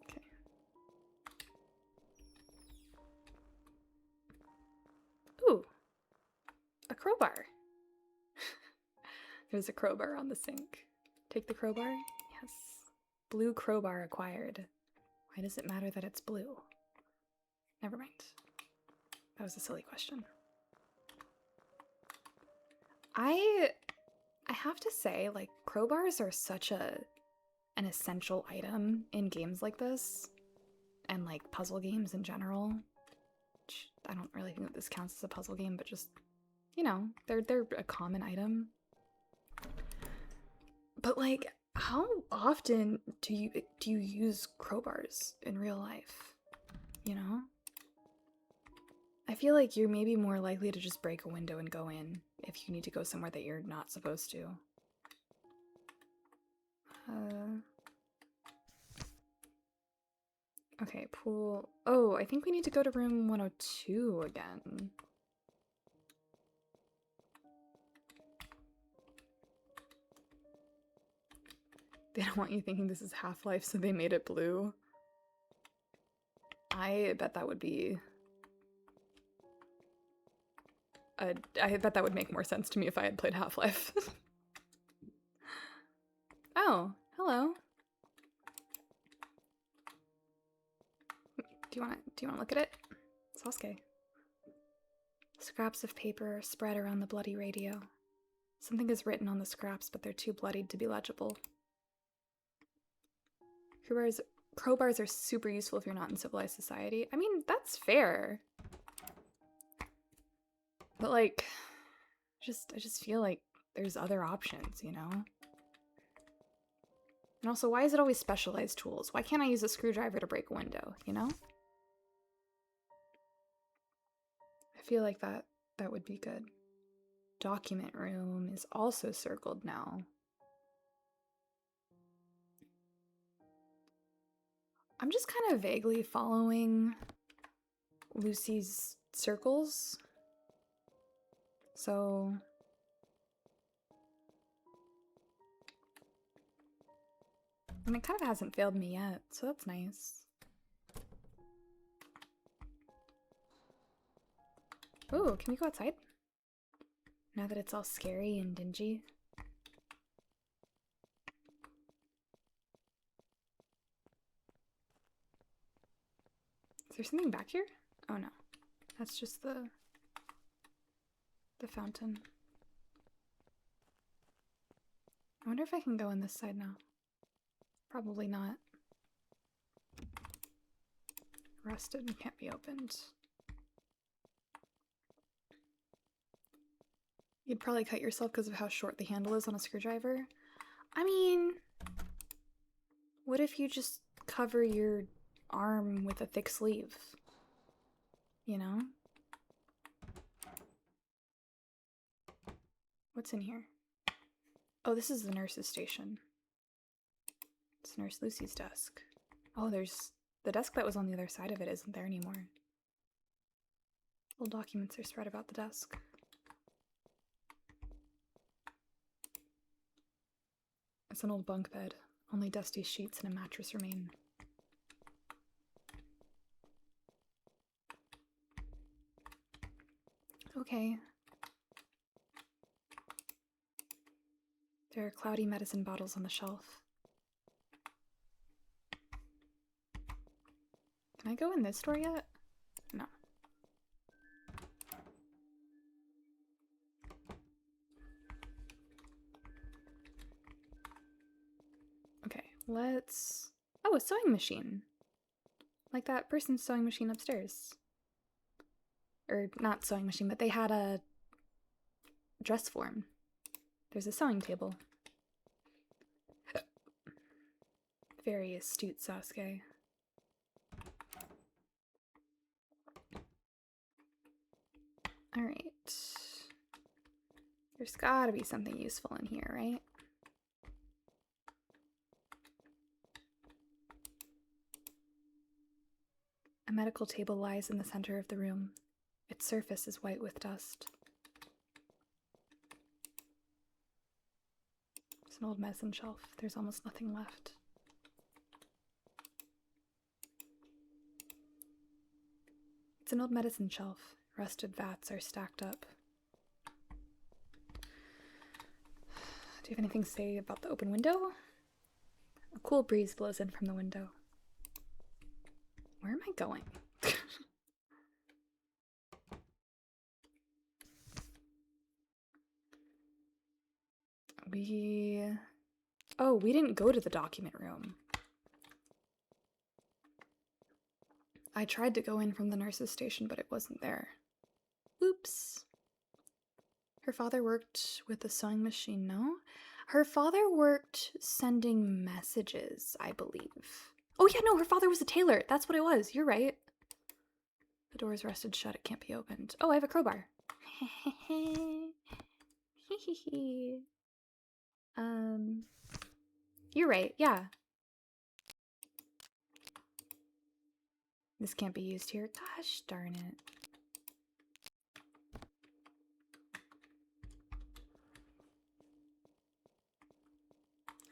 A: Okay. Ooh. A crowbar. There's a crowbar on the sink. Take the crowbar? Yes. Blue crowbar acquired. Why does it matter that it's blue? Never mind. That was a silly question. I have to say, like, crowbars are such an essential item in games like this, and like puzzle games in general. Which I don't really think that this counts as a puzzle game, but just, you know, they're a common item. But like, how often do you use crowbars in real life? You know? I feel like you're maybe more likely to just break a window and go in if you need to go somewhere that you're not supposed to. Okay, pool. Oh, I think we need to go to room 102 again. They don't want you thinking this is Half-Life, so they made it blue. I bet that would be... I bet that would make more sense to me if I had played Half-Life. Oh, hello. Do you wanna look at it? Sasuke. Scraps of paper spread around the bloody radio. Something is written on the scraps, but they're too bloodied to be legible. Crowbars are super useful if you're not in civilized society. I mean, that's fair. But like, I just feel like there's other options, you know? And also, why is it always specialized tools? Why can't I use a screwdriver to break a window, you know? I feel like that would be good. Document room is also circled now. I'm just kind of vaguely following Lucy's circles. So... and it kind of hasn't failed me yet, so that's nice. Ooh, can we go outside? Now that it's all scary and dingy. Is there something back here? Oh no. That's just the fountain. I wonder if I can go on this side now. Probably not. Rusted and can't be opened. You'd probably cut yourself because of how short the handle is on a screwdriver. I mean, what if you just cover your arm with a thick sleeve? You know? What's in here? Oh, this is the nurse's station. It's Nurse Lucy's desk. Oh, there's the desk that was on the other side of it isn't there anymore. Old documents are spread about the desk. It's an old bunk bed. Only dusty sheets and a mattress remain. Okay. There are cloudy medicine bottles on the shelf. Can I go in this door yet? No. Okay, let's... Oh, a sewing machine. Like that person's sewing machine upstairs. Or not sewing machine, but they had a dress form. There's a sewing table. Very astute, Sasuke. Alright. There's gotta be something useful in here, right? A medical table lies in the center of the room. Its surface is white with dust. It's an old medicine shelf. There's almost nothing left. It's an old medicine shelf. Rusted vats are stacked up. Do you have anything to say about the open window? A cool breeze blows in from the window. Where am I going? Oh, we didn't go to the document room. I tried to go in from the nurse's station, but it wasn't there. Oops. Her father worked with the sewing machine, no? Her father worked sending messages, I believe. Oh yeah, no, her father was a tailor. That's what it was. You're right. The door is rusted shut. It can't be opened. Oh, I have a crowbar. You're right. Yeah. This can't be used here. Gosh darn it.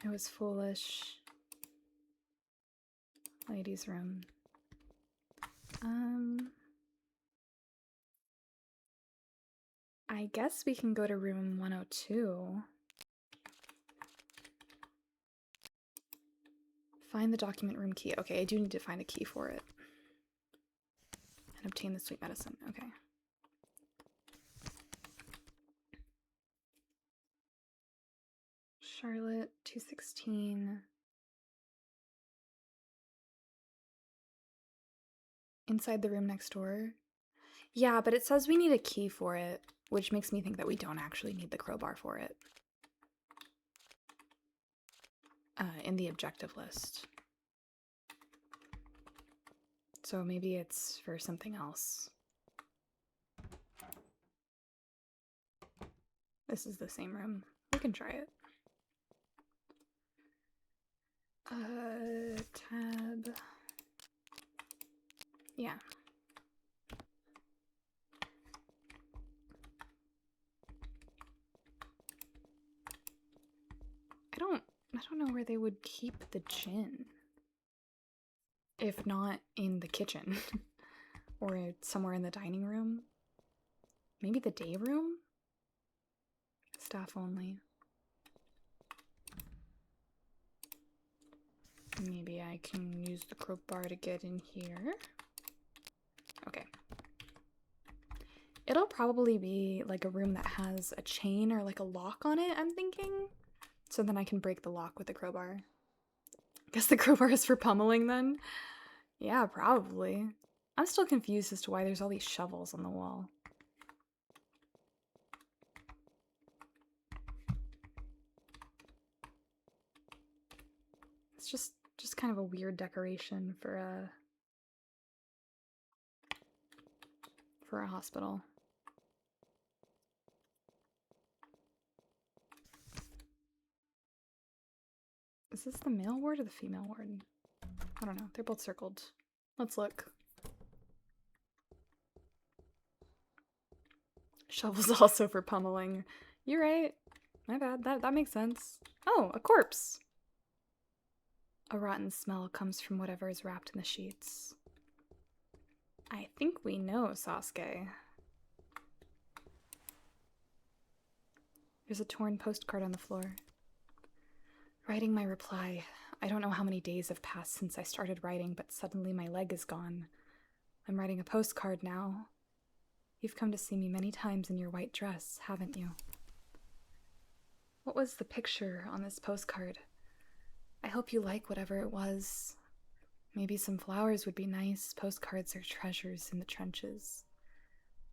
A: I was foolish. Ladies' room. I guess we can go to room 102. Find the document room key. Okay, I do need to find a key for it. And obtain the sweet medicine. Okay. Charlotte, 216. Inside the room next door. Yeah, but it says we need a key for it, which makes me think that we don't actually need the crowbar for it. In the objective list. So maybe it's for something else. This is the same room. We can try it. Tab. Yeah. I don't know where they would keep the gin. If not in the kitchen. Or somewhere in the dining room. Maybe the day room? Staff only. Maybe I can use the crowbar to get in here. Okay. It'll probably be like a room that has a chain or like a lock on it, I'm thinking. So then I can break the lock with the crowbar. Guess the crowbar is for pummeling then? Yeah, probably. I'm still confused as to why there's all these shovels on the wall. It's just kind of a weird decoration for a hospital. Is this the male ward or the female ward? I don't know. They're both circled. Let's look. Shovels also for pummeling. You're right. My bad. That makes sense. Oh, a corpse. A rotten smell comes from whatever is wrapped in the sheets. I think we know, Sasuke. There's a torn postcard on the floor. Writing my reply. I don't know how many days have passed since I started writing, but suddenly my leg is gone. I'm writing a postcard now. You've come to see me many times in your white dress, haven't you? What was the picture on this postcard? I hope you like whatever it was. Maybe some flowers would be nice. Postcards are treasures in the trenches.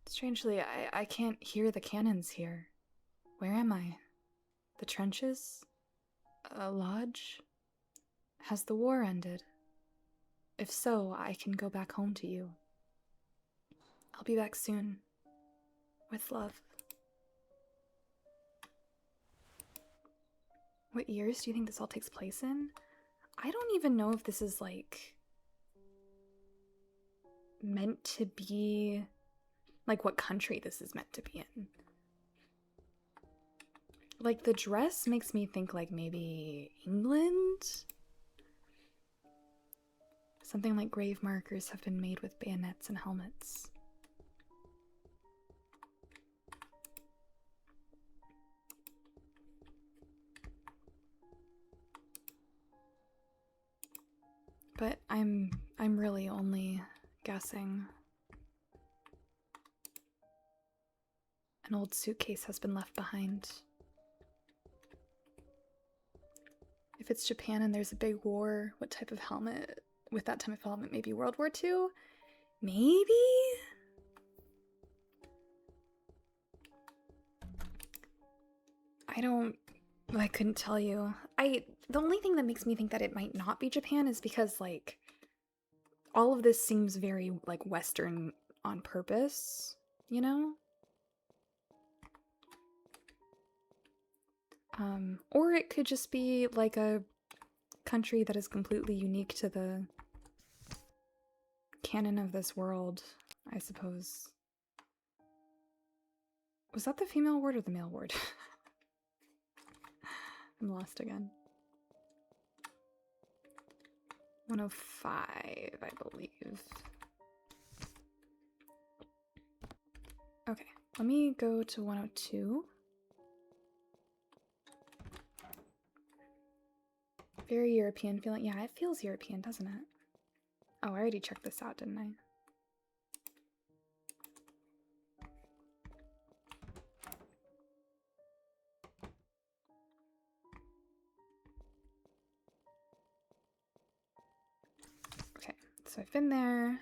A: Strangely, I can't hear the cannons here. Where am I? The trenches? A lodge? Has the war ended? If so, I can go back home to you. I'll be back soon. With love. What years do you think this all takes place in? I don't even know if this is, like, meant to be, like, what country this is meant to be in. Like, the dress makes me think, like, maybe England? Something like grave markers have been made with bayonets and helmets. But I'm really only guessing. An old suitcase has been left behind. If it's Japan and there's a big war, what type of helmet? With that type of helmet, maybe World War II? Maybe? I couldn't tell you. The only thing that makes me think that it might not be Japan is because, like, all of this seems very, like, Western on purpose, you know? Or it could just be, like, a country that is completely unique to the canon of this world, I suppose. Was that the female ward or the male ward? I'm lost again. 105, I believe. Okay, let me go to 102. Very European feeling. Yeah, it feels European, doesn't it? Oh, I already checked this out, didn't I? Okay, so I've been there.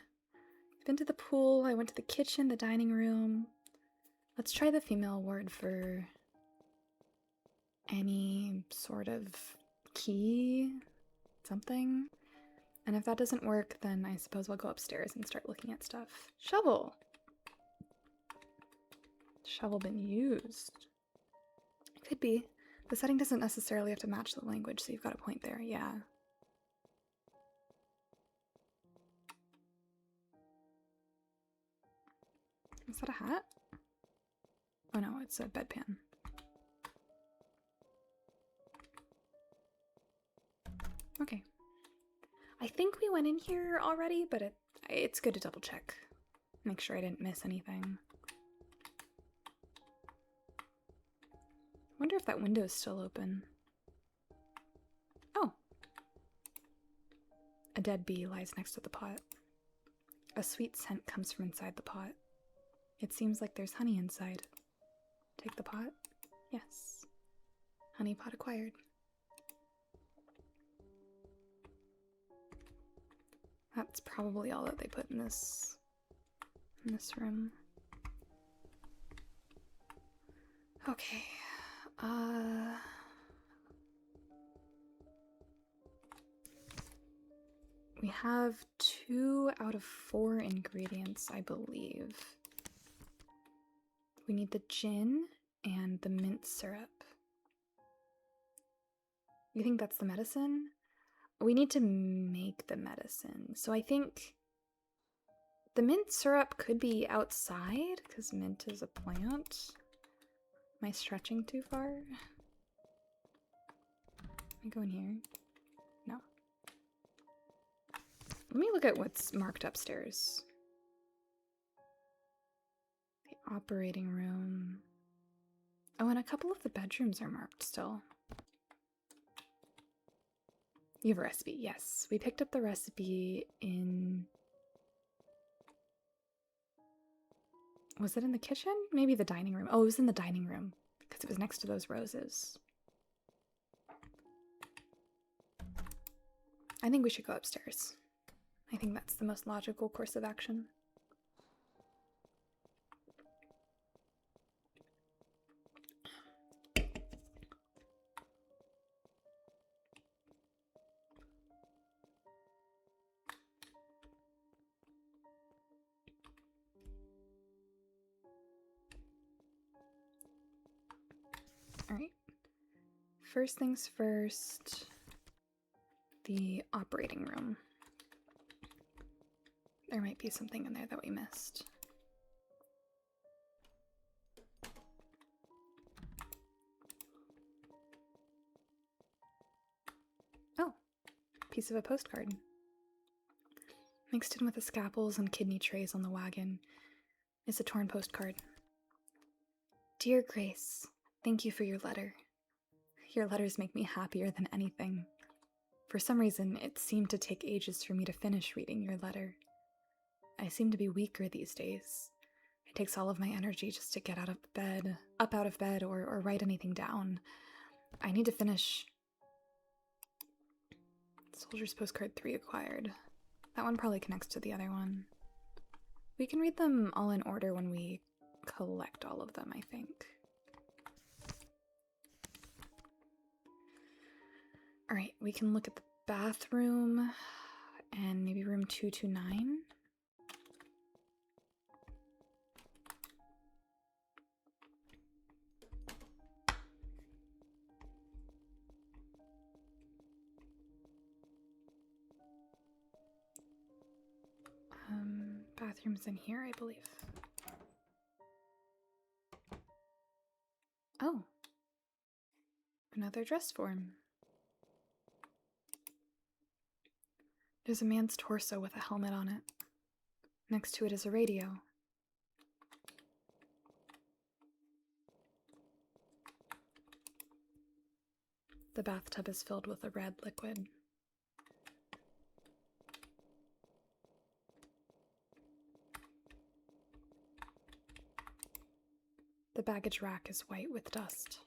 A: I've been to the pool. I went to the kitchen, the dining room. Let's try the female ward for any sort of key, something. And if that doesn't work, then I suppose we'll go upstairs and start looking at stuff. Shovel! Shovel been used. Could be. The setting doesn't necessarily have to match the language, so you've got a point there, yeah. Is that a hat? Oh no, it's a bedpan. Okay. I think we went in here already, but it's good to double check. Make sure I didn't miss anything. Wonder if that window is still open. Oh. A dead bee lies next to the pot. A sweet scent comes from inside the pot. It seems like there's honey inside. Take the pot? Yes. Honey pot acquired. That's probably all that they put in this room. Okay. We have 2 out of 4 ingredients, I believe. We need the gin and the mint syrup. You think that's the medicine? We need to make the medicine. So I think the mint syrup could be outside, because mint is a plant. Am I stretching too far? Can I go in here? No. Let me look at what's marked upstairs. The operating room. Oh, and a couple of the bedrooms are marked still. You have a recipe, yes. We picked up the recipe in... Was it in the kitchen? Maybe the dining room. Oh, it was in the dining room, because it was next to those roses. I think we should go upstairs. I think that's the most logical course of action. Alright. First things first, the operating room. There might be something in there that we missed. Oh, piece of a postcard. Mixed in with the scalpels and kidney trays on the wagon is a torn postcard. Dear Grace, thank you for your letter. Your letters make me happier than anything. For some reason, it seemed to take ages for me to finish reading your letter. I seem to be weaker these days. It takes all of my energy just to get up out of bed, or write anything down. I need to finish Soldier's Postcard 3 acquired. That one probably connects to the other one. We can read them all in order when we collect all of them, I think. Alright, we can look at the bathroom and maybe room 229. Bathroom's in here, I believe. Oh. Another dress form. There's a man's torso with a helmet on it. Next to it is a radio. The bathtub is filled with a red liquid. The baggage rack is white with dust.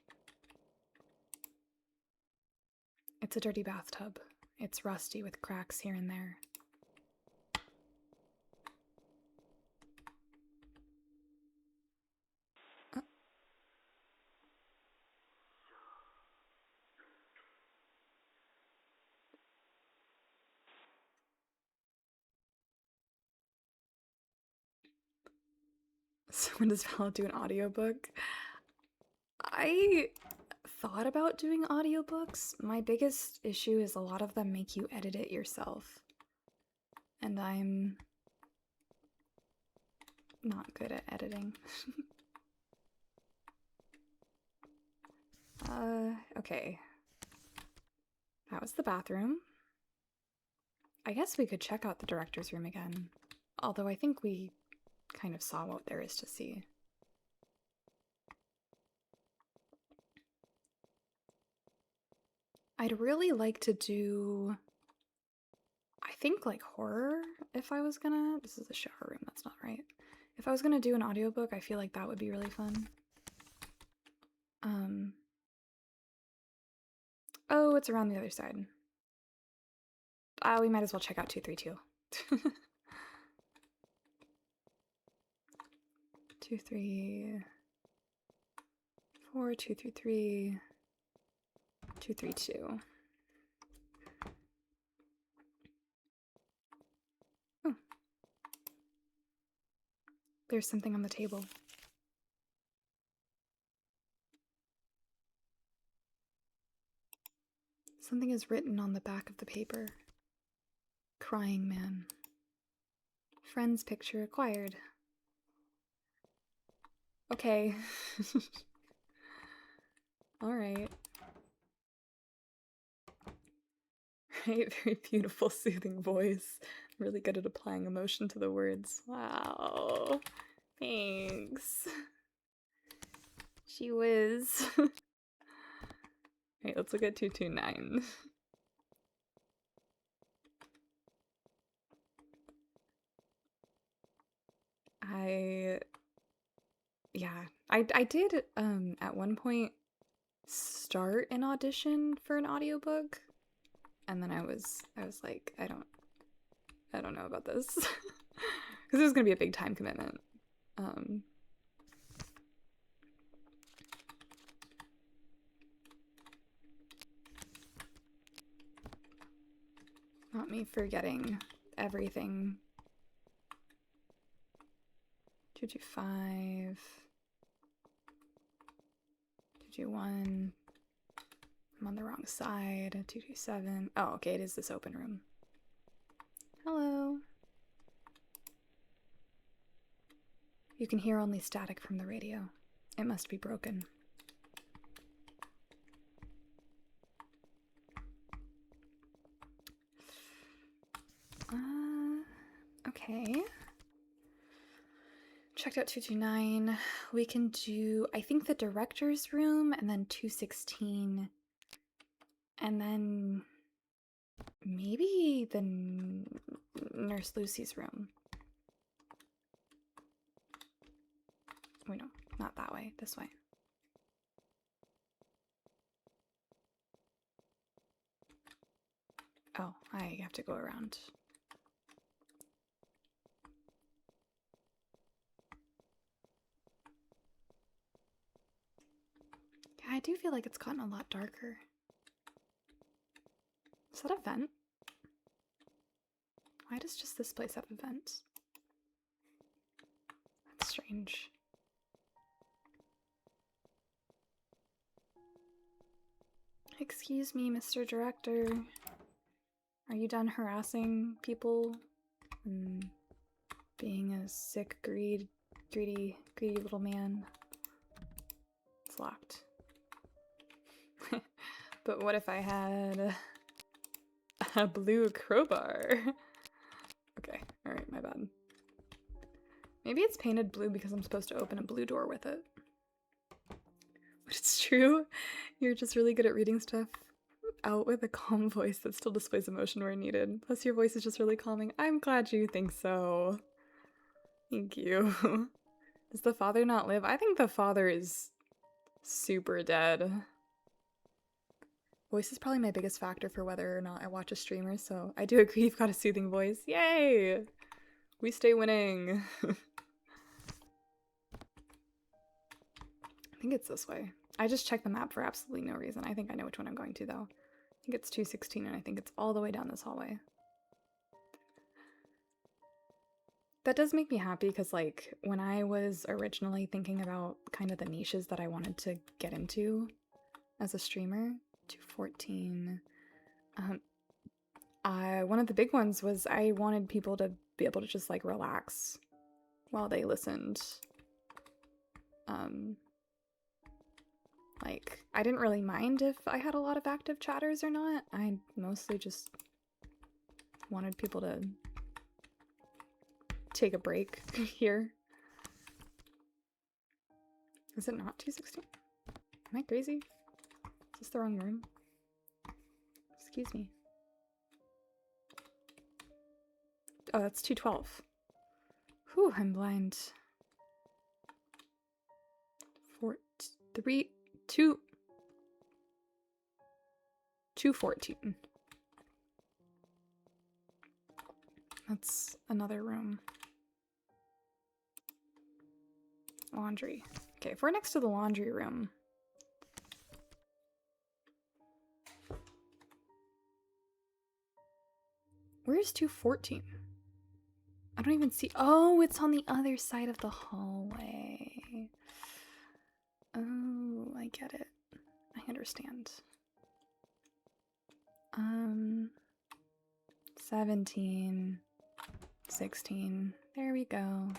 A: It's a dirty bathtub. It's rusty with cracks here and there. So when does Val do an audiobook? I thought about doing audiobooks. My biggest issue is a lot of them make you edit it yourself. And I'm not good at editing. Okay. That was the bathroom. I guess we could check out the director's room again. Although I think we kind of saw what there is to see. I'd really like to do, I think, like horror if I was gonna. This is a shower room, that's not right. If I was gonna do an audiobook, I feel like that would be really fun. Oh, it's around the other side. We might as well check out 232. 234, 233, 232. Oh. There's something on the table. Something is written on the back of the paper. Crying man. Friend's picture acquired. Okay. Alright. Right, very beautiful, soothing voice. Really good at applying emotion to the words. Wow. Thanks. She whiz. Alright, let's look at 229. I did at one point start an audition for an audiobook, and then I was like, I don't know about this. Because it was gonna be a big time commitment. Not me forgetting everything. 225. 221. I'm on the wrong side. 227. Oh, okay, it is this open room. Hello. You can hear only static from the radio. It must be broken. Okay. Checked out 229. We can do, I think, the director's room, and then 216. And then maybe the Nurse Lucy's room. Wait, no, not that way, this way. Oh, I have to go around. Yeah, I do feel like it's gotten a lot darker. Is that a vent? Why does just this place have a vent? That's strange. Excuse me, Mr. Director. Are you done harassing people and being a sick, greedy little man? It's locked. But what if I had a blue crowbar? Okay, alright, my bad. Maybe it's painted blue because I'm supposed to open a blue door with it. But it's true. You're just really good at reading stuff out with a calm voice that still displays emotion where needed. Plus your voice is just really calming. I'm glad you think so. Thank you. Does the father not live? I think the father is super dead. Voice is probably my biggest factor for whether or not I watch a streamer, so I do agree you've got a soothing voice. Yay! We stay winning. I think it's this way. I just checked the map for absolutely no reason. I think I know which one I'm going to, though. I think it's 216, and I think it's all the way down this hallway. That does make me happy, because, like, when I was originally thinking about kind of the niches that I wanted to get into as a streamer, 214, one of the big ones was I wanted people to be able to just, like, relax while they listened. Like, I didn't really mind if I had a lot of active chatters or not. I mostly just wanted people to take a break here. Is it not 216? Am I crazy? Is this the wrong room? Excuse me. Oh, that's 212. Whew, I'm blind. 4, 3, 2, 214. That's another room. Laundry. Okay, if we're next to the laundry room. Where's 214? I don't even see. Oh, it's on the other side of the hallway. Oh, I get it. I understand. 17, 16. There we go.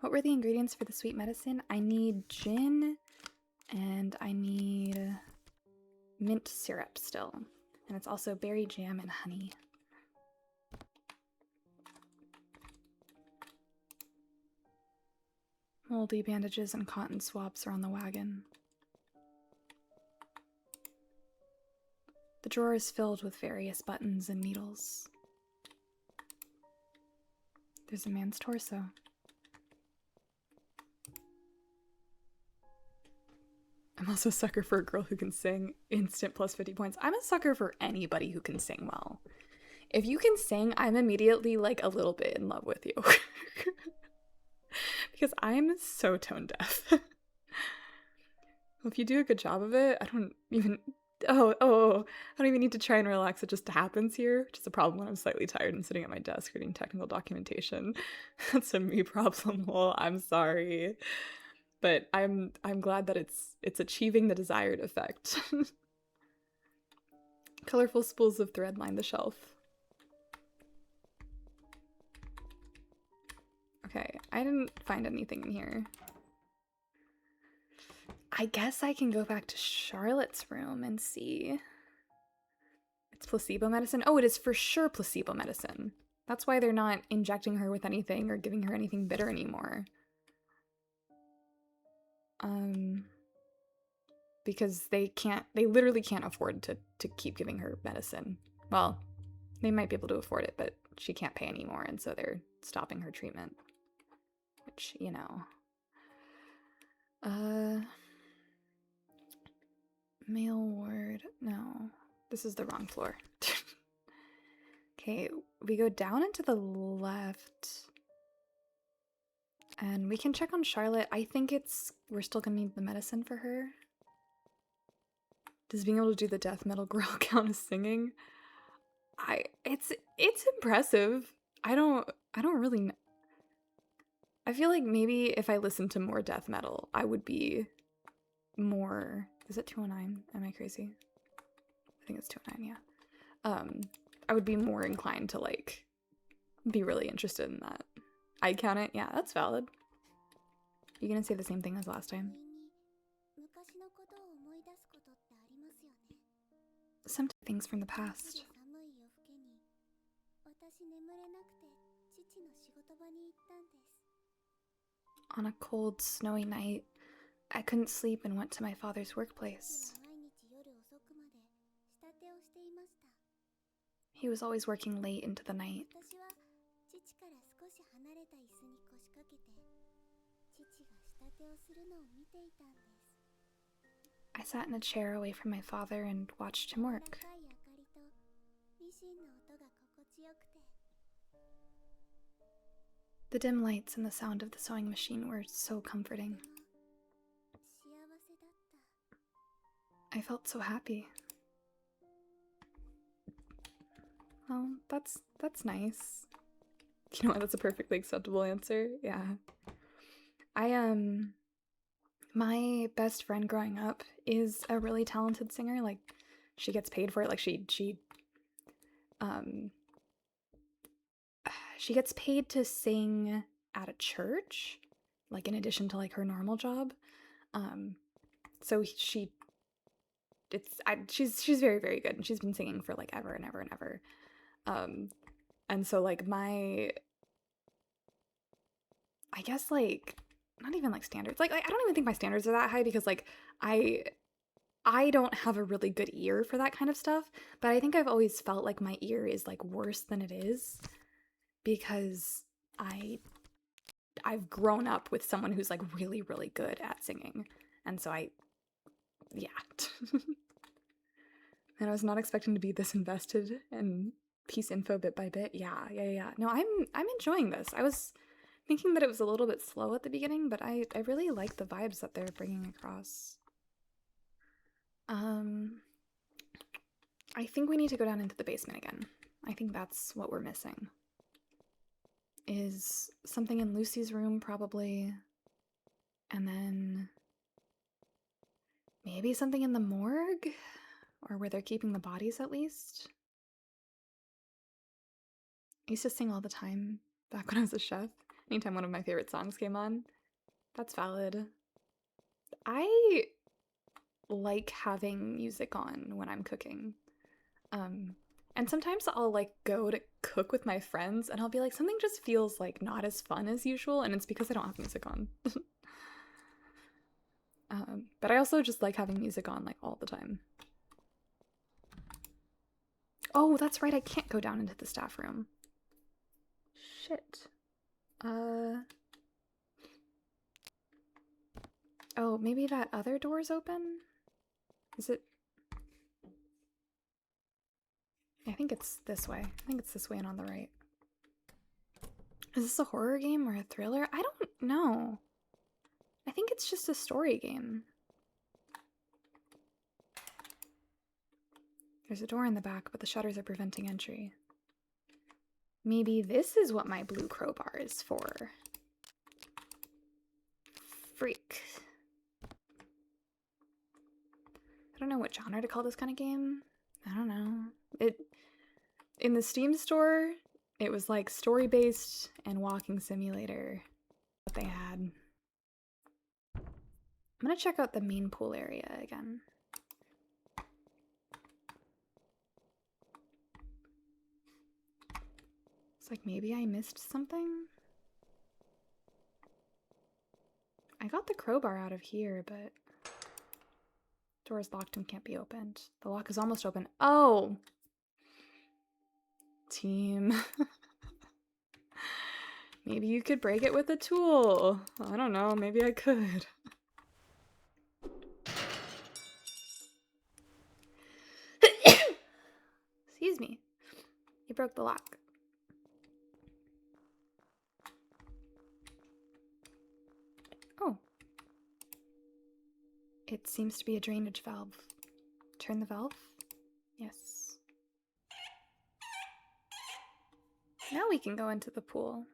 A: What were the ingredients for the sweet medicine? I need gin and I need mint syrup still. And it's also berry jam and honey. Moldy bandages and cotton swabs are on the wagon. The drawer is filled with various buttons and needles. There's a man's torso. I'm also a sucker for a girl who can sing. Instant plus 50 points. I'm a sucker for anybody who can sing well. If you can sing, I'm immediately like a little bit in love with you. Because I'm so tone deaf. Well, if you do a good job of it, I don't even need to try and relax. It just happens here, which is a problem when I'm slightly tired and sitting at my desk reading technical documentation. That's a me problem. Well, I'm sorry. But I'm glad that it's achieving the desired effect. Colorful spools of thread line the shelf. Okay, I didn't find anything in here. I guess I can go back to Charlotte's room and see. It's placebo medicine? Oh, it is for sure placebo medicine. That's why they're not injecting her with anything or giving her anything bitter anymore. Because they literally can't afford to keep giving her medicine. Well, they might be able to afford it, but she can't pay anymore, and so they're stopping her treatment. Which, you know. Male ward. No. This is the wrong floor. Okay, we go down and to the left. And we can check on Charlotte. I think we're still gonna need the medicine for her. Does being able to do the death metal growl count as singing? It's impressive. I don't really know. I feel like maybe if I listened to more death metal, I would be more. Is it 209? Am I crazy? I think it's 209, yeah. I would be more inclined to like be really interested in that. I count it. Yeah, that's valid. You gonna say the same thing as last time? Some things from the past. On a cold, snowy night, I couldn't sleep and went to my father's workplace. He was always working late into the night. I sat in a chair away from my father and watched him work. The dim lights and the sound of the sewing machine were so comforting. I felt so happy. Well, that's nice. You know what? That's a perfectly acceptable answer. Yeah. My best friend growing up is a really talented singer. Like, she gets paid for it. Like, she gets paid to sing at a church, like in addition to like her normal job. So she's very, very good, and she's been singing for like ever and ever and ever. And so like I guess like not even like standards. Like I don't even think my standards are that high because like I don't have a really good ear for that kind of stuff, but I think I've always felt like my ear is like worse than it is because I've grown up with someone who's like really, really good at singing. And so yeah. And I was not expecting to be this invested in piece info bit by bit. Yeah. No, I'm enjoying this. I was thinking that it was a little bit slow at the beginning, but I really like the vibes that they're bringing across. I think we need to go down into the basement again. I think that's what we're missing. Is something in Lucy's room, probably. And then maybe something in the morgue? Or where they're keeping the bodies, at least? I used to sing all the time back when I was a chef. Anytime one of my favorite songs came on. That's valid. I like having music on when I'm cooking. And sometimes I'll like go to cook with my friends and I'll be like, something just feels like not as fun as usual, and it's because I don't have music on. But I also just like having music on like all the time. Oh, that's right, I can't go down into the staff room. Shit. Oh, maybe that other door's open? Is it? I think it's this way. I think it's this way and on the right. Is this a horror game or a thriller? I don't know. I think it's just a story game. There's a door in the back, but the shutters are preventing entry. Maybe this is what my blue crowbar is for. Freak. I don't know what genre to call this kind of game. I don't know. In the Steam store, it was like story-based and walking simulator that they had. I'm gonna check out the main pool area again. It's like maybe I missed something? I got the crowbar out of here, but door is locked and can't be opened. The lock is almost open. Oh! Team. Maybe you could break it with a tool. I don't know, maybe I could. Excuse me. You broke the lock. Oh. It seems to be a drainage valve. Turn the valve? Yes. Now we can go into the pool.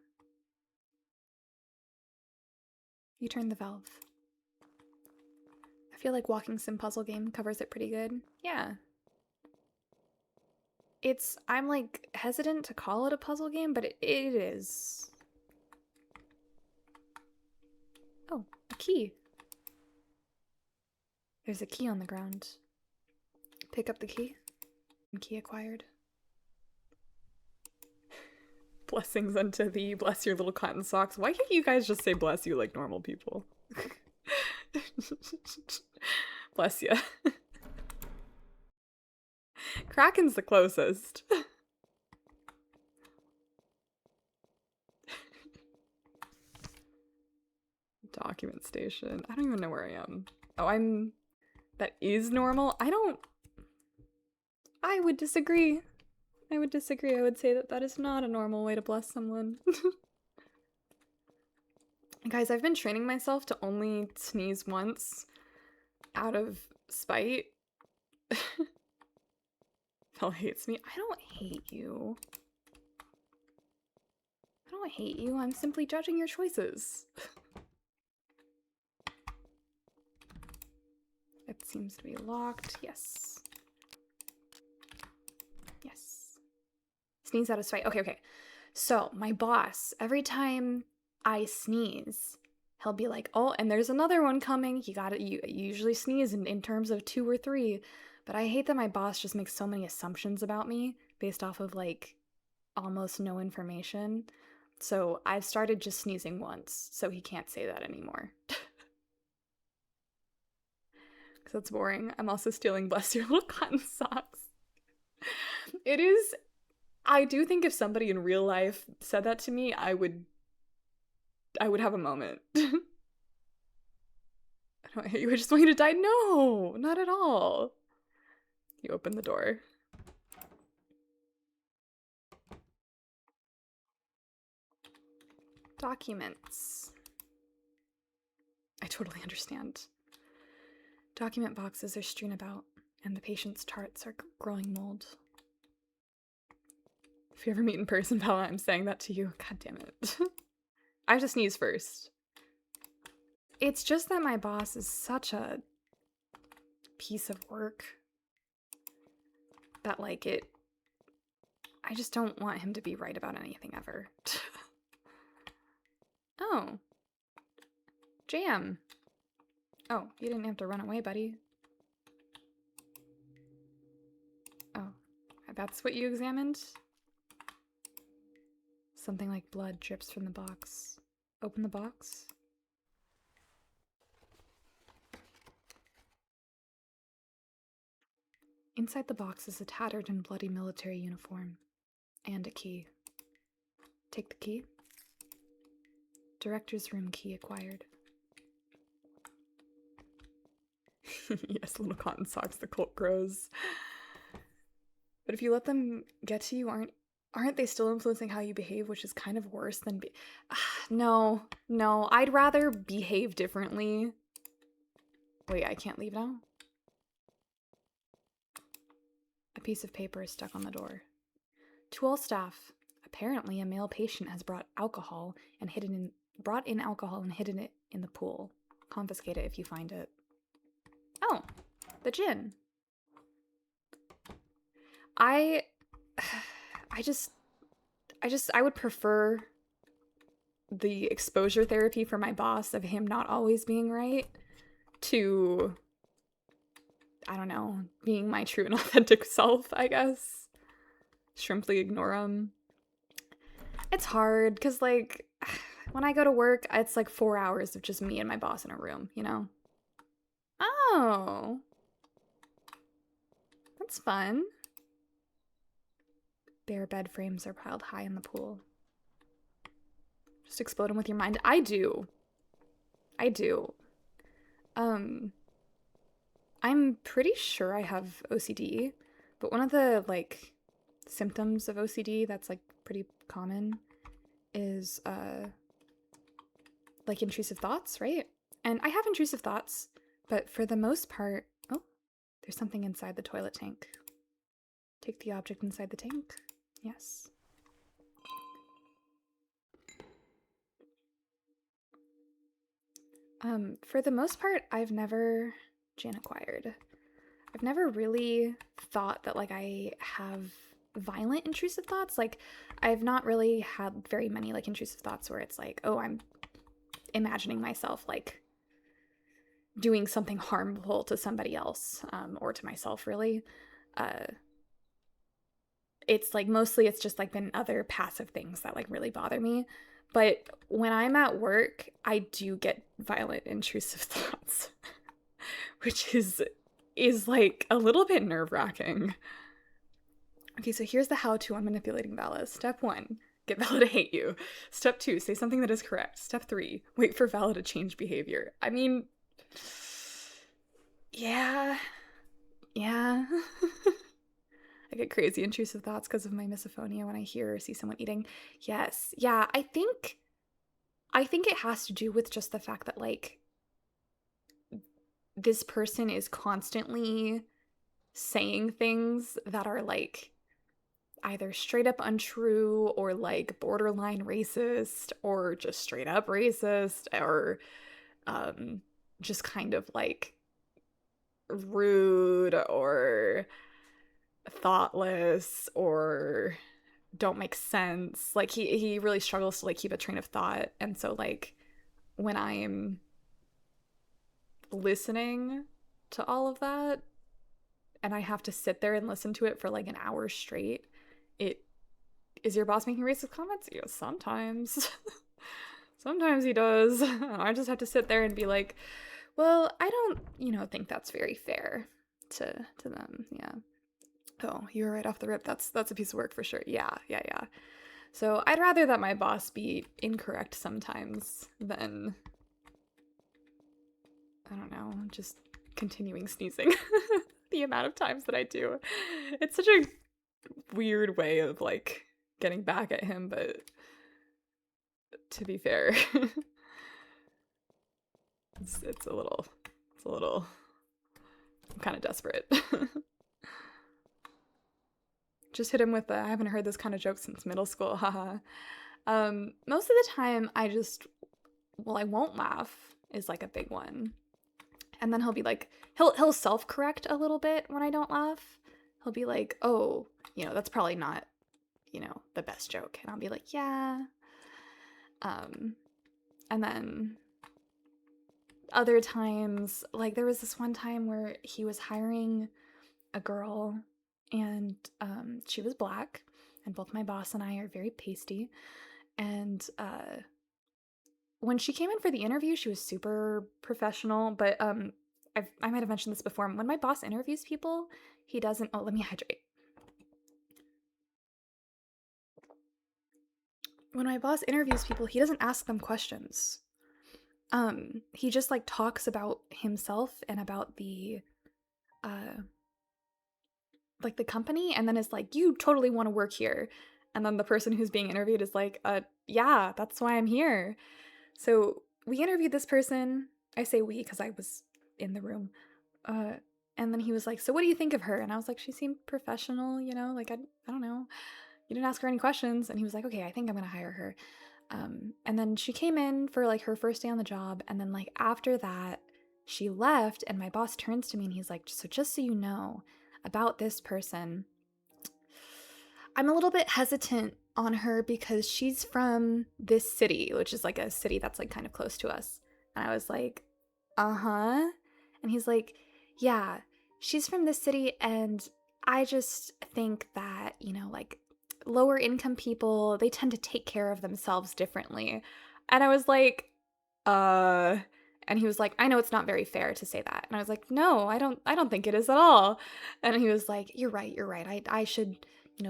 A: You turn the valve. I feel like Walking Sim Puzzle Game covers it pretty good. Yeah. I'm like hesitant to call it a puzzle game, but it is. Oh, a key. There's a key on the ground. Pick up the key. Key acquired. Blessings unto thee, bless your little cotton socks. Why can't you guys just say bless you like normal people? Bless ya. Kraken's the closest. Document station. I don't even know where I am. Oh, that is normal? I would disagree. I would say that is not a normal way to bless someone. Guys, I've been training myself to only sneeze once out of spite. Phil hates me. I don't hate you. I don't hate you. I'm simply judging your choices. It seems to be locked. Yes. Yes. Sneeze out of spite. Okay. So, my boss, every time I sneeze, he'll be like, oh, and there's another one coming. You usually sneeze in terms of 2 or 3. But I hate that my boss just makes so many assumptions about me based off of, like, almost no information. So I've started just sneezing once, so he can't say that anymore. because that's boring. I'm also stealing Bless Your Little Cotton Socks. It is, I do think if somebody in real life said that to me, I would have a moment. I just want you to die. No, not at all. You open the door. Documents. I totally understand. Document boxes are strewn about, and the patient's charts are growing mold. If you ever meet in person, Bella, I'm saying that to you. God damn it. I have to sneeze first. It's just that my boss is such a piece of work that, like, I just don't want him to be right about anything ever. Oh. Jam. Oh, you didn't have to run away, buddy. Oh, that's what you examined? Something like blood drips from the box. Open the box. Inside the box is a tattered and bloody military uniform. And a key. Take the key. Director's room key acquired. Yes, little cotton socks, the cult grows. But if you let them get to you, aren't they still influencing how you behave, which is kind of worse than No, I'd rather behave differently. Wait, I can't leave now? A piece of paper is stuck on the door. To all staff, apparently a male patient has brought in alcohol and hidden it in the pool. Confiscate it if you find it. Oh, the gin. I would prefer the exposure therapy for my boss of him not always being right to, I don't know, being my true and authentic self, I guess. Shrimply ignore him. It's hard because, like, when I go to work, it's like 4 hours of just me and my boss in a room, you know? Oh. That's fun. Bare bed frames are piled high in the pool. Just explode them with your mind. I do. I'm pretty sure I have OCD, but one of the, like, symptoms of OCD that's, like, pretty common is, like, intrusive thoughts, right? And I have intrusive thoughts, but for the most part... Oh, there's something inside the toilet tank. Take the object inside the tank. Yes. For the most part, I've never acquired. I've never really thought that, like, I have violent intrusive thoughts. Like, I've not really had very many, like, intrusive thoughts where it's like, oh, I'm imagining myself, like, doing something harmful to somebody else, or to myself, really. It's, like, mostly it's just, like, been other passive things that, like, really bother me. But when I'm at work, I do get violent intrusive thoughts, which is like a little bit nerve-wracking. Okay, so here's the how-to on manipulating Vala. Step 1, get Vala to hate you. Step 2, say something that is correct. Step 3, wait for Vala to change behavior. I mean, yeah. I get crazy intrusive thoughts because of my misophonia when I hear or see someone eating. Yes. Yeah, I think it has to do with just the fact that, like, this person is constantly saying things that are, like, either straight up untrue or, like, borderline racist or just straight up racist or just kind of, like, rude or thoughtless or don't make sense. Like, he really struggles to, like, keep a train of thought. And so, like, when I am listening to all of that and I have to sit there and listen to it for, like, an hour straight, is your boss making racist comments? Yeah, sometimes. Sometimes he does. I just have to sit there and be like, Well, I don't, think that's very fair to them. Yeah. Oh, you're right off the rip. That's a piece of work for sure. Yeah, yeah, yeah. So I'd rather that my boss be incorrect sometimes than, I don't know, just continuing sneezing the amount of times that I do. It's such a weird way of like getting back at him, but to be fair, it's a little, I'm kind of desperate. Just hit him with I haven't heard this kind of joke since middle school, haha. Most of the time I won't laugh is like a big one. And then he'll be like, he'll self-correct a little bit when I don't laugh. He'll be like, oh, that's probably not, the best joke. And I'll be like, yeah. And then other times, like there was this one time where he was hiring a girl and she was black, and both my boss and I are very pasty. And when she came in for the interview, she was super professional, but I might have mentioned this before. When my boss interviews people, he doesn't, let me hydrate. When my boss interviews people, he doesn't ask them questions. He just like talks about himself and about the like the company, and then is like, you totally want to work here. And then the person who's being interviewed is like, yeah, that's why I'm here. So we interviewed this person. I say we because I was in the room. And then he was like, so what do you think of her? And I was like, she seemed professional, like, I don't know. You didn't ask her any questions. And he was like, okay, I think I'm going to hire her. And then she came in for like her first day on the job. And then like after that, she left, and my boss turns to me and he's like, so just so you know about this person, I'm a little bit hesitant on her because she's from this city, which is like a city that's like kind of close to us. And I was like, uh-huh. And he's like, yeah, she's from this city, and I just think that, like lower income people, they tend to take care of themselves differently. And I was like, and he was like, I know it's not very fair to say that. And I was like, no, I don't think it is at all. And he was like, you're right. I should,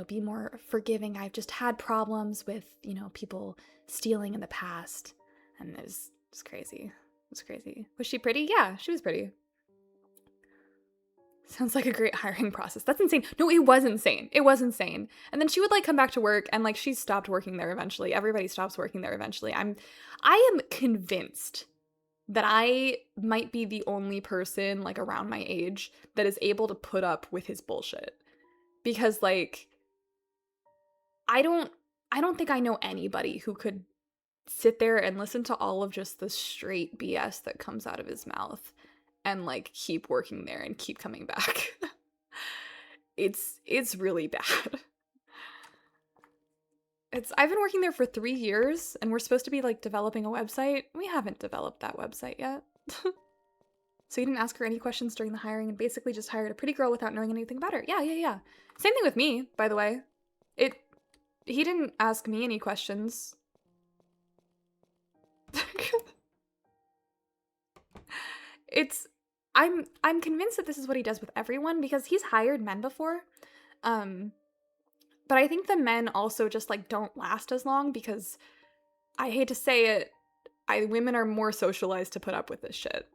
A: be more forgiving. I've just had problems with, people stealing in the past. And it was crazy. It was crazy. Was she pretty? Yeah, she was pretty. Sounds like a great hiring process. That's insane. No, it was insane. It was insane. And then she would like come back to work, and like she stopped working there eventually. Everybody stops working there eventually. I am convinced that I might be the only person like around my age that is able to put up with his bullshit. Because like I don't think I know anybody who could sit there and listen to all of just the straight BS that comes out of his mouth and like keep working there and keep coming back. It's really bad. I've been working there for 3 years, and we're supposed to be like developing a website. We haven't developed that website yet. So he didn't ask her any questions during the hiring and basically just hired a pretty girl without knowing anything about her. Yeah. Same thing with me, by the way. He didn't ask me any questions. I'm convinced that this is what he does with everyone, because he's hired men before. But I think the men also just like don't last as long, because I hate to say it, women are more socialized to put up with this shit.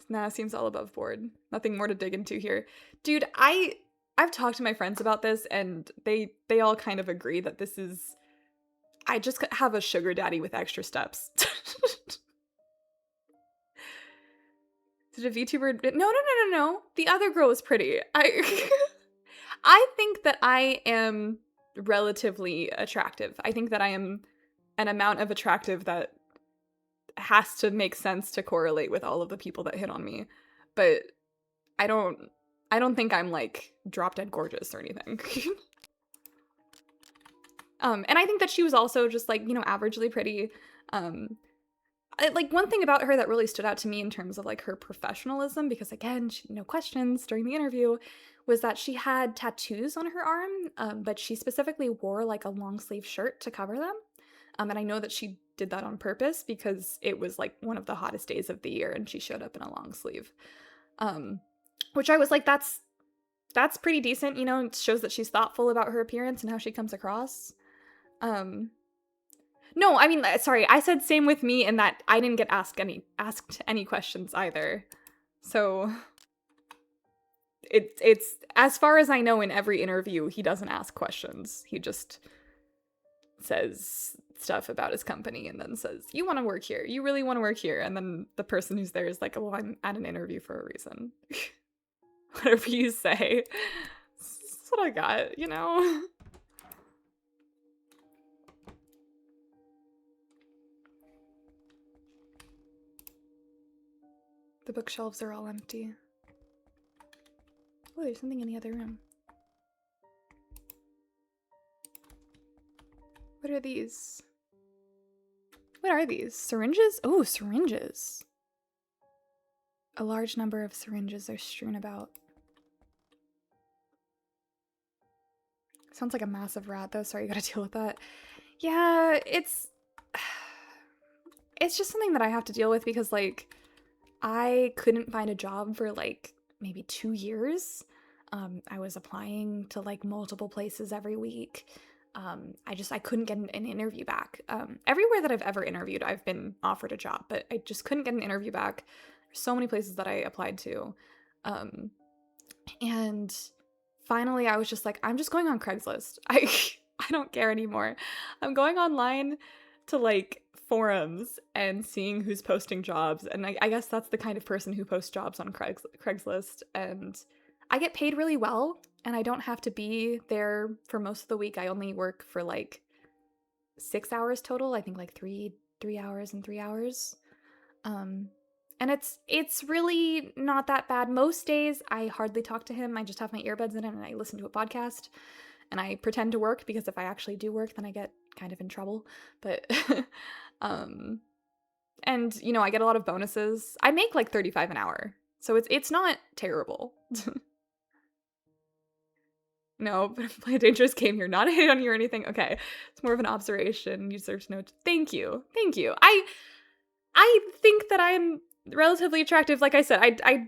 A: Nah, seems all above board. Nothing more to dig into here. Dude, I've talked to my friends about this, and they all kind of agree that this is, I just have a sugar daddy with extra steps. Did a VTuber? No. The other girl was pretty. I think that I am relatively attractive. I think that I am an amount of attractive that has to make sense to correlate with all of the people that hit on me. But I don't think I'm like drop dead gorgeous or anything. And I think that she was also just like, averagely pretty. Like one thing about her that really stood out to me in terms of like her professionalism, because again, she no questions during the interview, was that she had tattoos on her arm, but she specifically wore like a long sleeve shirt to cover them. And I know that she did that on purpose because it was like one of the hottest days of the year and she showed up in a long sleeve. Which I was like, that's pretty decent, you know, it shows that she's thoughtful about her appearance and how she comes across. No, I mean, sorry, I said same with me in that I didn't get asked any questions either. So it's as far as I know, in every interview, he doesn't ask questions. He just says stuff about his company and then says, you want to work here. You really want to work here. And then the person who's there is like, well, I'm at an interview for a reason. Whatever you say. That's what I got, you know? The bookshelves are all empty. Oh, there's something in the other room. What are these? What are these? Syringes? Oh, syringes. A large number of syringes are strewn about. Sounds like a massive rat though. Sorry, you gotta deal with that. Yeah, it's just something that I have to deal with because like I couldn't find a job for like maybe 2 years. I was applying to like multiple places every week. I couldn't get an interview back. Everywhere that I've ever interviewed, I've been offered a job, but I just couldn't get an interview back. There's so many places that I applied to. And finally I was just like, I'm just going on Craigslist. I don't care anymore. I'm going online to like forums and seeing who's posting jobs. And I guess that's the kind of person who posts jobs on Craigslist. And I get paid really well and I don't have to be there for most of the week. I only work for like 6 hours total. I think like three hours and 3 hours. And it's really not that bad. Most days I hardly talk to him. I just have my earbuds in and I listen to a podcast and I pretend to work because if I actually do work, then I get kind of in trouble. But, and you know, I get a lot of bonuses. I make like 35 an hour. So it's not terrible. No, but if play a dangerous game, you're not a hate on you or anything. Okay. It's more of an observation. You deserve to know. Thank you. Thank you. I think that I'm relatively attractive. Like I said, I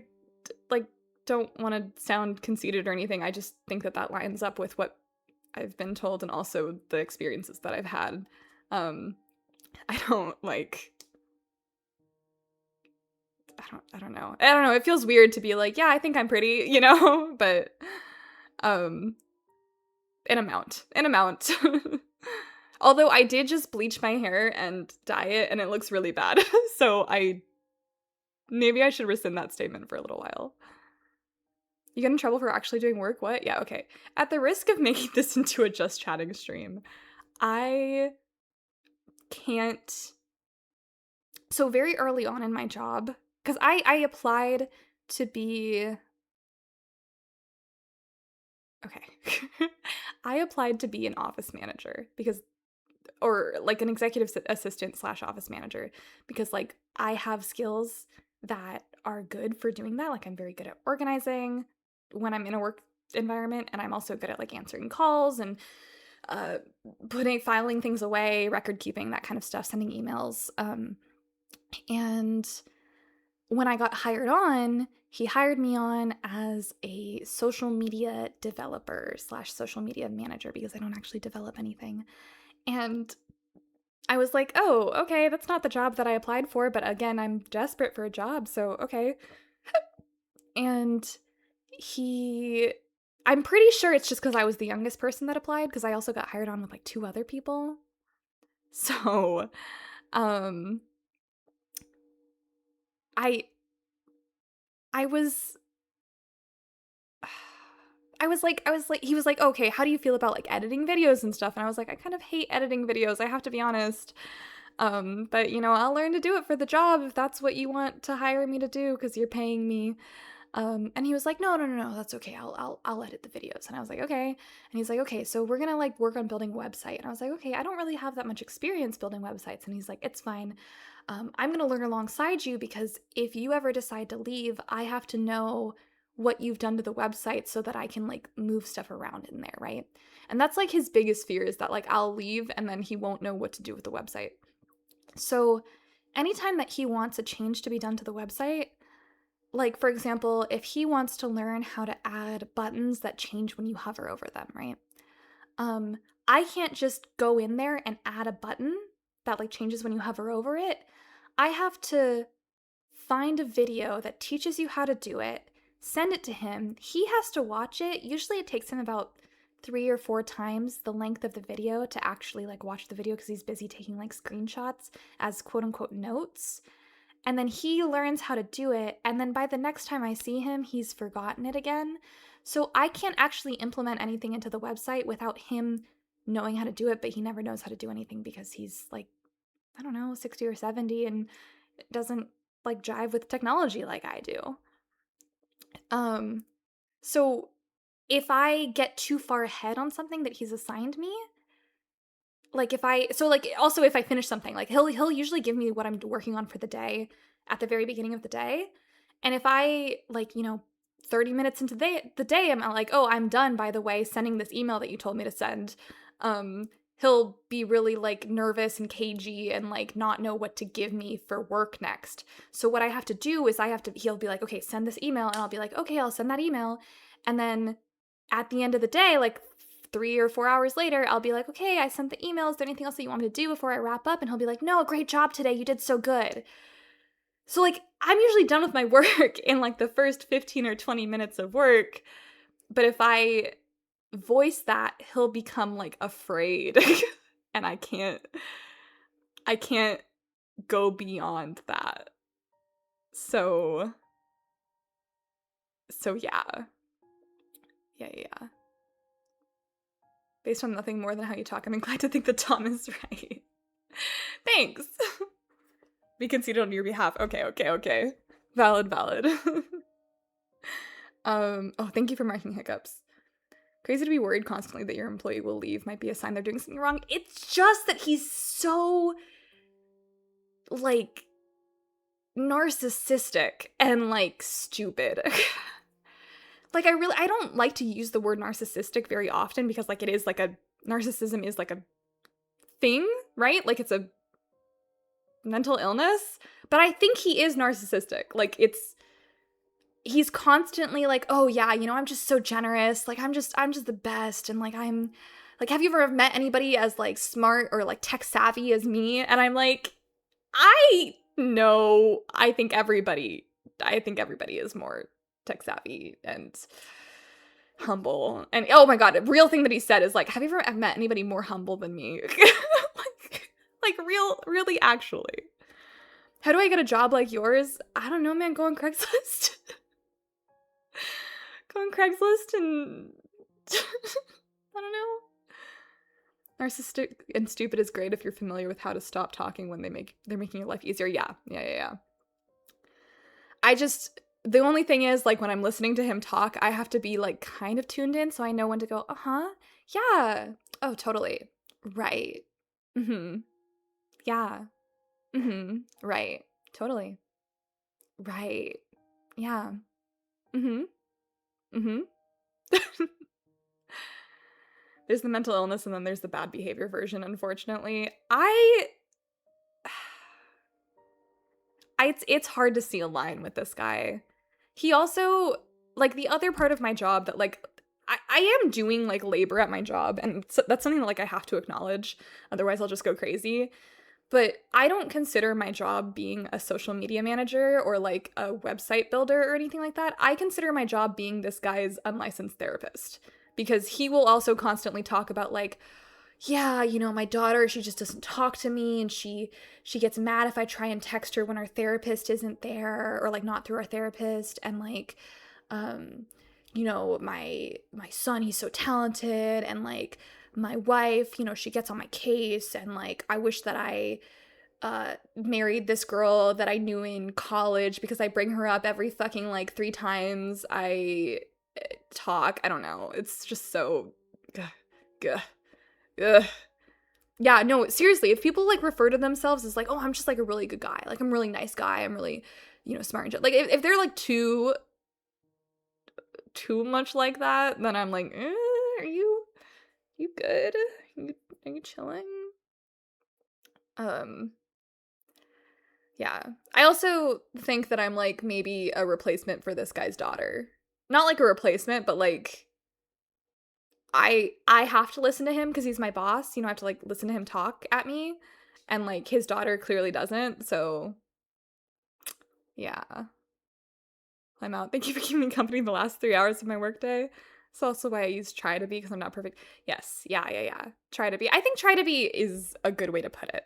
A: like don't want to sound conceited or anything. I just think that that lines up with what I've been told and also the experiences that I've had. I don't like, I don't know. I don't know. It feels weird to be like, yeah, I think I'm pretty, you know, but, an amount. Although I did just bleach my hair and dye it and it looks really bad. So maybe I should rescind that statement for a little while. You get in trouble for actually doing work? What? Yeah, okay. At the risk of making this into a just chatting stream, I can't. So very early on in my job, because I applied to be. Okay. I applied to be an office manager or like an executive assistant / office manager because like I have skills that are good for doing that. Like I'm very good at organizing when I'm in a work environment, and I'm also good at like answering calls and filing things away, record keeping, that kind of stuff, sending emails. And when I got hired on, he hired me on as a social media developer / social media manager because I don't actually develop anything. And I was like, oh, okay, that's not the job that I applied for, but again, I'm desperate for a job, so okay. And I'm pretty sure it's just because I was the youngest person that applied, because I also got hired on with like 2 other people. So, I was like, he was like, okay, how do you feel about like editing videos and stuff? And I was like, I kind of hate editing videos, I have to be honest. But you know, I'll learn to do it for the job if that's what you want to hire me to do because you're paying me. And he was like, no, that's okay. I'll edit the videos. And I was like, okay. And he's like, okay, so we're gonna like work on building a website. And I was like, okay, I don't really have that much experience building websites. And he's like, it's fine. I'm gonna learn alongside you because if you ever decide to leave, I have to know what you've done to the website so that I can like move stuff around in there, right? And that's like his biggest fear is that like I'll leave and then he won't know what to do with the website. So anytime that he wants a change to be done to the website, like for example, if he wants to learn how to add buttons that change when you hover over them, right? I can't just go in there and add a button that like changes when you hover over it. I have to find a video that teaches you how to do it, send it to him. He has to watch it. Usually it takes him about 3 or 4 times the length of the video to actually like watch the video because he's busy taking like screenshots as quote unquote notes. And then he learns how to do it, and then by the next time I see him, he's forgotten it again. So I can't actually implement anything into the website without him knowing how to do it, but he never knows how to do anything because he's like, I don't know, 60 or 70 and doesn't like jive with technology like I do. So if I get too far ahead on something that he's assigned me, like if I finish something, like he'll usually give me what I'm working on for the day at the very beginning of the day. And if I like, 30 minutes into the day, I'm like, oh, I'm done, by the way, sending this email that you told me to send. He'll be really like nervous and cagey and like not know what to give me for work next. So what I have to do is he'll be like, okay, send this email. And I'll be like, okay, I'll send that email. And then at the end of the day, like 3 or 4 hours later, I'll be like, okay, I sent the email. Is there anything else that you want me to do before I wrap up? And he'll be like, no, great job today. You did so good. So like, I'm usually done with my work in like the first 15 or 20 minutes of work. But if I voice that, he'll become like afraid. And I can't go beyond that. So yeah. Yeah. Based on nothing more than how you talk, I'm inclined to think that Tom is right. Thanks. Be conceited on your behalf. Okay. Valid. Thank you for marking hiccups. Crazy to be worried constantly that your employee will leave might be a sign they're doing something wrong. It's just that he's so, like, narcissistic and, like, stupid. Like, I don't like to use the word narcissistic very often because, like, narcissism is, like, a thing, right? Like, it's a mental illness. But I think he is narcissistic. Like, he's constantly like, oh yeah, I'm just so generous. Like, I'm just the best. And like, have you ever met anybody as like smart or like tech savvy as me? And I'm like, I think everybody is more tech savvy and humble. And oh my God, a real thing that he said is like, have you ever met anybody more humble than me? Really, actually. How do I get a job like yours? I don't know, man. Go on Craigslist. And I don't know. Narcissistic and stupid is great if you're familiar with how to stop talking when they're making your life easier. Yeah. The only thing is, like, when I'm listening to him talk, I have to be like kind of tuned in so I know when to go, yeah, oh, totally, right, yeah, right, totally, right, yeah, There's the mental illness and then there's the bad behavior version, unfortunately. It's hard to see a line with this guy. He also, like, the other part of my job that, like, I am doing, like, labor at my job, and so that's something that, like, I have to acknowledge, otherwise I'll just go crazy. But I don't consider my job being a social media manager or, like, a website builder or anything like that. I consider my job being this guy's unlicensed therapist, because he will also constantly talk about, like, yeah, my daughter, she just doesn't talk to me, and she gets mad if I try and text her when our therapist isn't there, or like not through our therapist, and like my son, he's so talented, and like my wife, she gets on my case, and like I wish that I married this girl that I knew in college because I bring her up every fucking like 3 times I talk. I don't know. It's just so Ugh. Yeah, no, seriously, if people like refer to themselves as like, oh, I'm just like a really good guy, like I'm a really nice guy, I'm really, smart and like if they're like too much like that, then I'm like, are you good? Are you chilling? Yeah. I also think that I'm like maybe a replacement for this guy's daughter. Not like a replacement, but like I have to listen to him because he's my boss. You know, I have to like listen to him talk at me. And like his daughter clearly doesn't. So yeah. I'm out. Thank you for keeping me company the last 3 hours of my workday. It's also why I use try to be because I'm not perfect. Yes. Yeah. Try to be. I think try to be is a good way to put it.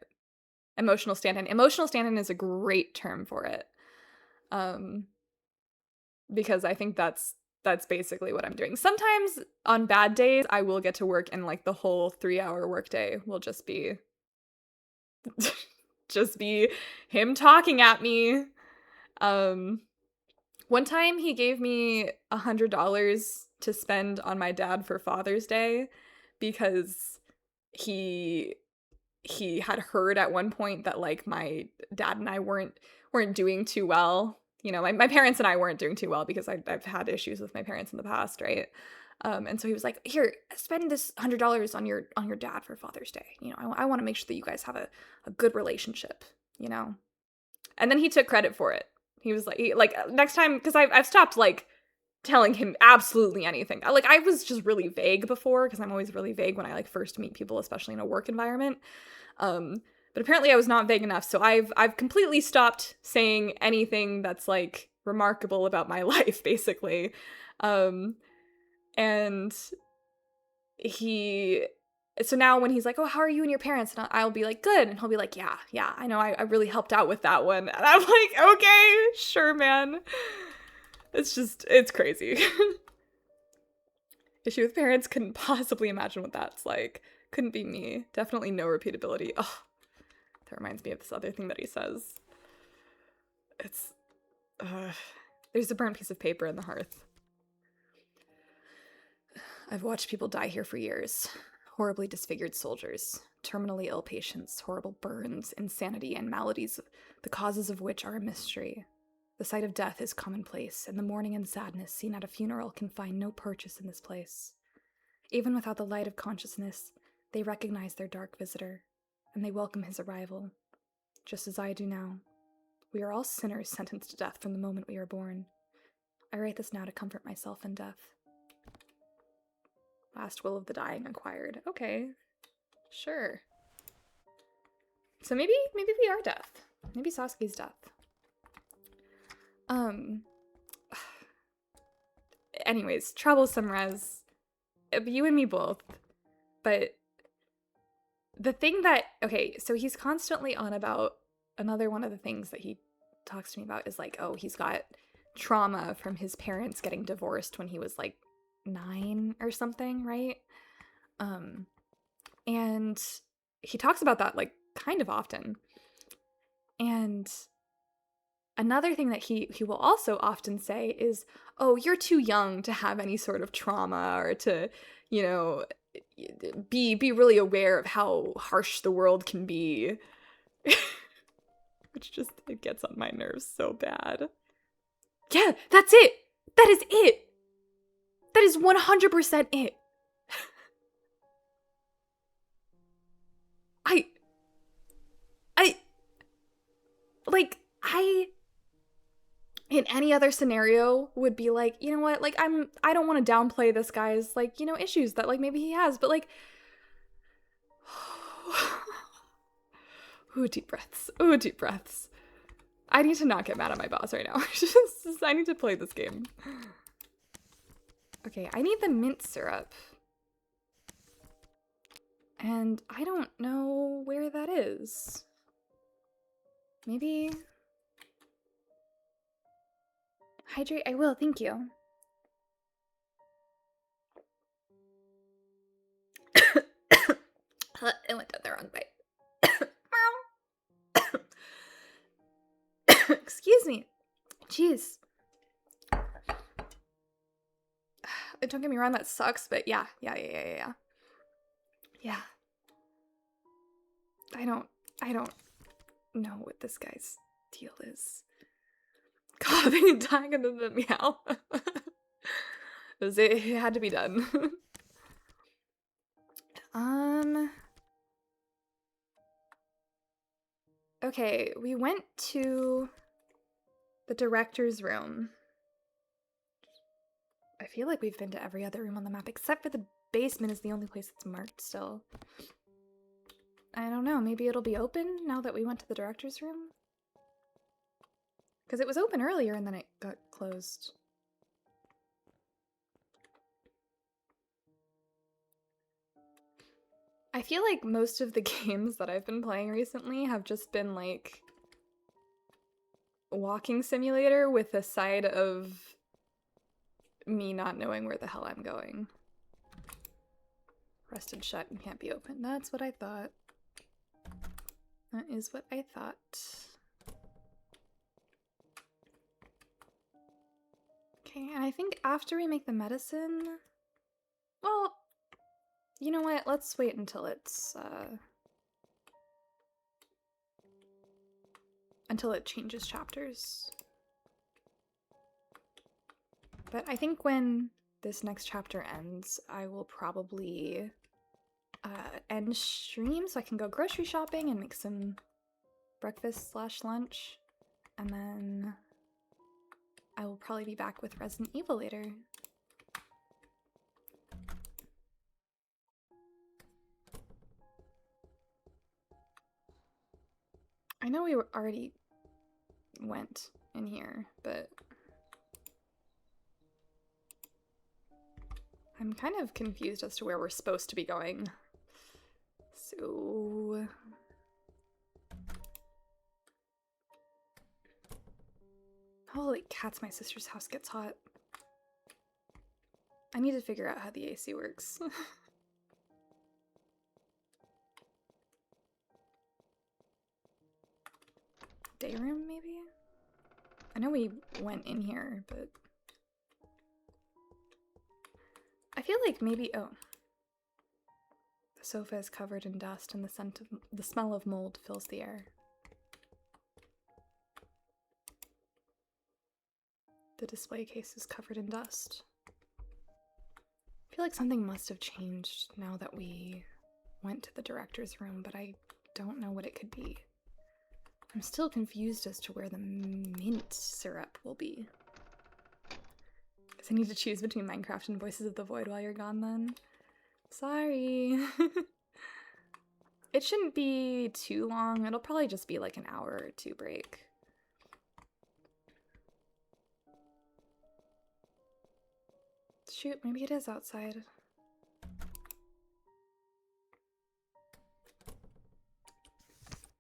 A: Emotional stand-in. Emotional stand-in is a great term for it. Because I think that's basically what I'm doing. Sometimes on bad days, I will get to work and like the whole 3-hour workday will just be just be him talking at me. One time he gave me $100 to spend on my dad for Father's Day because he had heard at one point that like my dad and I weren't doing too well. You know, my parents and I weren't doing too well because I've had issues with my parents in the past, right? And so he was like, "Here, spend this $100 on your dad for Father's Day. You know, I want to make sure that you guys have a good relationship. You know." And then he took credit for it. He was like next time, because I've stopped like telling him absolutely anything. Like I was just really vague before because I'm always really vague when I like first meet people, especially in a work environment. But apparently I was not vague enough, so I've completely stopped saying anything that's like remarkable about my life, basically. And so now when he's like, "Oh, how are you and your parents?" And I'll be like, "Good," and he'll be like, "Yeah, I know, I really helped out with that one," and I'm like, "Okay, sure, man." It's crazy. Issue with parents, couldn't possibly imagine what that's like. Couldn't be me. Definitely no repeatability. Oh, that reminds me of this other thing that he says. It's, there's a burnt piece of paper in the hearth. I've watched people die here for years. Horribly disfigured soldiers, terminally ill patients, horrible burns, insanity, and maladies, the causes of which are a mystery. The sight of death is commonplace, and the mourning and sadness seen at a funeral can find no purchase in this place. Even without the light of consciousness, they recognize their dark visitor, and they welcome his arrival, just as I do now. We are all sinners sentenced to death from the moment we are born. I write this now to comfort myself in death. Last will of the dying acquired. Okay, sure. So maybe we are death. Maybe Sasuke's death. Anyways, troublesome res. You and me both. But the thing that, okay, so he's constantly on about, another one of the things that he talks to me about is like, oh, he's got trauma from his parents getting divorced when he was like 9 or something, right? And he talks about that like kind of often. And another thing that he will also often say is, oh, you're too young to have any sort of trauma or to, you know, be really aware of how harsh the world can be. Which just, it gets on my nerves so bad. Yeah, that's it! That is it! That is 100% it! In any other scenario would be like, you know what, like I don't want to downplay this guy's like, you know, issues that like maybe he has, but like ooh, deep breaths. Ooh, deep breaths. I need to not get mad at my boss right now. I need to play this game. Okay, I need the mint syrup. And I don't know where that is. Maybe... Hydrate, I will, thank you. I went down the wrong bite. Excuse me. Jeez. Don't get me wrong, that sucks, but yeah. Yeah. I don't know what this guy's deal is. Coughing and dying under the meow. It had to be done. Okay, we went to the director's room. I feel like we've been to every other room on the map, except for the basement is the only place that's marked still. I don't know, maybe it'll be open now that we went to the director's room? Because it was open earlier and then it got closed. I feel like most of the games that I've been playing recently have just been like walking simulator with a side of me not knowing where the hell I'm going. Rusted shut and can't be opened. That's what I thought. That is what I thought. Okay, and I think after we make the medicine... Well, you know what? Let's wait until it's, until it changes chapters. But I think when this next chapter ends, I will probably end stream so I can go grocery shopping and make some breakfast / lunch. And then I will probably be back with Resident Evil later. I know we already went in here, but I'm kind of confused as to where we're supposed to be going. So... Holy cats, my sister's house gets hot. I need to figure out how the AC works. Day room, maybe? I know we went in here, but... I feel like maybe... Oh. The sofa is covered in dust and the smell of mold fills the air. The display case is covered in dust. I feel like something must have changed now that we went to the director's room, but I don't know what it could be. I'm still confused as to where the mint syrup will be. Guess I need to choose between Minecraft and Voices of the Void while you're gone then. Sorry. It shouldn't be too long. It'll probably just be like an hour or two break. Shoot, maybe it is outside.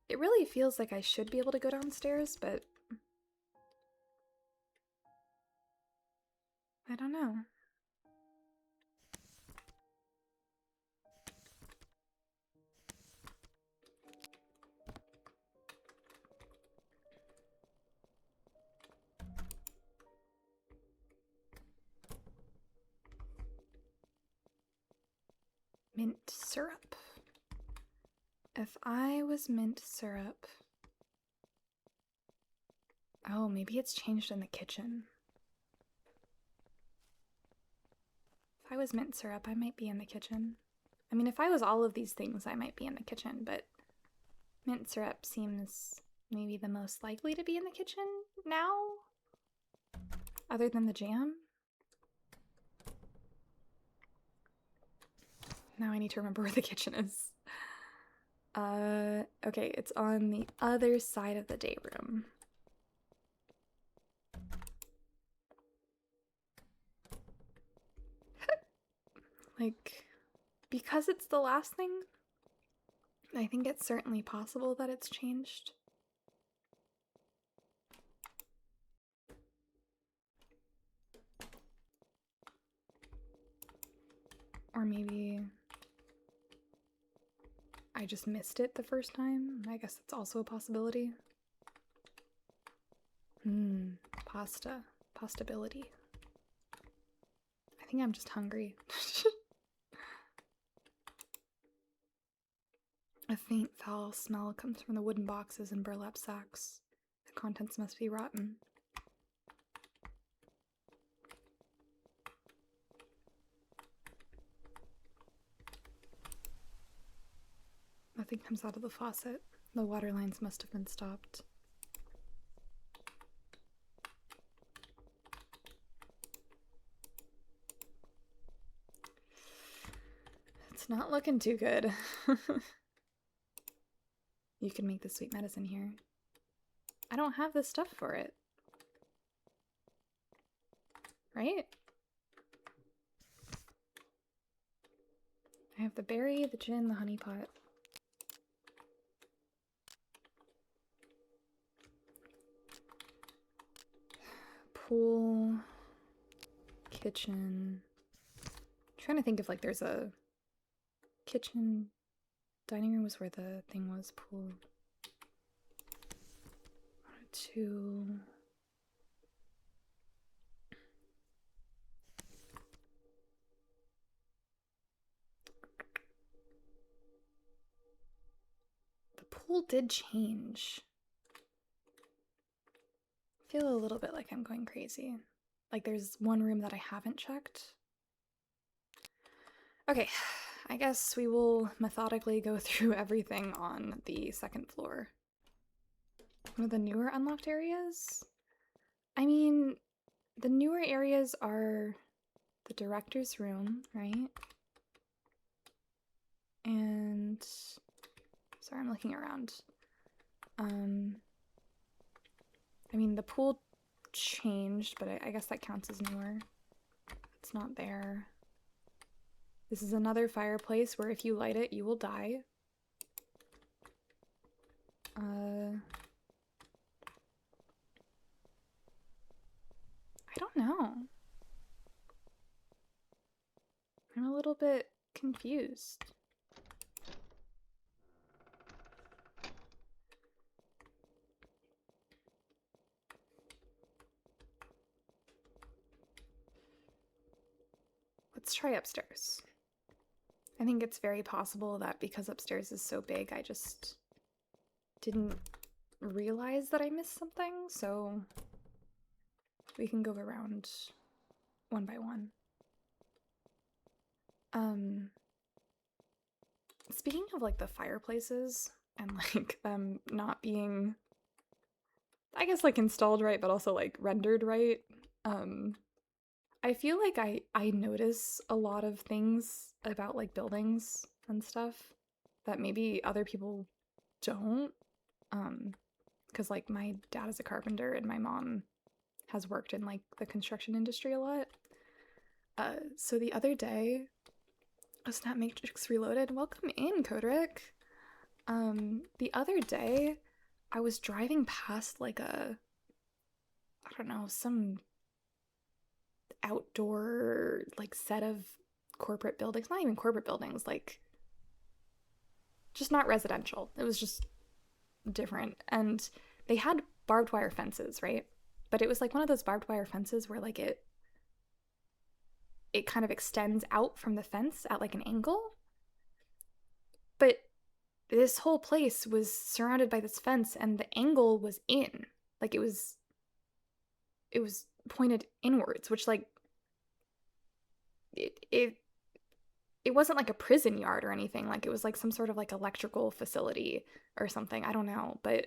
A: It really feels like I should be able to go downstairs, but I don't know. Mint syrup. If I was mint syrup... Oh, maybe it's changed in the kitchen. If I was mint syrup, I might be in the kitchen. I mean, if I was all of these things, I might be in the kitchen, but mint syrup seems maybe the most likely to be in the kitchen now? Other than the jam? Now I need to remember where the kitchen is. Okay, it's on the other side of the day room. Like, because it's the last thing, I think it's certainly possible that it's changed. Or maybe I just missed it the first time. I guess that's also a possibility. Pasta. Pastability. I think I'm just hungry. A faint foul smell comes from the wooden boxes and burlap sacks. The contents must be rotten. Nothing comes out of the faucet. The water lines must have been stopped. It's not looking too good. You can make the sweet medicine here. I don't have the stuff for it. Right? I have the berry, the gin, the honey pot. Pool. Kitchen. I'm trying to think if like there's a kitchen. Dining room was where the thing was. Pool. 1 or 2. The pool did change. I feel a little bit like I'm going crazy. Like there's one room that I haven't checked. Okay, I guess we will methodically go through everything on the second floor. One of the newer unlocked areas? I mean, the newer areas are the director's room, right? And sorry, I'm looking around. I mean, the pool changed, but I guess that counts as newer. It's not there. This is another fireplace where if you light it, you will die. I don't know. I'm a little bit confused. Let's try upstairs. I think it's very possible that because upstairs is so big, I just didn't realize that I missed something, so we can go around one by one. Speaking of like the fireplaces and like them not being, I guess, like installed right, but also like rendered right, I feel like I notice a lot of things about like buildings and stuff that maybe other people don't. Because like my dad is a carpenter and my mom has worked in like the construction industry a lot. So the other day, oh snap, Matrix Reloaded. Welcome in, Kodrick. The other day, I was driving past like a, I don't know, some outdoor like set of corporate buildings, not even corporate buildings, like just not residential. It was just different. And they had barbed wire fences, right? But it was like one of those barbed wire fences where like it kind of extends out from the fence at like an angle. But this whole place was surrounded by this fence and the angle was in. Like it was pointed inwards, which like it wasn't like a prison yard or anything. Like it was like some sort of like electrical facility or something. I don't know, but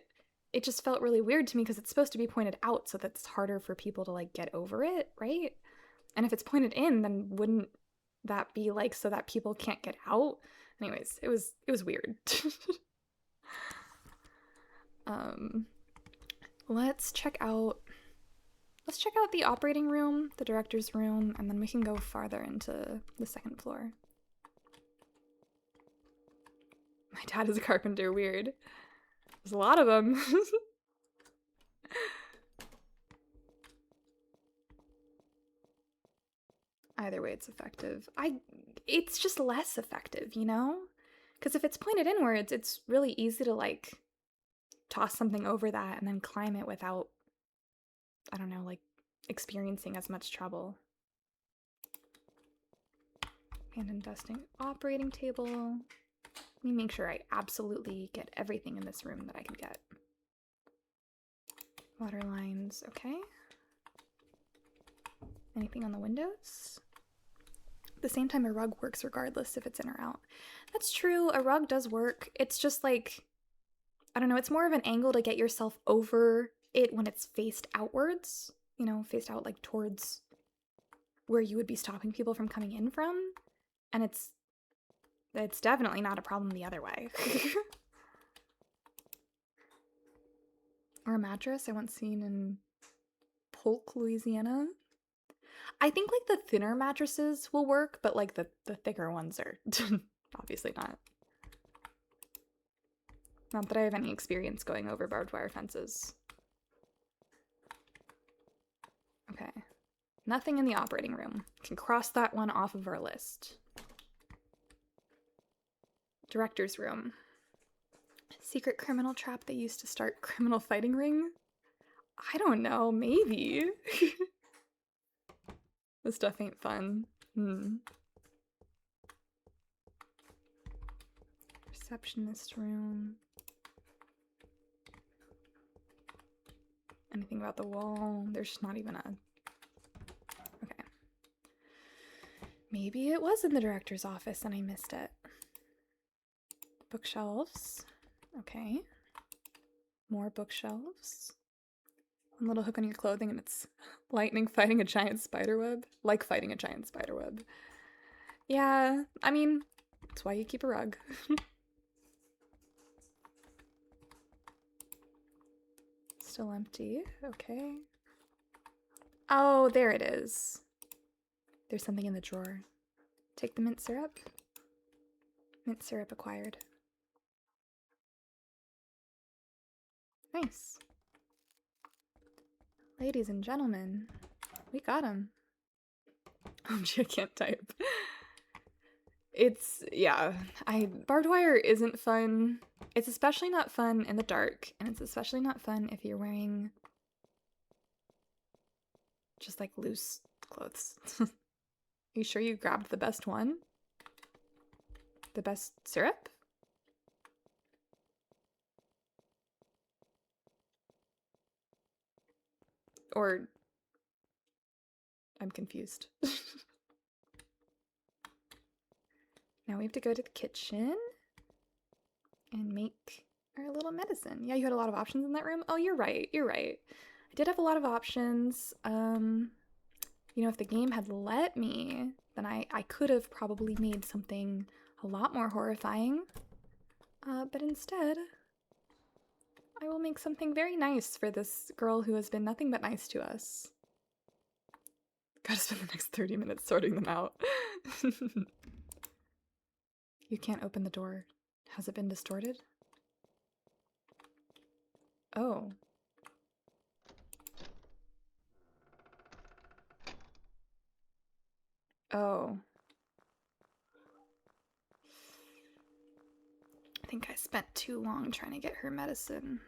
A: it just felt really weird to me because it's supposed to be pointed out so that it's harder for people to like get over it, right? And if it's pointed in, then wouldn't that be like so that people can't get out? Anyways, it was weird. Let's check out the operating room, the director's room, and then we can go farther into the second floor. My dad is a carpenter, weird. There's a lot of them. Either way, it's effective. It's just less effective, you know? Because if it's pointed inwards, it's really easy to like toss something over that and then climb it without, I don't know, like experiencing as much trouble. And investing operating table. Let me make sure I absolutely get everything in this room that I can get. Water lines, okay. Anything on the windows? At the same time, a rug works regardless if it's in or out. That's true, a rug does work. It's just like, I don't know, it's more of an angle to get yourself over it when it's faced outwards, you know, faced out like towards where you would be stopping people from coming in from. And it's definitely not a problem the other way. Or a mattress I once seen in Polk, Louisiana. I think like the thinner mattresses will work, but like the thicker ones are obviously not. Not that I have any experience going over barbed wire fences. Okay. Nothing in the operating room. Can cross that one off of our list. Director's room. Secret criminal trap they used to start criminal fighting ring? I don't know, maybe. This stuff ain't fun. Receptionist room. Anything about the wall? There's just not even a... Okay. Maybe it was in the director's office and I missed it. Bookshelves. Okay. More bookshelves. One little hook on your clothing and it's lightning fighting a giant spiderweb. Like fighting a giant spiderweb. Yeah, I mean, that's why you keep a rug. Still empty. Okay. Oh, there it is. There's something in the drawer. Take the mint syrup. Mint syrup acquired. Nice. Ladies and gentlemen, we got him. Oh, gee, I can't type. It's, yeah, barbed wire isn't fun. It's especially not fun in the dark, and it's especially not fun if you're wearing just like loose clothes. Are you sure you grabbed the best one? The best syrup? Or I'm confused. Now we have to go to the kitchen and make our little medicine. Yeah, you had a lot of options in that room. Oh, you're right. You're right. I did have a lot of options. You know, if the game had let me, then I could have probably made something a lot more horrifying. But instead, I will make something very nice for this girl who has been nothing but nice to us. Gotta spend the next 30 minutes sorting them out. You can't open the door. Has it been distorted? Oh. Oh. I think I spent too long trying to get her medicine.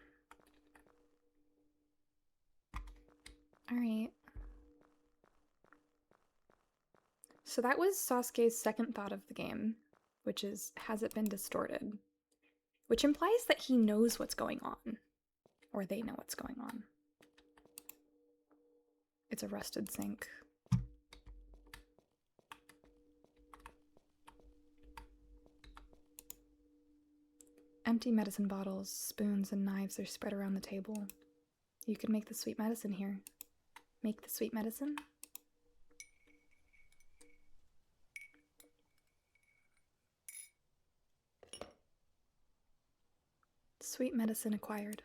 A: Alright. So that was Sasuke's second thought of the game, which is, has it been distorted? Which implies that he knows what's going on. Or they know what's going on. It's a rusted sink. Empty medicine bottles, spoons, and knives are spread around the table. You could make the sweet medicine here. Make the sweet medicine? Sweet medicine acquired.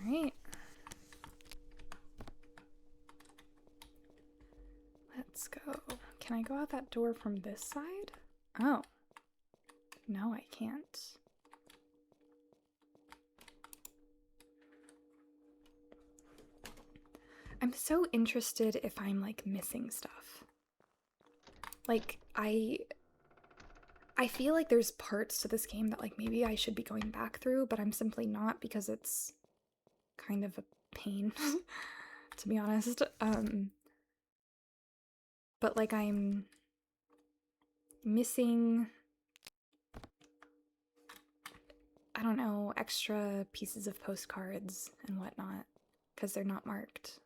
A: Alright. Let's go. Can I go out that door from this side? Oh. No, I can't. I'm so interested if I'm like missing stuff. Like, I feel like there's parts to this game that like maybe I should be going back through, but I'm simply not because it's kind of a pain, to be honest. But like I'm missing, I don't know, extra pieces of postcards and whatnot because they're not marked.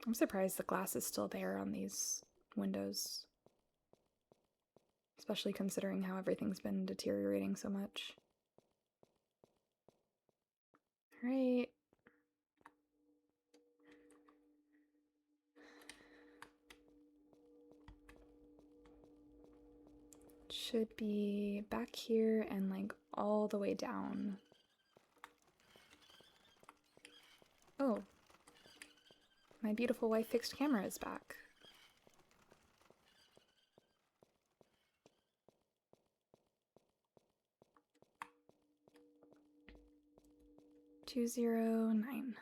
A: I'm surprised the glass is still there on these windows. Especially considering how everything's been deteriorating so much. Alright. Should be back here and like all the way down. Oh. My beautiful wife fixed camera is back. Two 209.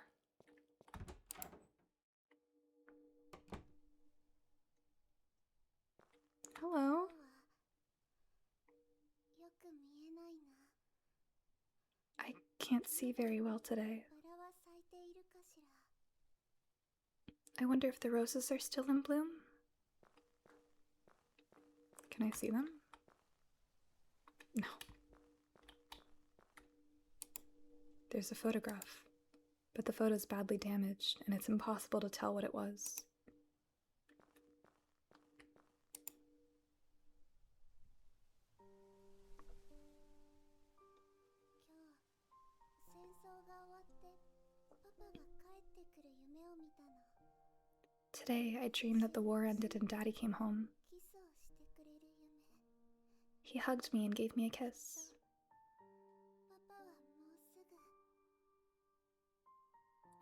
A: Hello. I can't see very well today. I wonder if the roses are still in bloom? Can I see them? No. There's a photograph, but the photo's badly damaged and it's impossible to tell what it was. Today, I dreamed that the war ended and Daddy came home. He hugged me and gave me a kiss.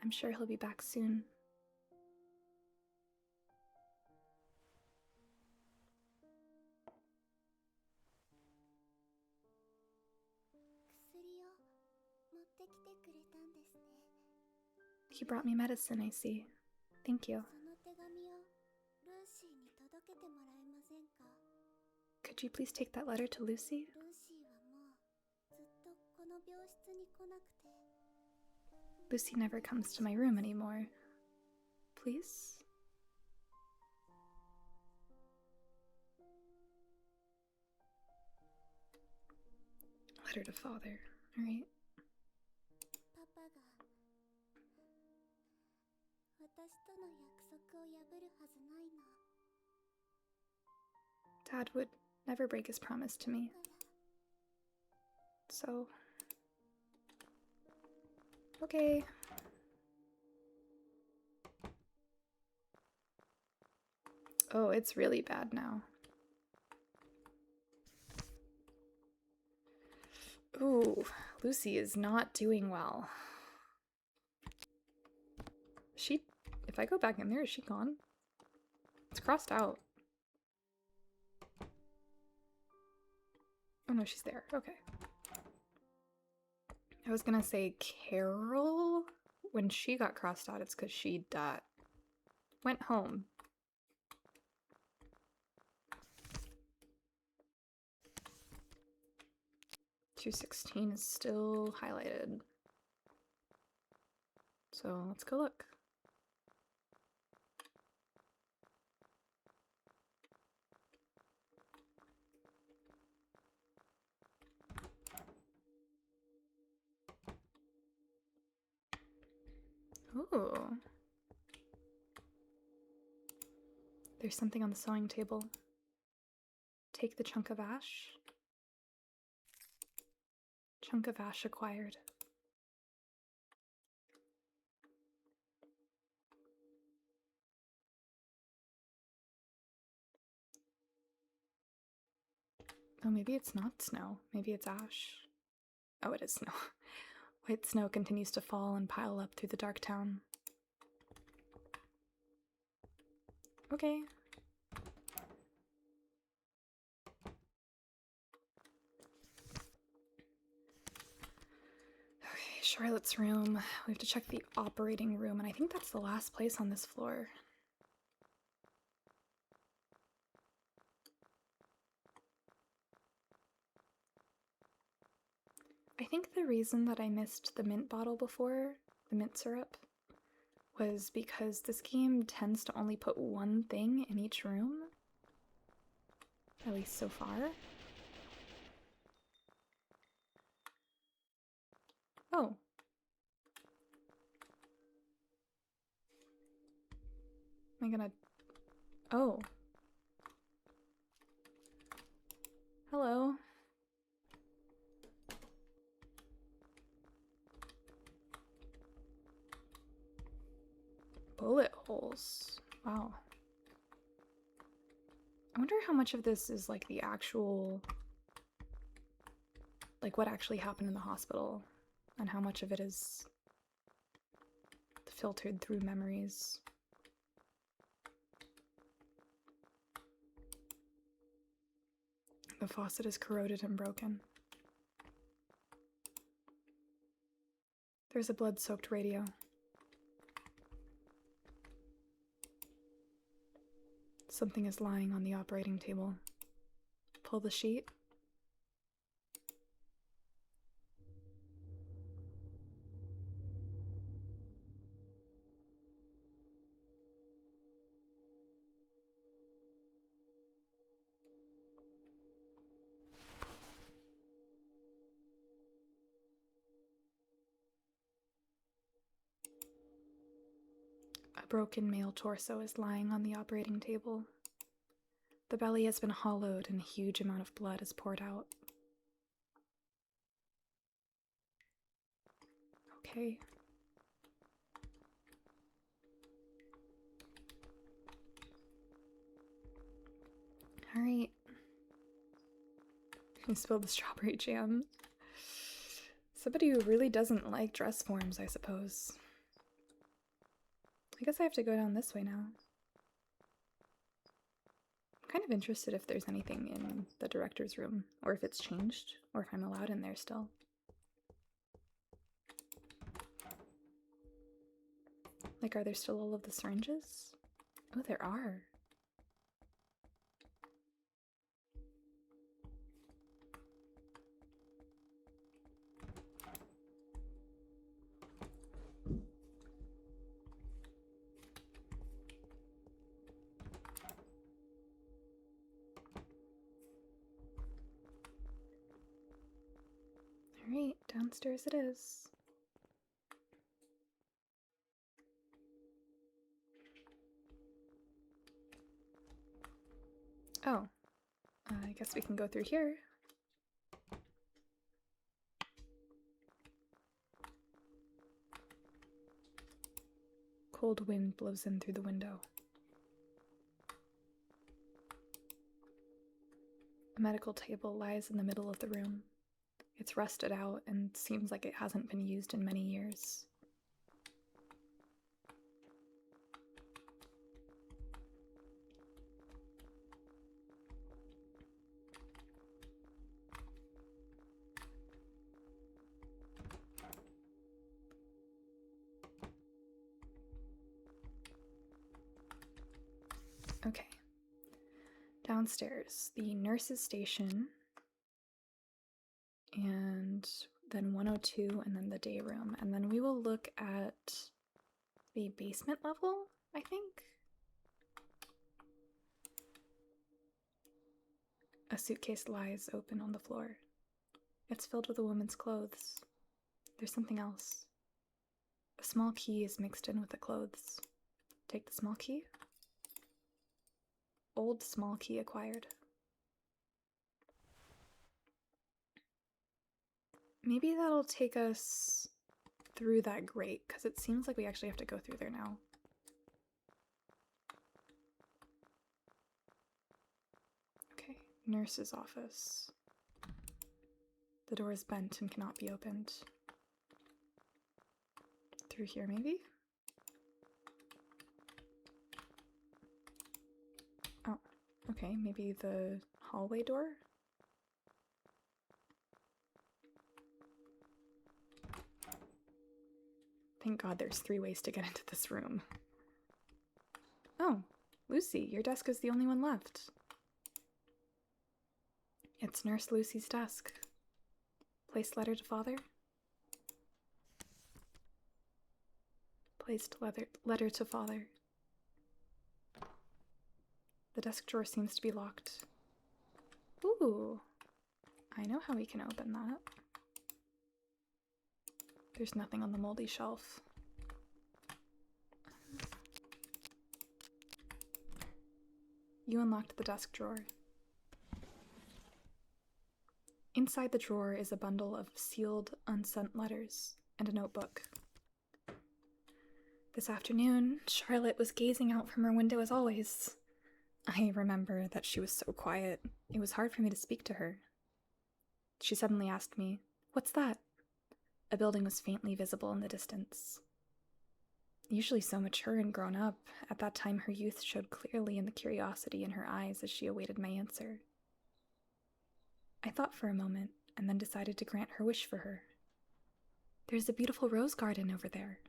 A: I'm sure he'll be back soon. He brought me medicine, I see. Thank you. Could you please take that letter to Lucy? Lucy never comes to my room anymore. Please? Letter to father. Alright. Dad would never break his promise to me. So... okay. Oh, it's really bad now. Ooh, Lucy is not doing well. If I go back in there, is she gone? It's crossed out. Oh no, she's there. Okay. I was gonna say Carol, when she got crossed out, it's because she went home. $216 is still highlighted. So let's go look. Ooh. There's something on the sewing table. Take the chunk of ash. Chunk of ash acquired. Oh, maybe it's not snow. Maybe it's ash. Oh, it is snow. White snow continues to fall and pile up through the dark town. Okay. Okay, Charlotte's room. We have to check the operating room, and I think that's the last place on this floor. I think the reason that I missed the mint bottle before, the mint syrup, was because this game tends to only put one thing in each room. At least so far. Oh. gonna... Oh. Hello. Bullet holes. Wow. I wonder how much of this is like the actual... like what actually happened in the hospital, and how much of it is filtered through memories. The faucet is corroded and broken. There's a blood-soaked radio. Something is lying on the operating table. Pull the sheet. A broken male torso is lying on the operating table. The belly has been hollowed and a huge amount of blood is poured out. Okay. Alright. You spilled the strawberry jam. Somebody who really doesn't like dress forms, I suppose. I guess I have to go down this way now. I'm kind of interested if there's anything in the director's room, or if it's changed, or if I'm allowed in there still. Like, are there still all of the syringes? Oh, there are. Alright, downstairs it is. Oh, I guess we can go through here. Cold wind blows in through the window. A medical table lies in the middle of the room. It's rusted out and seems like it hasn't been used in many years. Okay. Downstairs, the nurse's station, and then 102, and then the day room. And then we will look at the basement level, I think. A suitcase lies open on the floor. It's filled with a woman's clothes. There's something else. A small key is mixed in with the clothes. Take the small key. Old small key acquired. Maybe that'll take us through that grate, because it seems like we actually have to go through there now. Okay, nurse's office. The door is bent and cannot be opened. Through here, maybe? Oh, okay, maybe the hallway door? Thank God there's 3 ways to get into this room. Oh, Lucy, your desk is the only one left. It's Nurse Lucy's desk. Placed letter to father. Placed letter to father. The desk drawer seems to be locked. Ooh, I know how we can open that. There's nothing on the moldy shelf.
C: You unlocked the desk drawer. Inside the drawer is a bundle of sealed, unsent letters and a notebook. This afternoon, Charlotte was gazing out from her window as always. I remember that she was so quiet, it was hard for me to speak to her. She suddenly asked me, "What's that?" A building was faintly visible in the distance. Usually so mature and grown up, at that time her youth showed clearly in the curiosity in her eyes as she awaited my answer. I thought for a moment, and then decided to grant her wish for her. "There's a beautiful rose garden over there."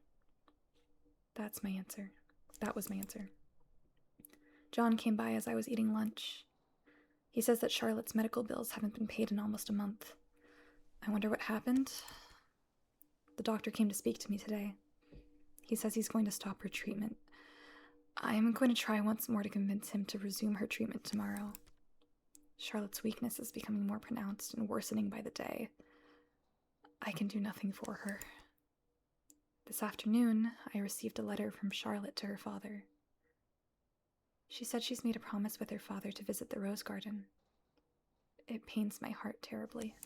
C: That's my answer. That was my answer. John came by as I was eating lunch. He says that Charlotte's medical bills haven't been paid in almost a month. I wonder what happened. The doctor came to speak to me today. He says he's going to stop her treatment. I am going to try once more to convince him to resume her treatment tomorrow. Charlotte's weakness is becoming more pronounced and worsening by the day. I can do nothing for her. This afternoon, I received a letter from Charlotte to her father. She said she's made a promise with her father to visit the rose garden. It pains my heart terribly.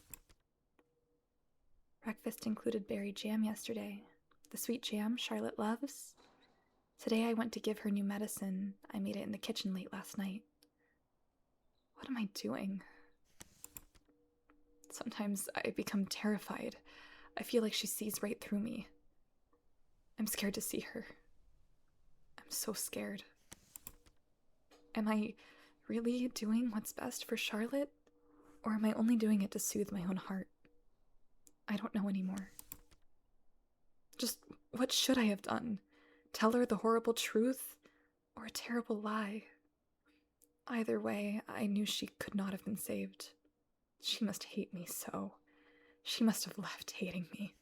C: Breakfast included berry jam yesterday, the sweet jam Charlotte loves. Today I went to give her new medicine. I made it in the kitchen late last night. What am I doing? Sometimes I become terrified. I feel like she sees right through me. I'm scared to see her. I'm so scared. Am I really doing what's best for Charlotte? Or am I only doing it to soothe my own heart? I don't know anymore. Just what should I have done? Tell her the horrible truth? Or a terrible lie? Either way, I knew she could not have been saved. She must hate me so. She must have left hating me.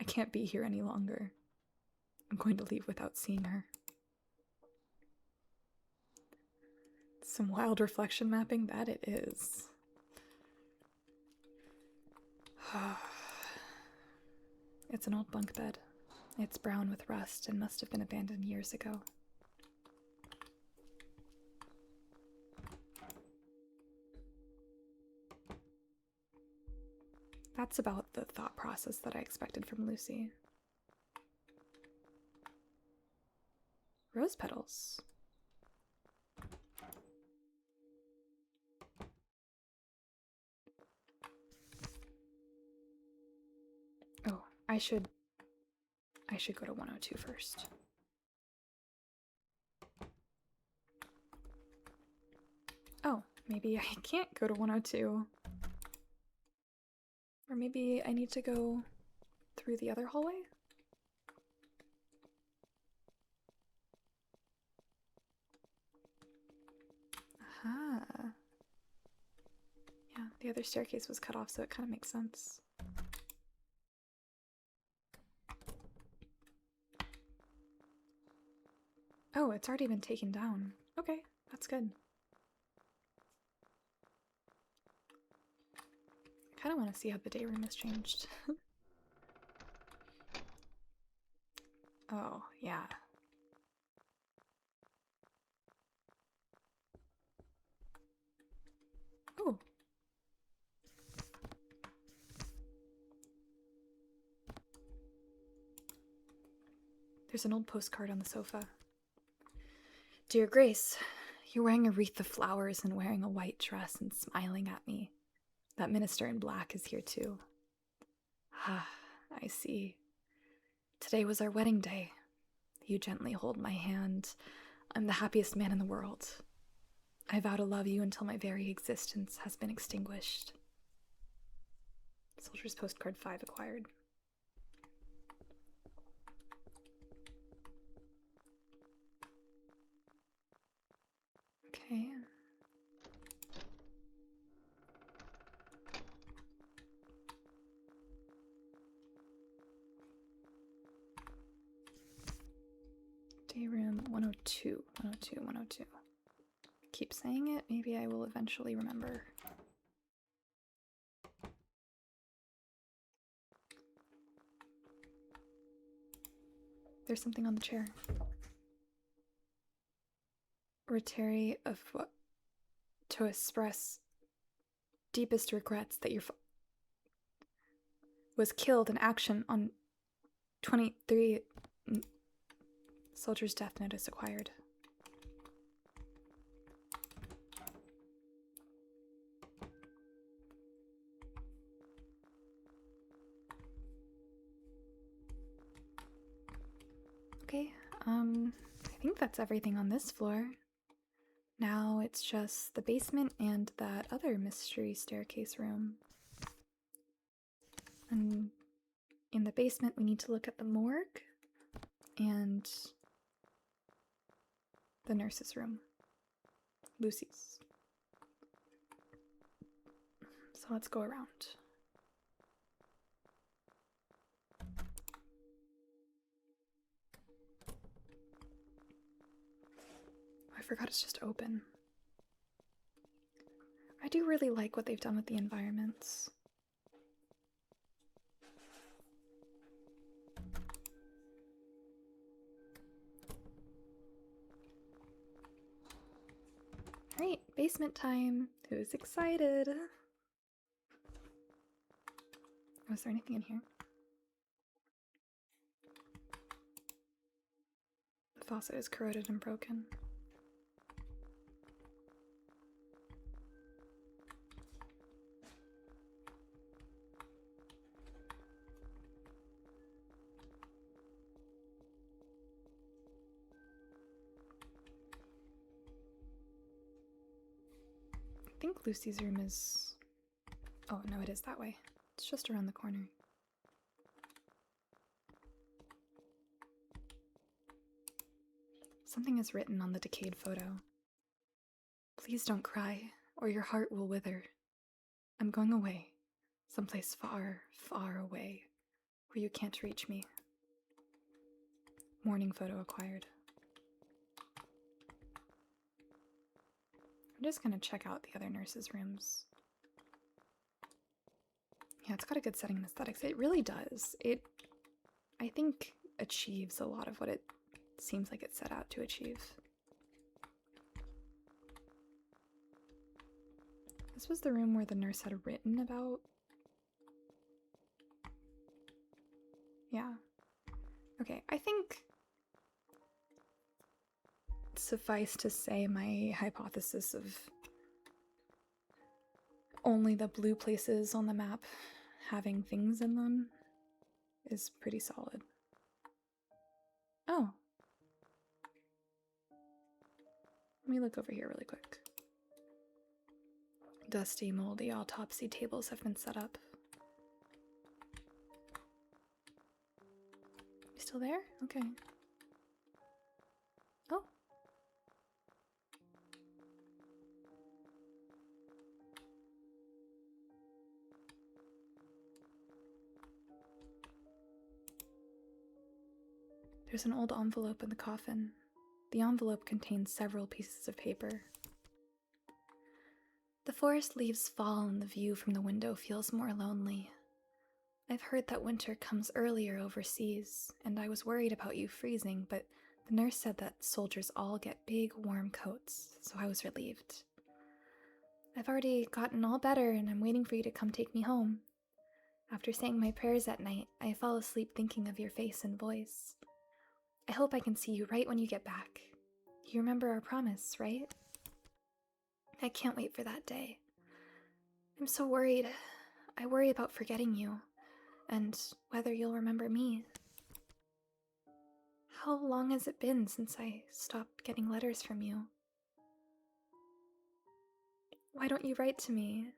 C: I can't be here any longer. I'm going to leave without seeing her. Some wild reflection mapping, that it is. It's an old bunk bed. It's brown with rust and must have been abandoned years ago. That's about the thought process that I expected from Lucy. Rose petals. Oh, I should go to 102 first. Oh, maybe I can't go to 102. Or maybe I need to go through the other hallway? Aha. Yeah, the other staircase was cut off, so it kind of makes sense. Oh, it's already been taken down. Okay, that's good. I kind of want to see how the day room has changed. Oh, yeah. Oh. There's an old postcard on the sofa. Dear Grace, you're wearing a wreath of flowers and wearing a white dress and smiling at me. That minister in black is here too. Ah, I see. Today was our wedding day. You gently hold my hand. I'm the happiest man in the world. I vow to love you until my very existence has been extinguished. Soldier's Postcard 5 acquired. Okay. Day room 102, 102, 102. Keep saying it, maybe I will eventually remember. There's something on the chair. Rotary of what? To express deepest regrets that your was killed in action on 23. Soldier's death notice acquired. Okay, I think that's everything on this floor. Now it's just the basement and that other mystery staircase room. And in the basement, we need to look at the morgue and the nurse's room. Lucy's. So let's go around. I forgot it's just open. I do really like what they've done with the environments. Alright, basement time. Who's excited? Was there anything in here? The faucet is corroded and broken. I think Lucy's room is... Oh, no, it is that way. It's just around the corner. Something is written on the decayed photo. Please don't cry, or your heart will wither. I'm going away. Someplace far, far away, where you can't reach me. Morning photo acquired. I'm just gonna check out the other nurses' rooms. Yeah, it's got a good setting and aesthetics. It really does. It, I think, achieves a lot of what it seems like it set out to achieve. This was the room where the nurse had written about... Yeah. Okay, I think... Suffice to say, my hypothesis of only the blue places on the map having things in them is pretty solid. Oh. Let me look over here really quick. Dusty, moldy autopsy tables have been set up. You still there? Okay. Oh. There's an old envelope in the coffin. The envelope contains several pieces of paper. The forest leaves fall and the view from the window feels more lonely. I've heard that winter comes earlier overseas, and I was worried about you freezing, but the nurse said that soldiers all get big, warm coats, so I was relieved. I've already gotten all better, and I'm waiting for you to come take me home. After saying my prayers at night, I fall asleep thinking of your face and voice. I hope I can see you right when you get back. You remember our promise, right? I can't wait for that day. I'm so worried. I worry about forgetting you, and whether you'll remember me. How long has it been since I stopped getting letters from you? Why don't you write to me?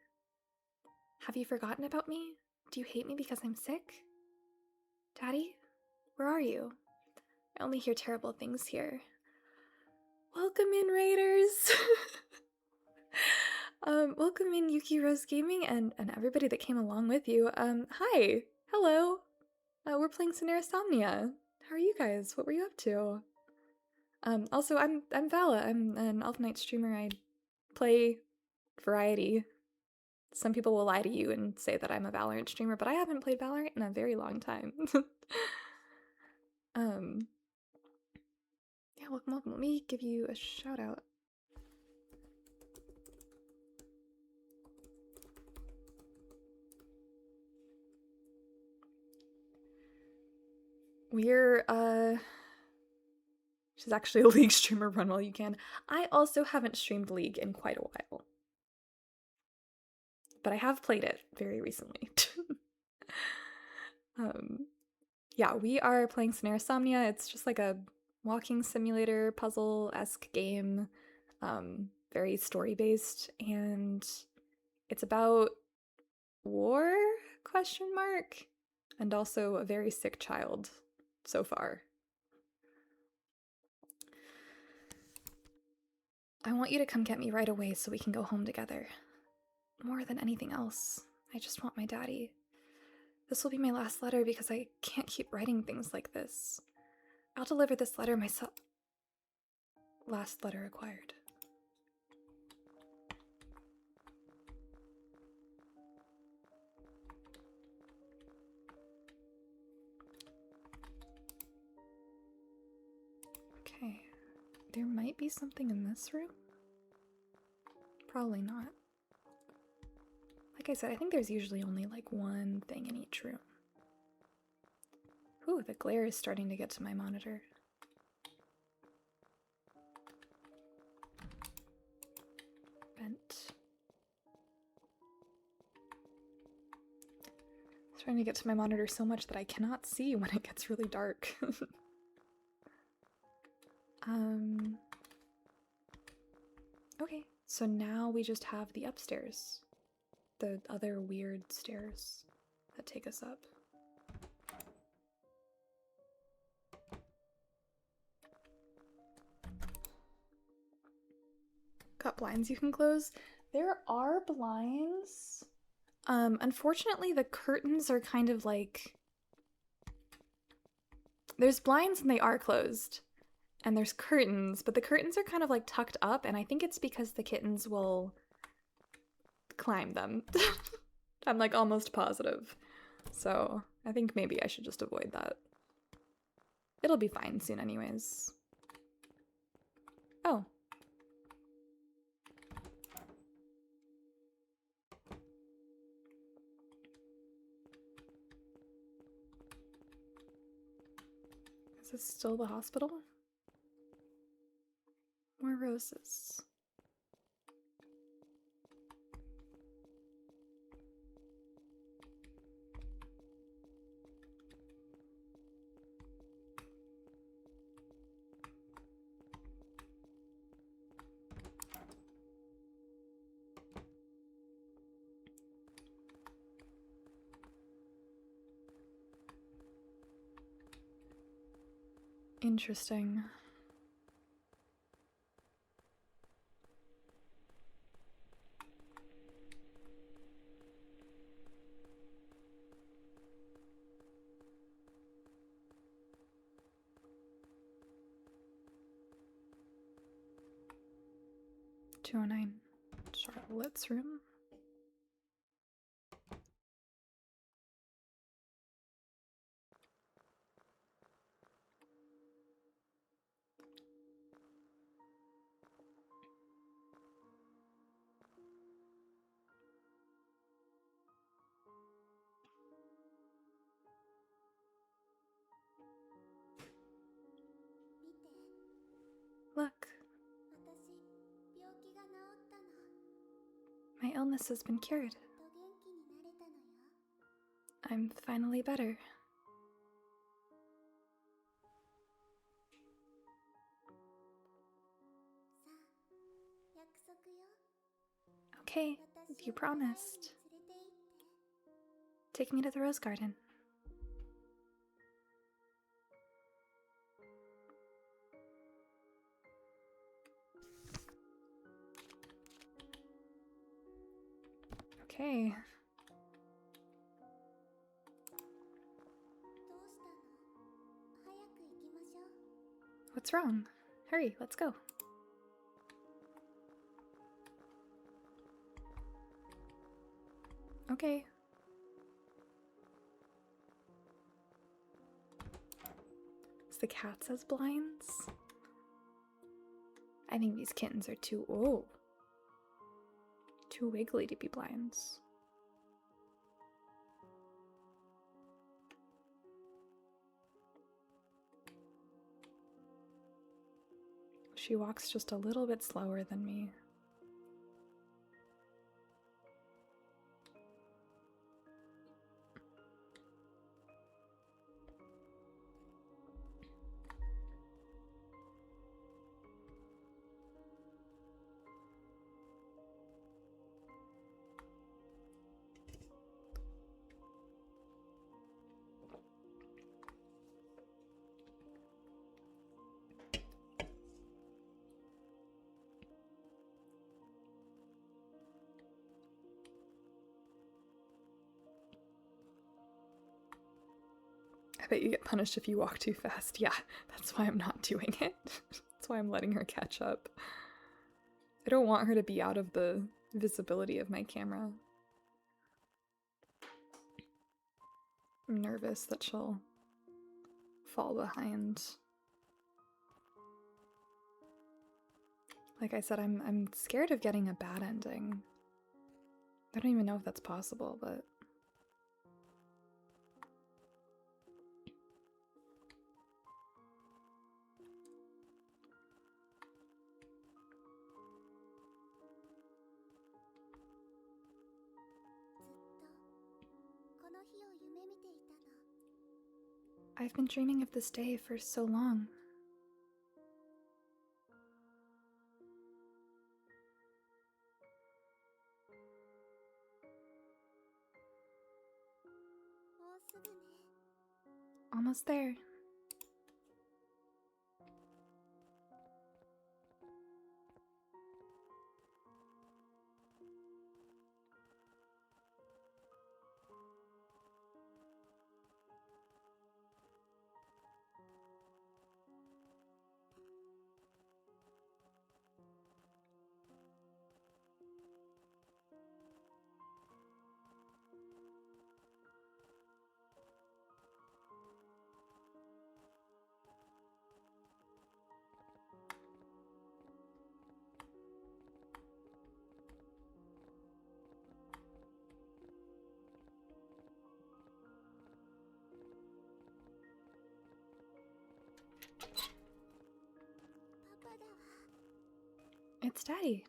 C: Have you forgotten about me? Do you hate me because I'm sick? Daddy? Where are you? I only hear terrible things here. Welcome in, Raiders! Welcome in Yuki Rose Gaming and everybody that came along with you. Hi! Hello! We're playing Cineris Somnia. How are you guys? What were you up to? Also, I'm Vala. I'm an Elf Knight streamer. I play variety. Some people will lie to you and say that I'm a Valorant streamer, but I haven't played Valorant in a very long time. Yeah, welcome. Let me give you a shout out. We're, she's actually a League streamer, run while you can. I also haven't streamed League in quite a while. But I have played it very recently. Yeah, we are playing Cineris Somnia. It's just like a walking simulator puzzle-esque game, very story-based, and it's about war, question mark, and also a very sick child so far. I want you to come get me right away so we can go home together. More than anything else, I just want my daddy. This will be my last letter because I can't keep writing things like this. I'll deliver this letter myself. Last letter acquired. Okay, there might be something in this room. Probably not. Like I said, I think there's usually only like one thing in each room. Ooh, the glare is starting to get to my monitor. Vent. It's trying to get to my monitor so much that I cannot see when it gets really dark. Okay, so now we just have the upstairs. The other weird stairs that take us up. Got blinds you can close? There are blinds. Unfortunately the curtains are kind of like... There's blinds and they are closed. And there's curtains, but the curtains are kind of like tucked up, and I think it's because the kittens will climb them. I'm like almost positive. So I think maybe I should just avoid that. It'll be fine soon anyways. Oh. Is this still the hospital? More roses. Interesting. (209) Charlotte's room. Look. My illness has been cured. I'm finally better. Okay, you promised. Take me to the rose garden. Okay. What's wrong? Hurry, let's go. Okay. Is the cat says blinds? I think these kittens are too wiggly to be blinds. She walks just a little bit slower than me. I bet you get punished if you walk too fast. Yeah, that's why I'm not doing it. That's why I'm letting her catch up. I don't want her to be out of the visibility of my camera. I'm nervous that she'll fall behind. Like I said, I'm scared of getting a bad ending. I don't even know if that's possible, but... I've been dreaming of this day for so long. Almost there. It's Daddy.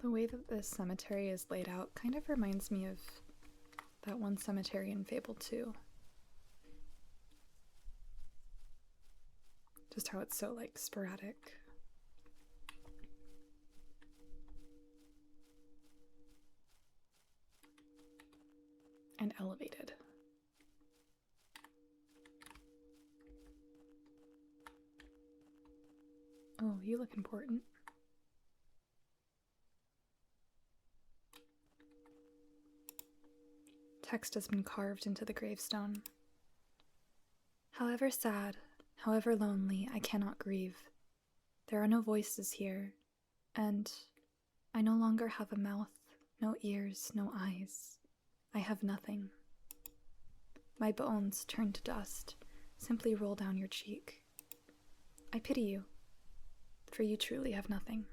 C: The way that this cemetery is laid out kind of reminds me of that one cemetery in Fable 2. Just how it's so, like, sporadic. And elevated. Oh, you look important. Text has been carved into the gravestone. However sad, however lonely, I cannot grieve. There are no voices here, and I no longer have a mouth, no ears, no eyes. I have nothing. My bones, turn to dust, simply roll down your cheek. I pity you, for you truly have nothing.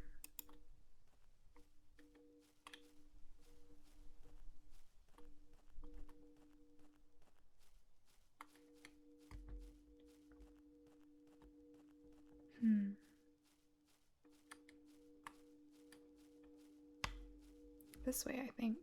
C: This way, I think.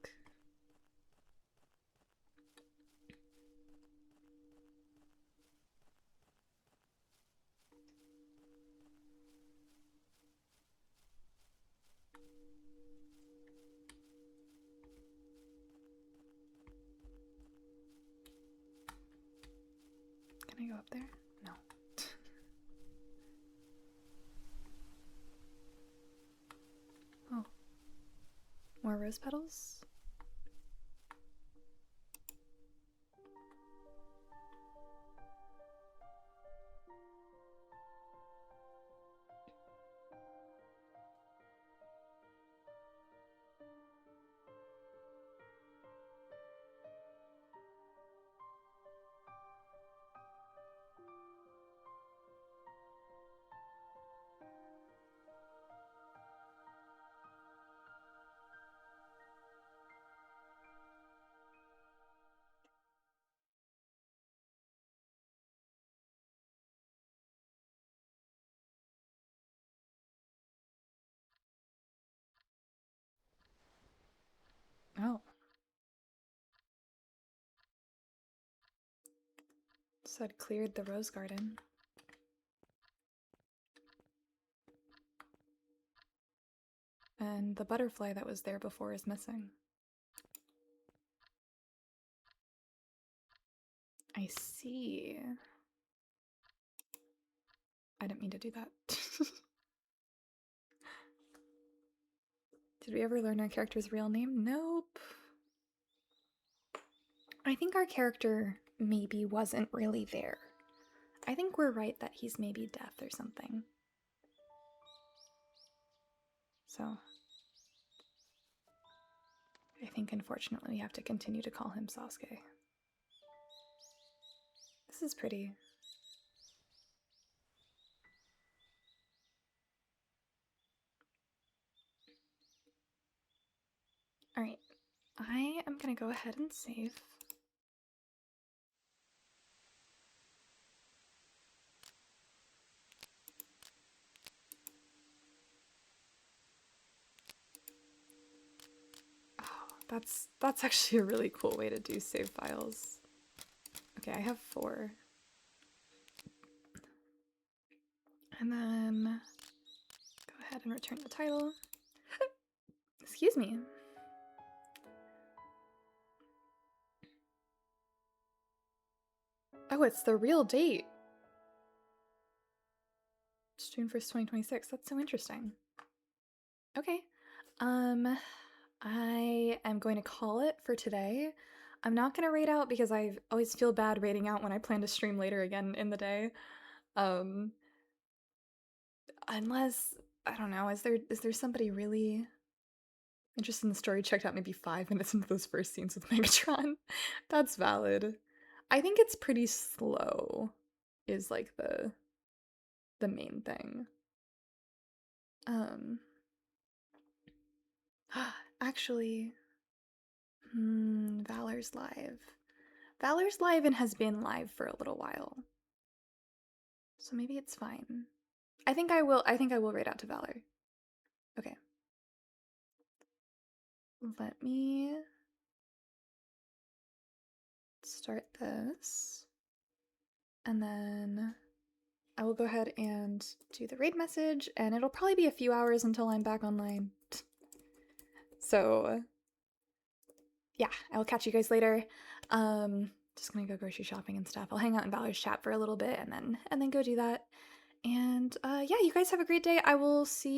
C: Can I go up there? No. Oh. More rose petals? So I'd cleared the rose garden. And the butterfly that was there before is missing. I see. I didn't mean to do that. Did we ever learn our character's real name? Nope. I think our character maybe wasn't really there. I think we're right that he's maybe deaf or something. So I think unfortunately we have to continue to call him Sasuke. This is pretty. Alright, I am gonna go ahead and save. Oh, that's actually a really cool way to do save files. Okay, I have 4. And then go ahead and return the title. Excuse me. Oh, it's the real date. It's June 1st, 2026. That's so interesting. Okay. I am going to call it for today. I'm not going to raid out because I always feel bad raiding out when I plan to stream later again in the day. Unless, I don't know, is there somebody really interested in the story checked out maybe 5 minutes into those first scenes with Megatron? That's valid. I think it's pretty slow is like the main thing. Actually, Valor's live. Valor's live and has been live for a little while. So maybe it's fine. I think I will raid out to Valor. Okay. Let me start this. And then I will go ahead and do the raid message, and it'll probably be a few hours until I'm back online. So yeah, I will catch you guys later. Just gonna go grocery shopping and stuff. I'll hang out in Valor's chat for a little bit and then go do that. And yeah, you guys have a great day. I will see